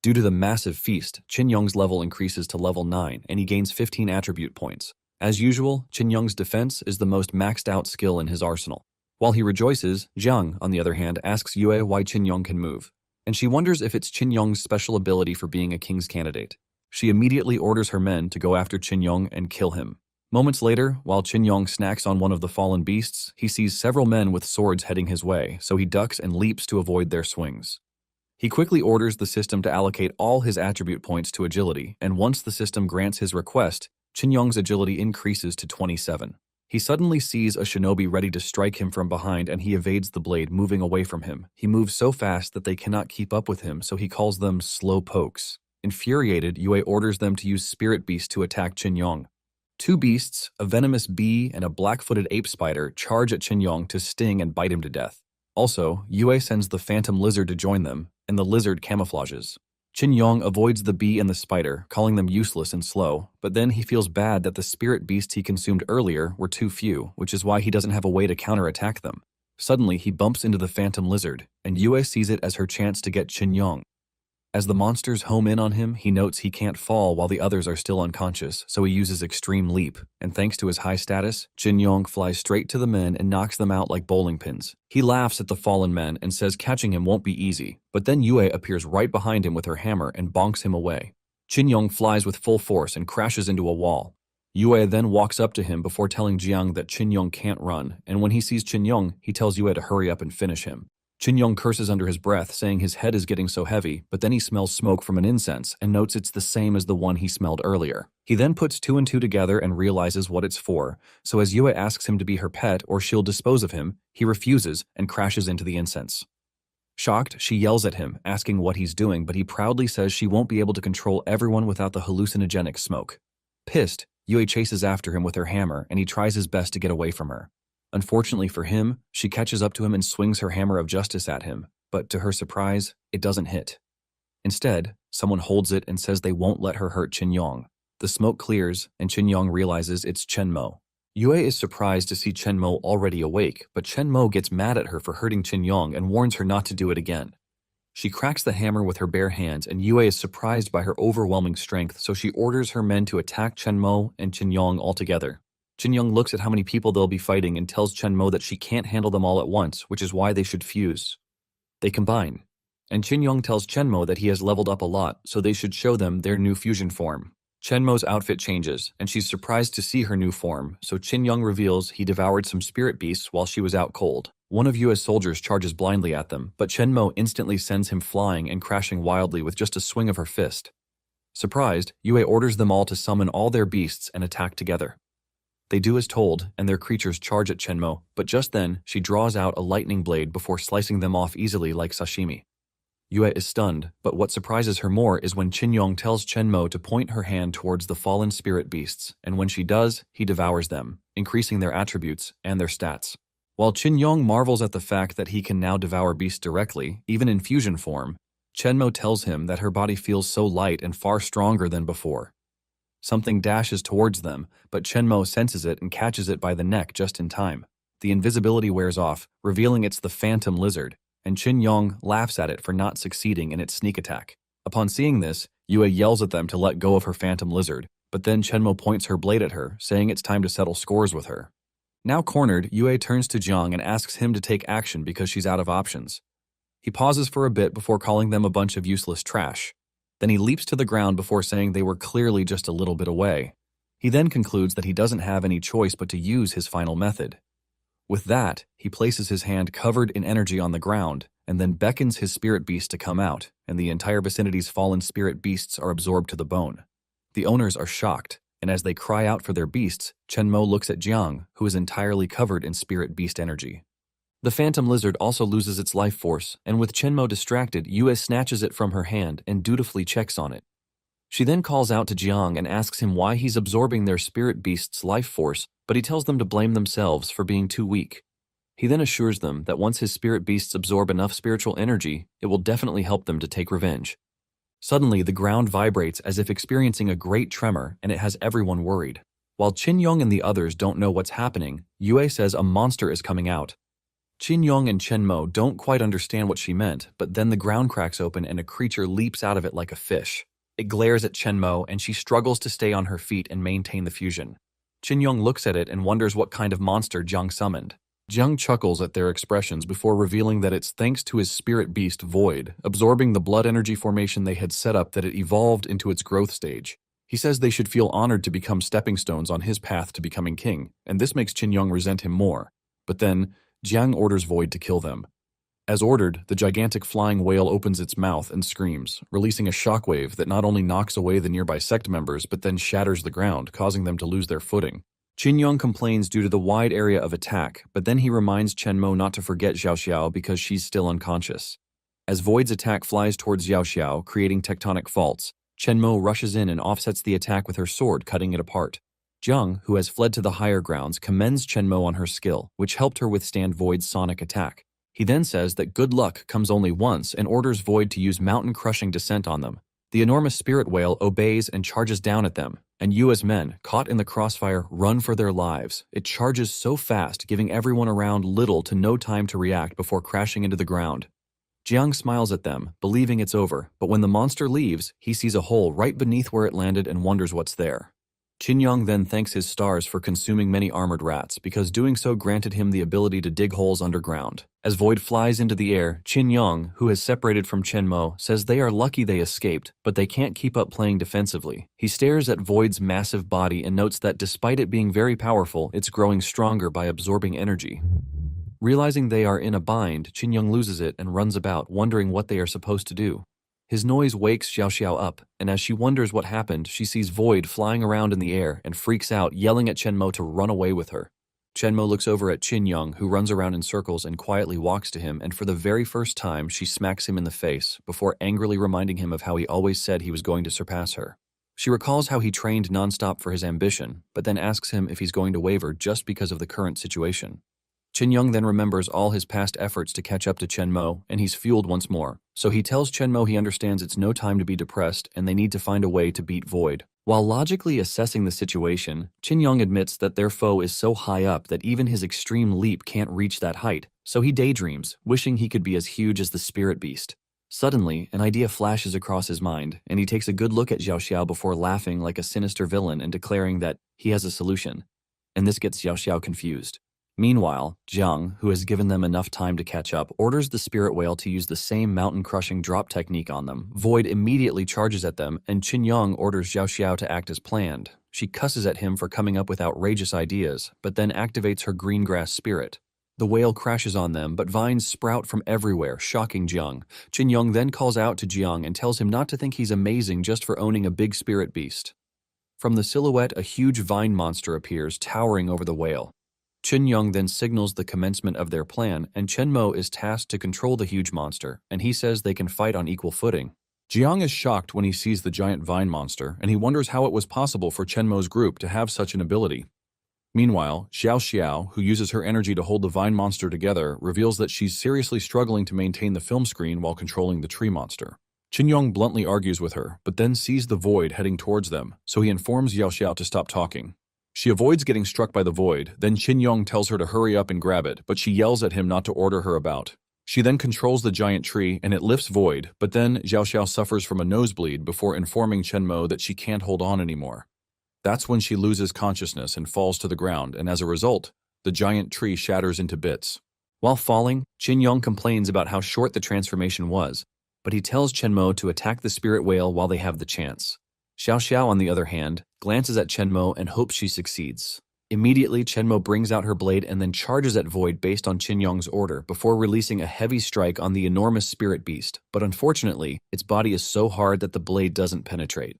Due to the massive feast, Chen Yong's level increases to level 9, and he gains 15 attribute points. As usual, Chen Yong's defense is the most maxed out skill in his arsenal. While he rejoices, Jiang, on the other hand, asks Yue why Chen Yong can move, and she wonders if it's Chen Yong's special ability for being a king's candidate. She immediately orders her men to go after Chen Yong and kill him. Moments later, while Chen Yong snacks on one of the fallen beasts, he sees several men with swords heading his way, so he ducks and leaps to avoid their swings. He quickly orders the system to allocate all his attribute points to agility, and once the system grants his request, Chen Yong's agility increases to 27. He suddenly sees a shinobi ready to strike him from behind, and he evades the blade, moving away from him. He moves so fast that they cannot keep up with him, so he calls them slow pokes. Infuriated, Yue orders them to use spirit beasts to attack Chen Yong. Two beasts, a venomous bee and a black-footed ape spider, charge at Chen Yong to sting and bite him to death. Also, Yue sends the phantom lizard to join them, and the lizard camouflages. Chen Yong avoids the bee and the spider, calling them useless and slow, but then he feels bad that the spirit beasts he consumed earlier were too few, which is why he doesn't have a way to counterattack them. Suddenly, he bumps into the phantom lizard, and Yue sees it as her chance to get Chen Yong. As the monsters home in on him, he notes he can't fall while the others are still unconscious, so he uses Extreme Leap, and thanks to his high status, Chen Yong flies straight to the men and knocks them out like bowling pins. He laughs at the fallen men and says catching him won't be easy, but then Yue appears right behind him with her hammer and bonks him away. Chen Yong flies with full force and crashes into a wall. Yue then walks up to him before telling Jiang that Chen Yong can't run, and when he sees Chen Yong, he tells Yue to hurry up and finish him. Chen Yong curses under his breath, saying his head is getting so heavy, but then he smells smoke from an incense and notes it's the same as the one he smelled earlier. He then puts two and two together and realizes what it's for, so as Yue asks him to be her pet or she'll dispose of him, he refuses and crashes into the incense. Shocked, she yells at him, asking what he's doing, but he proudly says she won't be able to control everyone without the hallucinogenic smoke. Pissed, Yue chases after him with her hammer, and he tries his best to get away from her. Unfortunately for him, she catches up to him and swings her hammer of justice at him, but to her surprise, it doesn't hit. Instead, someone holds it and says they won't let her hurt Chen Yong. The smoke clears, and Chen Yong realizes it's Chen Mo. Yue is surprised to see Chen Mo already awake, but Chen Mo gets mad at her for hurting Chen Yong and warns her not to do it again. She cracks the hammer with her bare hands, and Yue is surprised by her overwhelming strength, so she orders her men to attack Chen Mo and Chen Yong altogether. Chen Yong looks at how many people they'll be fighting and tells Chen Mo that she can't handle them all at once, which is why they should fuse. They combine, and Chen Yong tells Chen Mo that he has leveled up a lot, so they should show them their new fusion form. Chen Mo's outfit changes, and she's surprised to see her new form, so Chen Yong reveals he devoured some spirit beasts while she was out cold. One of Yue's soldiers charges blindly at them, but Chen Mo instantly sends him flying and crashing wildly with just a swing of her fist. Surprised, Yue orders them all to summon all their beasts and attack together. They do as told, and their creatures charge at Chen Mo, but just then, she draws out a lightning blade before slicing them off easily like sashimi. Yue is stunned, but what surprises her more is when Chen Yong tells Chen Mo to point her hand towards the fallen spirit beasts, and when she does, he devours them, increasing their attributes and their stats. While Chen Yong marvels at the fact that he can now devour beasts directly, even in fusion form, Chen Mo tells him that her body feels so light and far stronger than before. Something dashes towards them, but Chen Mo senses it and catches it by the neck just in time. The invisibility wears off, revealing it's the phantom lizard, and Chen Yong laughs at it for not succeeding in its sneak attack. Upon seeing this, Yue yells at them to let go of her phantom lizard, but then Chenmo points her blade at her, saying it's time to settle scores with her. Now cornered, Yue turns to Jiang and asks him to take action because she's out of options. He pauses for a bit before calling them a bunch of useless trash. Then he leaps to the ground before saying they were clearly just a little bit away. He then concludes that he doesn't have any choice but to use his final method. With that, he places his hand covered in energy on the ground and then beckons his spirit beast to come out, and the entire vicinity's fallen spirit beasts are absorbed to the bone. The owners are shocked, and as they cry out for their beasts, Chenmo looks at Jiang, who is entirely covered in spirit beast energy. The phantom lizard also loses its life force, and with Chenmo distracted, Yue snatches it from her hand and dutifully checks on it. She then calls out to Jiang and asks him why he's absorbing their spirit beast's life force, but he tells them to blame themselves for being too weak. He then assures them that once his spirit beasts absorb enough spiritual energy, it will definitely help them to take revenge. Suddenly, the ground vibrates as if experiencing a great tremor, and it has everyone worried. While Chen Yong and the others don't know what's happening, Yue says a monster is coming out. Chen Yong and Chen Mo don't quite understand what she meant, but then the ground cracks open and a creature leaps out of it like a fish. It glares at Chen Mo, and she struggles to stay on her feet and maintain the fusion. Chen Yong looks at it and wonders what kind of monster Jiang summoned. Jiang chuckles at their expressions before revealing that it's thanks to his spirit beast Void, absorbing the blood energy formation they had set up, that it evolved into its growth stage. He says they should feel honored to become stepping stones on his path to becoming king, and this makes Chen Yong resent him more. But then, Jiang orders Void to kill them. As ordered, the gigantic flying whale opens its mouth and screams, releasing a shockwave that not only knocks away the nearby sect members but then shatters the ground, causing them to lose their footing. Chen Yong complains due to the wide area of attack, but then he reminds Chen Mo not to forget Xiao Xiao because she's still unconscious. As Void's attack flies towards Xiao Xiao, creating tectonic faults, Chen Mo rushes in and offsets the attack with her sword, cutting it apart. Jiang, who has fled to the higher grounds, commends Chen Mo on her skill, which helped her withstand Void's sonic attack. He then says that good luck comes only once and orders Void to use mountain-crushing descent on them. The enormous spirit whale obeys and charges down at them, and Yue's men, caught in the crossfire, run for their lives. It charges so fast, giving everyone around little to no time to react before crashing into the ground. Jiang smiles at them, believing it's over, but when the monster leaves, he sees a hole right beneath where it landed and wonders what's there. Chen Yong then thanks his stars for consuming many armored rats, because doing so granted him the ability to dig holes underground. As Void flies into the air, Chen Yong, who has separated from Chen Mo, says they are lucky they escaped, but they can't keep up playing defensively. He stares at Void's massive body and notes that despite it being very powerful, it's growing stronger by absorbing energy. Realizing they are in a bind, Chen Yong loses it and runs about, wondering what they are supposed to do. His noise wakes Xiao Xiao up, and as she wonders what happened, she sees Void flying around in the air and freaks out, yelling at Chen Mo to run away with her. Chen Mo looks over at Chen Yong, who runs around in circles and quietly walks to him, and for the very first time, she smacks him in the face, before angrily reminding him of how he always said he was going to surpass her. She recalls how he trained nonstop for his ambition, but then asks him if he's going to waver just because of the current situation. Chen Yong then remembers all his past efforts to catch up to Chen Mo, and he's fueled once more. So he tells Chen Mo he understands it's no time to be depressed and they need to find a way to beat Void. While logically assessing the situation, Chen Yong admits that their foe is so high up that even his extreme leap can't reach that height, so he daydreams, wishing he could be as huge as the spirit beast. Suddenly, an idea flashes across his mind, and he takes a good look at Xiao Xiao before laughing like a sinister villain and declaring that he has a solution. And this gets Xiao Xiao confused. Meanwhile, Jiang, who has given them enough time to catch up, orders the spirit whale to use the same mountain-crushing drop technique on them. Void immediately charges at them, and Chen Yong orders Xiao Xiao to act as planned. She cusses at him for coming up with outrageous ideas, but then activates her green grass spirit. The whale crashes on them, but vines sprout from everywhere, shocking Jiang. Chen Yong then calls out to Jiang and tells him not to think he's amazing just for owning a big spirit beast. From the silhouette, a huge vine monster appears, towering over the whale. Chen Yong then signals the commencement of their plan, and Chen Mo is tasked to control the huge monster, and he says they can fight on equal footing. Jiang is shocked when he sees the giant vine monster, and he wonders how it was possible for Chen Mo's group to have such an ability. Meanwhile, Xiao Xiao, who uses her energy to hold the vine monster together, reveals that she's seriously struggling to maintain the film screen while controlling the tree monster. Chen Yong bluntly argues with her, but then sees the Void heading towards them, so he informs Xiao Xiao to stop talking. She avoids getting struck by the Void, then Chen Yong tells her to hurry up and grab it, but she yells at him not to order her about. She then controls the giant tree and it lifts Void, but then Xiao Xiao suffers from a nosebleed before informing Chen Mo that she can't hold on anymore. That's when she loses consciousness and falls to the ground, and as a result, the giant tree shatters into bits. While falling, Chen Yong complains about how short the transformation was, but he tells Chen Mo to attack the spirit whale while they have the chance. Xiao Xiao, on the other hand, glances at Chen Mo and hopes she succeeds. Immediately, Chen Mo brings out her blade and then charges at Void based on Chen Yong's order before releasing a heavy strike on the enormous spirit beast, but unfortunately, its body is so hard that the blade doesn't penetrate.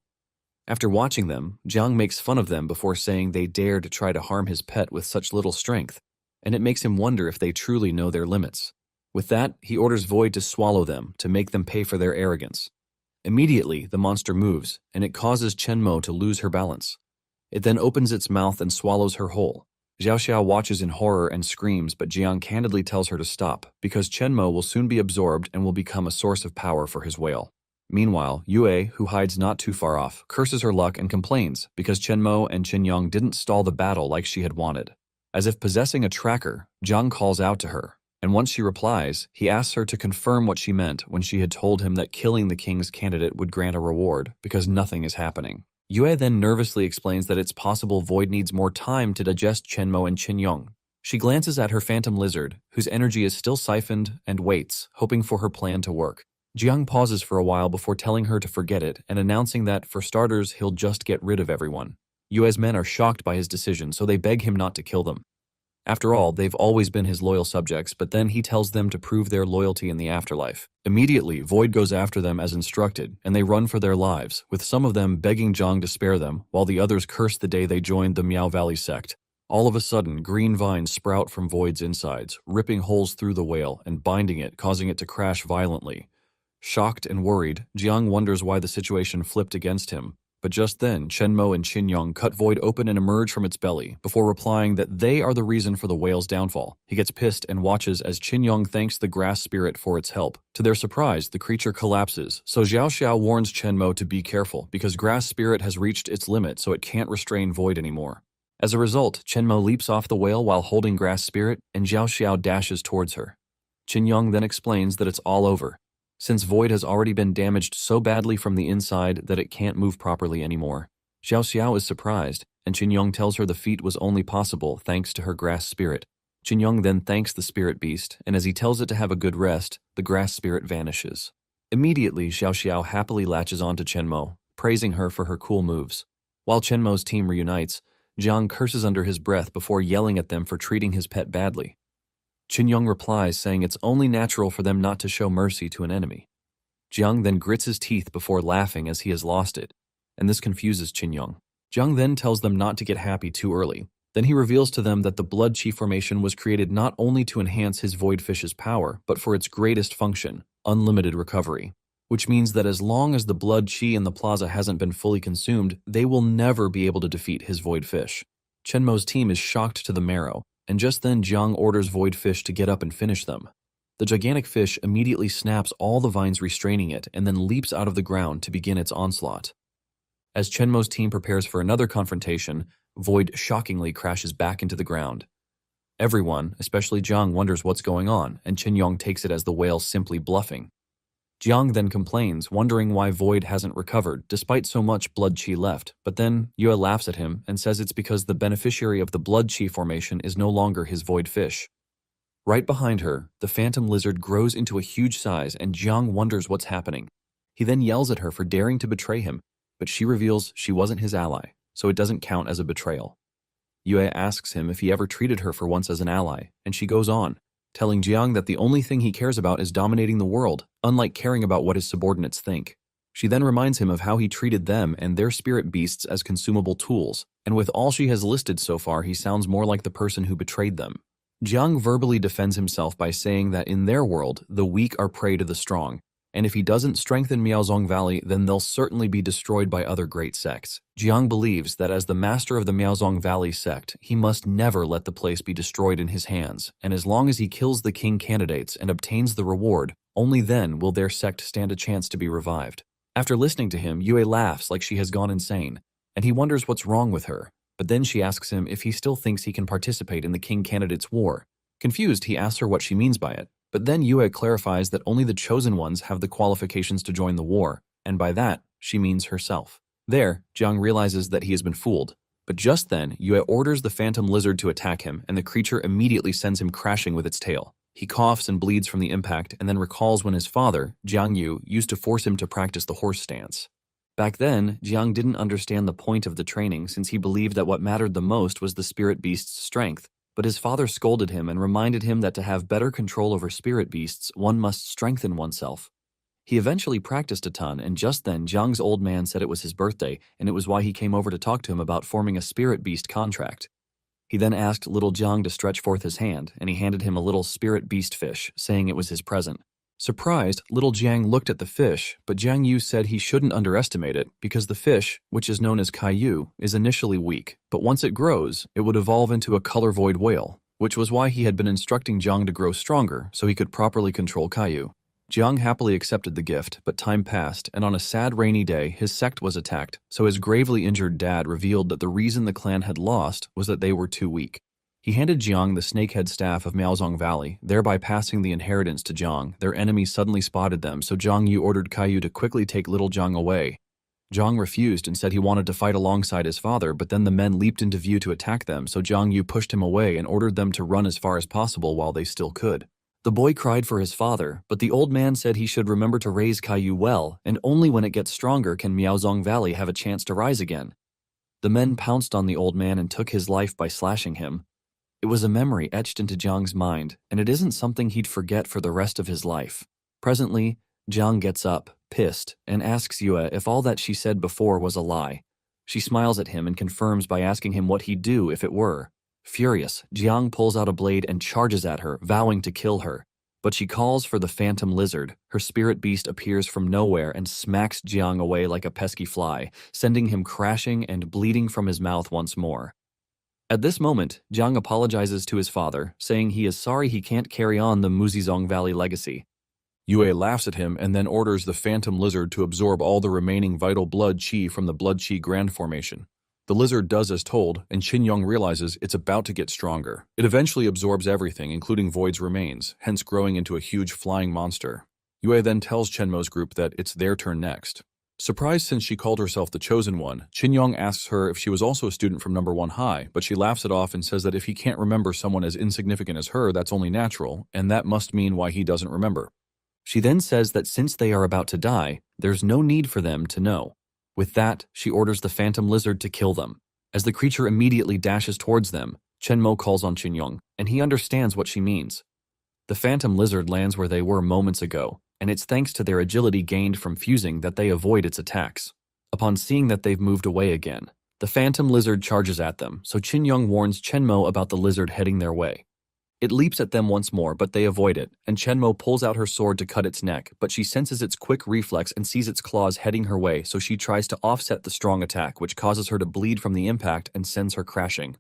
After watching them, Jiang makes fun of them before saying they dare to try to harm his pet with such little strength, and it makes him wonder if they truly know their limits. With that, he orders Void to swallow them to make them pay for their arrogance. Immediately, the monster moves, and it causes Chen Mo to lose her balance. It then opens its mouth and swallows her whole. Xiao Xiao watches in horror and screams, but Jiang candidly tells her to stop, because Chen Mo will soon be absorbed and will become a source of power for his whale. Meanwhile, Yue, who hides not too far off, curses her luck and complains because Chen Mo and Chen Yong didn't stall the battle like she had wanted. As if possessing a tracker, Jiang calls out to her, and once she replies, he asks her to confirm what she meant when she had told him that killing the king's candidate would grant a reward, because nothing is happening. Yue then nervously explains that it's possible Void needs more time to digest Chen Mo and Chen Yong. She glances at her phantom lizard, whose energy is still siphoned, and waits, hoping for her plan to work. Jiang pauses for a while before telling her to forget it and announcing that, for starters, he'll just get rid of everyone. Yue's men are shocked by his decision, so they beg him not to kill them. After all, they've always been his loyal subjects, but then he tells them to prove their loyalty in the afterlife. Immediately, Void goes after them as instructed, and they run for their lives, with some of them begging Jiang to spare them, while the others curse the day they joined the Miao Valley sect. All of a sudden, green vines sprout from Void's insides, ripping holes through the whale and binding it, causing it to crash violently. Shocked and worried, Jiang wonders why the situation flipped against him. But just then, Chen Mo and Chen Yong cut Void open and emerge from its belly, before replying that they are the reason for the whale's downfall. He gets pissed and watches as Chen Yong thanks the grass spirit for its help. To their surprise, the creature collapses, so Xiao Xiao warns Chen Mo to be careful, because grass spirit has reached its limit so it can't restrain Void anymore. As a result, Chen Mo leaps off the whale while holding grass spirit, and Xiao Xiao dashes towards her. Chen Yong then explains that it's all over, since Void has already been damaged so badly from the inside that it can't move properly anymore. Xiao Xiao is surprised, and Chen Yong tells her the feat was only possible thanks to her grass spirit. Chen Yong then thanks the spirit beast, and as he tells it to have a good rest, the grass spirit vanishes. Immediately, Xiao Xiao happily latches onto Chen Mo, praising her for her cool moves. While Chen Mo's team reunites, Jiang curses under his breath before yelling at them for treating his pet badly. Chen Yong replies saying it's only natural for them not to show mercy to an enemy. Jiang then grits his teeth before laughing as he has lost it, and this confuses Chen Yong. Jiang then tells them not to get happy too early. Then he reveals to them that the blood chi formation was created not only to enhance his void fish's power, but for its greatest function, unlimited recovery. Which means that as long as the blood chi in the plaza hasn't been fully consumed, they will never be able to defeat his void fish. Chen Mo's team is shocked to the marrow, and just then Jiang orders Void Fish to get up and finish them. The gigantic fish immediately snaps all the vines restraining it and then leaps out of the ground to begin its onslaught. As Chen Mo's team prepares for another confrontation, Void shockingly crashes back into the ground. Everyone, especially Jiang, wonders what's going on, and Chen Yong takes it as the whale simply bluffing. Jiang then complains, wondering why Void hasn't recovered, despite so much blood chi left, but then Yue laughs at him and says it's because the beneficiary of the blood chi formation is no longer his void fish. Right behind her, the phantom lizard grows into a huge size and Jiang wonders what's happening. He then yells at her for daring to betray him, but she reveals she wasn't his ally, so it doesn't count as a betrayal. Yue asks him if he ever treated her for once as an ally, and she goes on, telling Jiang that the only thing he cares about is dominating the world, unlike caring about what his subordinates think. She then reminds him of how he treated them and their spirit beasts as consumable tools, and with all she has listed so far, he sounds more like the person who betrayed them. Jiang verbally defends himself by saying that in their world, the weak are prey to the strong, and if he doesn't strengthen Miaozong Valley, then they'll certainly be destroyed by other great sects. Jiang believes that as the master of the Miaozong Valley sect, he must never let the place be destroyed in his hands, and as long as he kills the king candidates and obtains the reward, only then will their sect stand a chance to be revived. After listening to him, Yue laughs like she has gone insane, and he wonders what's wrong with her, but then she asks him if he still thinks he can participate in the king candidate's war. Confused, he asks her what she means by it, But then Yue clarifies that only the chosen ones have the qualifications to join the war, and by that, she means herself. There, Jiang realizes that he has been fooled. But just then, Yue orders the phantom lizard to attack him, and the creature immediately sends him crashing with its tail. He coughs and bleeds from the impact, and then recalls when his father, Jiang Yu, used to force him to practice the horse stance. Back then, Jiang didn't understand the point of the training since he believed that what mattered the most was the spirit beast's strength. But his father scolded him and reminded him that to have better control over spirit beasts, one must strengthen oneself. He eventually practiced a ton, and just then Jiang's old man said it was his birthday, and it was why he came over to talk to him about forming a spirit beast contract. He then asked little Jiang to stretch forth his hand, and he handed him a little spirit beast fish, saying it was his present. Surprised, little Jiang looked at the fish, but Jiang Yu said he shouldn't underestimate it because the fish, which is known as Caillou, is initially weak, but once it grows, it would evolve into a color-void whale, which was why he had been instructing Jiang to grow stronger so he could properly control Caillou. Jiang happily accepted the gift, but time passed, and on a sad rainy day, his sect was attacked, so his gravely injured dad revealed that the reason the clan had lost was that they were too weak. He handed Jiang the snakehead staff of Miaozong Valley, thereby passing the inheritance to Jiang. Their enemies suddenly spotted them, so Jiang Yu ordered Caillou to quickly take little Jiang away. Jiang refused and said he wanted to fight alongside his father, but then the men leaped into view to attack them, so Jiang Yu pushed him away and ordered them to run as far as possible while they still could. The boy cried for his father, but the old man said he should remember to raise Caillou well, and only when it gets stronger can Miaozong Valley have a chance to rise again. The men pounced on the old man and took his life by slashing him. It was a memory etched into Jiang's mind, and it isn't something he'd forget for the rest of his life. Presently, Jiang gets up, pissed, and asks Yue if all that she said before was a lie. She smiles at him and confirms by asking him what he'd do if it were. Furious, Jiang pulls out a blade and charges at her, vowing to kill her. But she calls for the phantom lizard. Her spirit beast appears from nowhere and smacks Jiang away like a pesky fly, sending him crashing and bleeding from his mouth once more. At this moment, Jiang apologizes to his father, saying he is sorry he can't carry on the Muzizong Valley legacy. Yue laughs at him and then orders the phantom lizard to absorb all the remaining vital blood chi from the blood chi grand formation. The lizard does as told, and Chen Yong realizes it's about to get stronger. It eventually absorbs everything, including Void's remains, hence growing into a huge flying monster. Yue then tells Chenmo's group that it's their turn next. Surprised since she called herself the Chosen One, Chen Yong asks her if she was also a student from number 1 high, but she laughs it off and says that if he can't remember someone as insignificant as her, that's only natural, and that must mean why he doesn't remember. She then says that since they are about to die, there's no need for them to know. With that, she orders the phantom lizard to kill them. As the creature immediately dashes towards them, Chen Mo calls on Chen Yong, and he understands what she means. The phantom lizard lands where they were moments ago, and it's thanks to their agility gained from fusing that they avoid its attacks. Upon seeing that they've moved away again, the phantom lizard charges at them, so Chen Yong warns Chen Mo about the lizard heading their way. It leaps at them once more, but they avoid it, and Chen Mo pulls out her sword to cut its neck, but she senses its quick reflex and sees its claws heading her way, so she tries to offset the strong attack, which causes her to bleed from the impact and sends her crashing.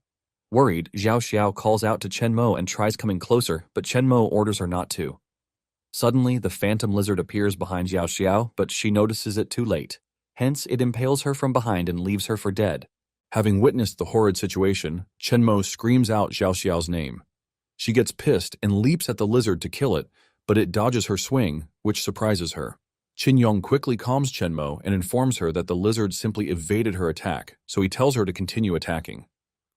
Worried, Xiao Xiao calls out to Chen Mo and tries coming closer, but Chen Mo orders her not to. Suddenly, the phantom lizard appears behind Xiao Xiao, but she notices it too late. Hence, it impales her from behind and leaves her for dead. Having witnessed the horrid situation, Chen Mo screams out Xiao Xiao's name. She gets pissed and leaps at the lizard to kill it, but it dodges her swing, which surprises her. Chen Yong quickly calms Chen Mo and informs her that the lizard simply evaded her attack, so he tells her to continue attacking.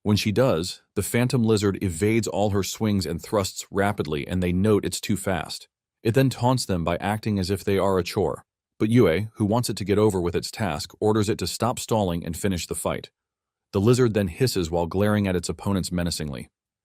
When she does, the phantom lizard evades all her swings and thrusts rapidly, and they note it's too fast. It then taunts them by acting as if they are a chore. But Yue, who wants it to get over with its task, orders it to stop stalling and finish the fight. The lizard then hisses while glaring at its opponents menacingly.